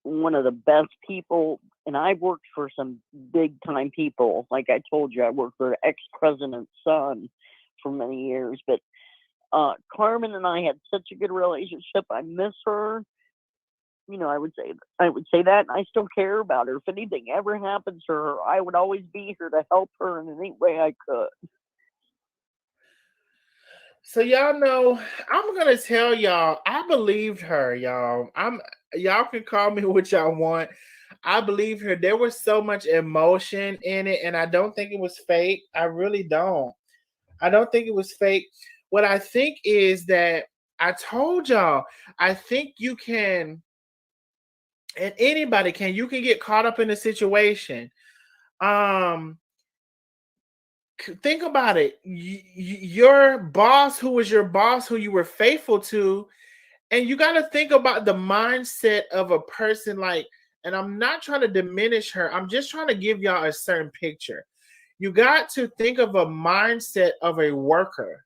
one of the best people, and I've worked for some big time people. Like I told you, I worked for the ex-president's son for many years. But Carmen and I had such a good relationship. I miss her. You know, I would say that, and I still care about her. If anything ever happens to her, I would always be here to help her in any way I could. So y'all know, I'm gonna tell y'all, I believed her, y'all. Y'all can call me what y'all want. I believe her. There was so much emotion in it, and I don't think it was fake. I really don't. I don't think it was fake. What I think is that I told y'all, I think you can, and anybody can, you can get caught up in a situation. Think about it. Your boss, who was your boss, who you were faithful to, and you got to think about the mindset of a person like, and I'm not trying to diminish her. I'm just trying to give y'all a certain picture. You got to think of a mindset of a worker.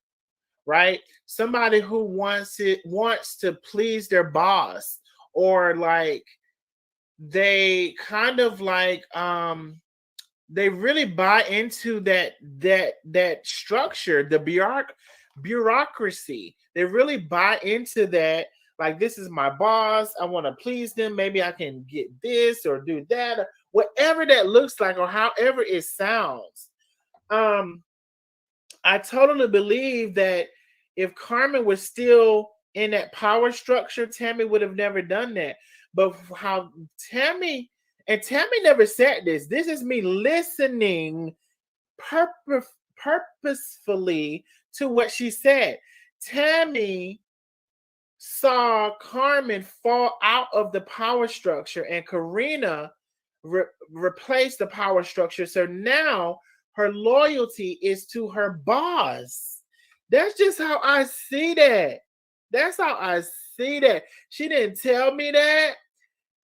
right? Somebody who wants to please their boss, or like they kind of like they really buy into that structure, the bureaucracy. They really buy into that. Like, this is my boss. I want to please them. Maybe I can get this or do that, or whatever that looks like, or however it sounds. I totally believe that if Carmen was still in that power structure, Tammy would have never done that. But how Tammy and Tammy never said this. This is me listening purposefully to what she said. Tammy saw Carmen fall out of the power structure, and Karina replaced the power structure. So now her loyalty is to her boss. That's just how I see that. That's how I see that. She didn't tell me that.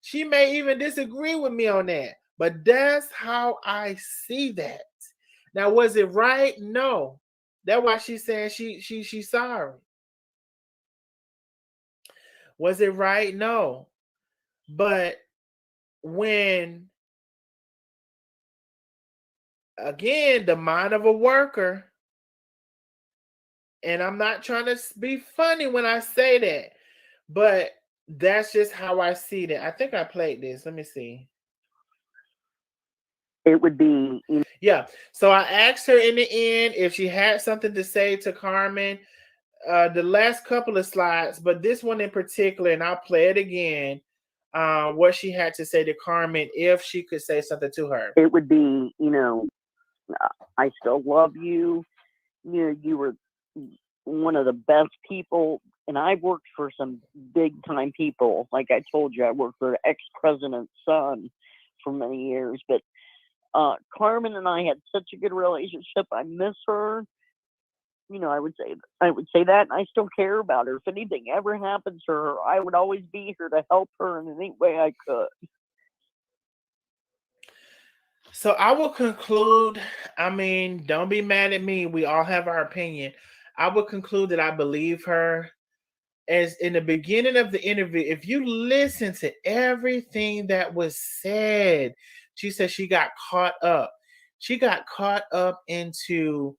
She may even disagree with me on that. But that's how I see that. Now, was it right? No. That's why she's saying she's sorry. Was it right? No. But when, again, the mind of a worker, and I'm not trying to be funny when I say that, but that's just how I see that. I think I played this. Let me see. It would be, Yeah. So I asked her in the end if she had something to say to Carmen. The last couple of slides, but this one in particular, and I'll play it again. What she had to say to Carmen if she could say something to her. It would be, I still love you. You were one of the best people, and I worked for some big time people. Like I told you, I worked for ex-president's son for many years, but Carmen and I had such a good relationship. I miss her. I would say that, and I still care about her. If anything ever happens to her, I would always be here to help her in any way I could. So I will conclude. I mean, don't be mad at me. We all have our opinion. I will conclude that I believe her. As in the beginning of the interview, if you listen to everything that was said, she said she got caught up. She got caught up into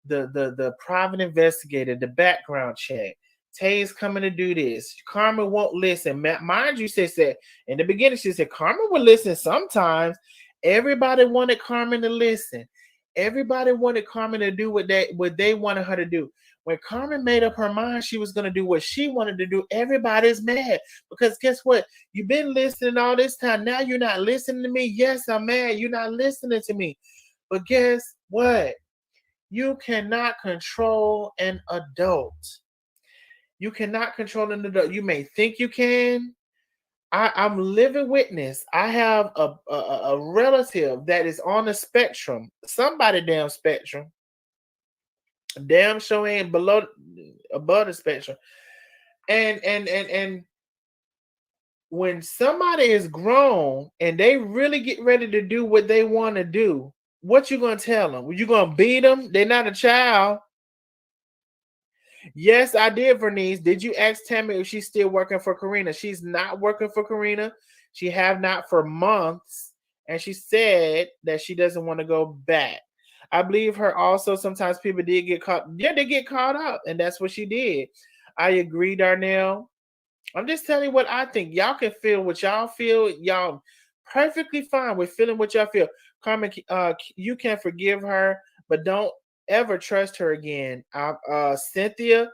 the private investigator, the background check. Tay's coming to do this. Carmen won't listen. Mind you, she said in the beginning, she said Carmen would listen sometimes. Everybody wanted Carmen to listen. Everybody wanted Carmen to do what they wanted her to do. When Carmen made up her mind she was going to do what she wanted to do, everybody's mad. Because guess what? You've been listening all this time. Now you're not listening to me. Yes, I'm mad. You're not listening to me. But guess what? You cannot control an adult. You cannot control an adult. You may think you can. I'm living witness. I have a relative that is on the spectrum. Somebody damn spectrum. Damn sure ain't above the spectrum. And when somebody is grown and they really get ready to do what they want to do, what you gonna tell them? You gonna beat them? They're not a child. Yes, I did, Vernice. Did you ask Tammy if she's still working for Karina? She's not working for Karina. She have not for months, and she said that she doesn't want to go back. I believe her also. Sometimes people did get caught. Yeah, they get caught up, and that's what she did. I agree, Darnell. I'm just telling you what I think. Y'all can feel what y'all feel. Y'all perfectly fine with feeling what y'all feel. Carmen, you can forgive her, but don't ever trust her again. Cynthia,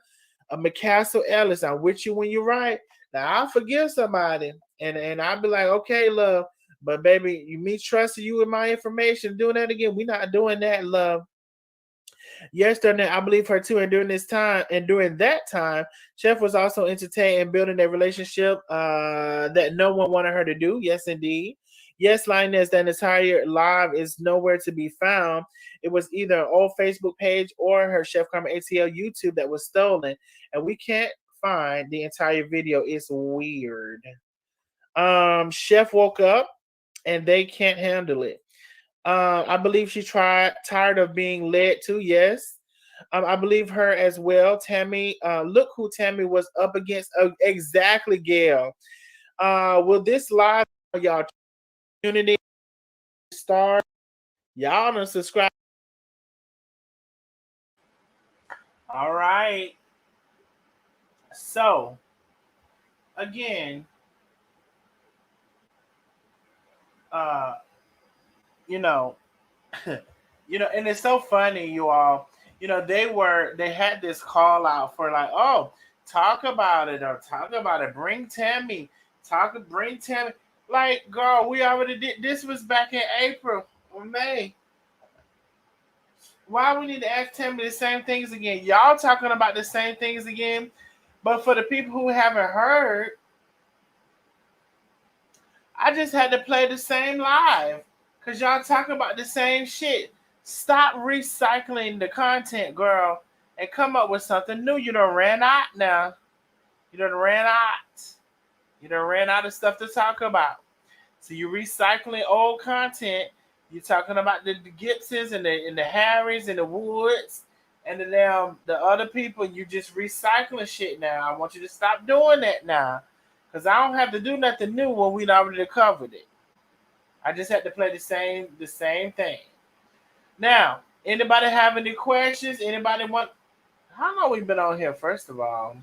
McCassell Ellis, I'm with you when you're right. Now I'll forgive somebody, and I'll be like, okay, love, but baby, me trusting you with my information, doing that again, we're not doing that, love. Yes, Darnell, I believe her too. And during that time, Chef was also entertained and building a relationship that no one wanted her to do. Yes, indeed. Yes, Lioness, that entire live is nowhere to be found. It was either an old Facebook page or her Chef Carmen ATL YouTube that was stolen, and we can't find the entire video. It's weird. Chef woke up and they can't handle it. I believe she tired of being led to. Yes. I believe her as well. Tammy, look who Tammy was up against. Exactly, Gail. Will this live, y'all, community start? Y'all don't subscribe. All right. So, again, uh, you know, and it's so funny, you all. They had this call out for like, oh, talk about it or talk about it. Bring Tammy. Like, girl, we already did. This was back in April or May. Why we need to ask Tammy the same things again? Y'all talking about the same things again, but for the people who haven't heard, I just had to play the same live because y'all talking about the same shit. Stop recycling the content, girl, and come up with something new. You done ran out now. You done ran out. You done ran out of stuff to talk about. So you recycling old content. You talking about the Gibsons and the Harrys and the Woods and the other people. You just recycling shit now. I want you to stop doing that now. Because I don't have to do nothing new when we already covered it. I just had to play the same thing. Now, anybody have any questions? Anybody want? How long we been on here? First of all,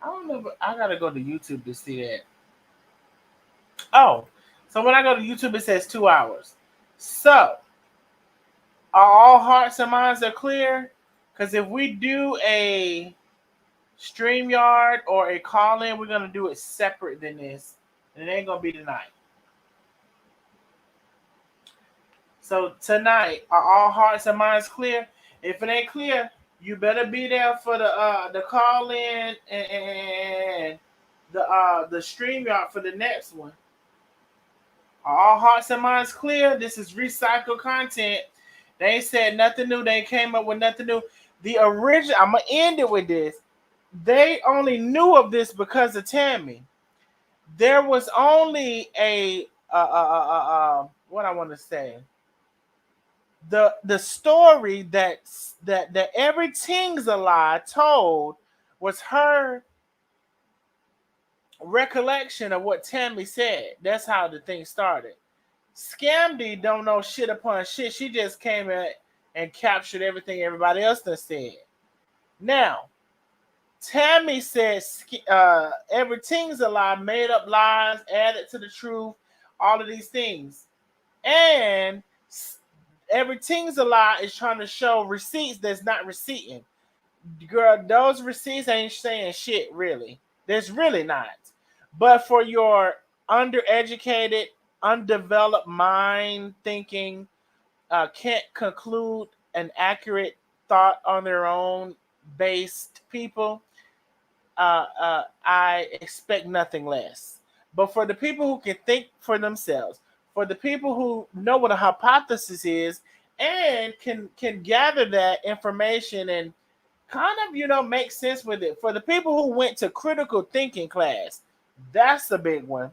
I don't know. I gotta go to YouTube to see that. Oh, so when I go to YouTube, it says 2 hours. So, are all hearts and minds are clear? Because if we do a StreamYard or a call-in, we're gonna do it separate than this, and it ain't gonna be tonight. So tonight, are all hearts and minds clear? If it ain't clear, you better be there for the call in and the StreamYard for the next one. Are all hearts and minds clear? This is recycled content. They ain't said nothing new. They ain't came up with nothing new. The original. I'm gonna end it with this. They only knew of this because of Tammy. There was only a what I want to say. The story that everything's a lie told was her recollection of what Tammy said. That's how the thing started. Scamdy don't know shit upon shit. She just came in and captured everything everybody else done said. Now, Tammy says everything's a lie, made up lies, added to the truth, all of these things. And everything's a lie is trying to show receipts that's not receipting. Girl, those receipts ain't saying shit, really. There's really not. But for your undereducated, undeveloped mind thinking, can't conclude an accurate thought on their own based people, I expect nothing less. But for the people who can think for themselves, for the people who know what a hypothesis is and can gather that information and kind of make sense with it, for the people who went to critical thinking class, that's a big one.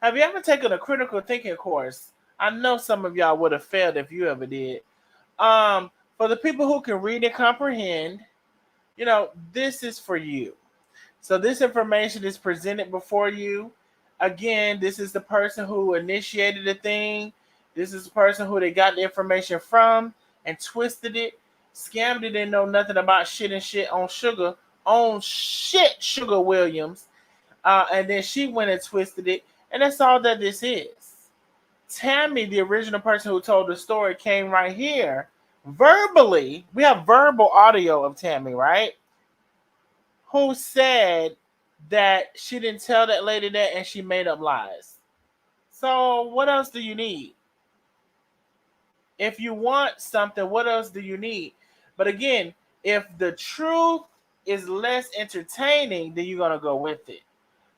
Have you ever taken a critical thinking course? I know some of y'all would have failed if you ever did. For the people who can read and comprehend, this is for you. So this information is presented before you. Again, this is the person who initiated the thing. This is the person who they got the information from and twisted it. Scammed it, didn't know nothing about shit and shit on shit Sugar Williams. And then she went and twisted it. And that's all that this is. Tammy, the original person who told the story, came right here. Verbally, we have verbal audio of Tammy, right? Who said that she didn't tell that lady that and she made up lies. So what else do you need? If you want something, what else do you need? But again, if the truth is less entertaining, then you're going to go with it.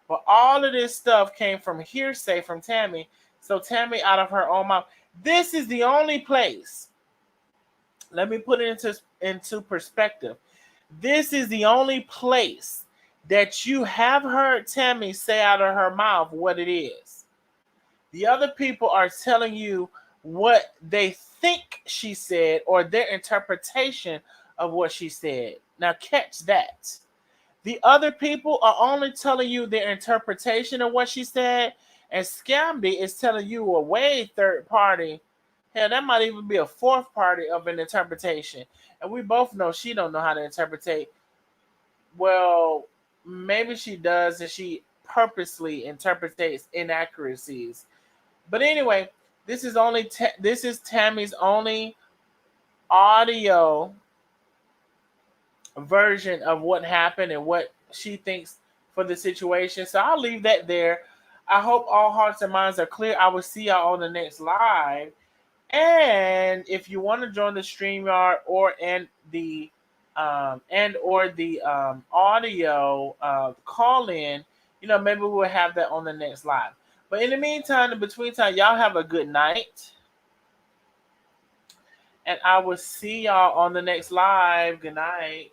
But all of this stuff came from hearsay from Tammy. So Tammy, out of her own mouth, this is the only place. Let me put it into perspective. This is the only place that you have heard Tammy say out of her mouth what it is. The other people are telling you what they think she said or their interpretation of what she said. Now, catch that. The other people are only telling you their interpretation of what she said, and Scamby is telling you a way third party. Hell, that might even be a fourth party of an interpretation. And we both know she don't know how to interpret. Well, maybe she does, and she purposely interprets inaccuracies. But anyway, this is Tammy's only audio version of what happened and what she thinks for the situation. So I'll leave that there. I hope all hearts and minds are clear. I will see y'all on the next live. And if you want to join the StreamYard or the audio call in, maybe we'll have that on the next live. But in the meantime, in between time, y'all have a good night. And I will see y'all on the next live. Good night.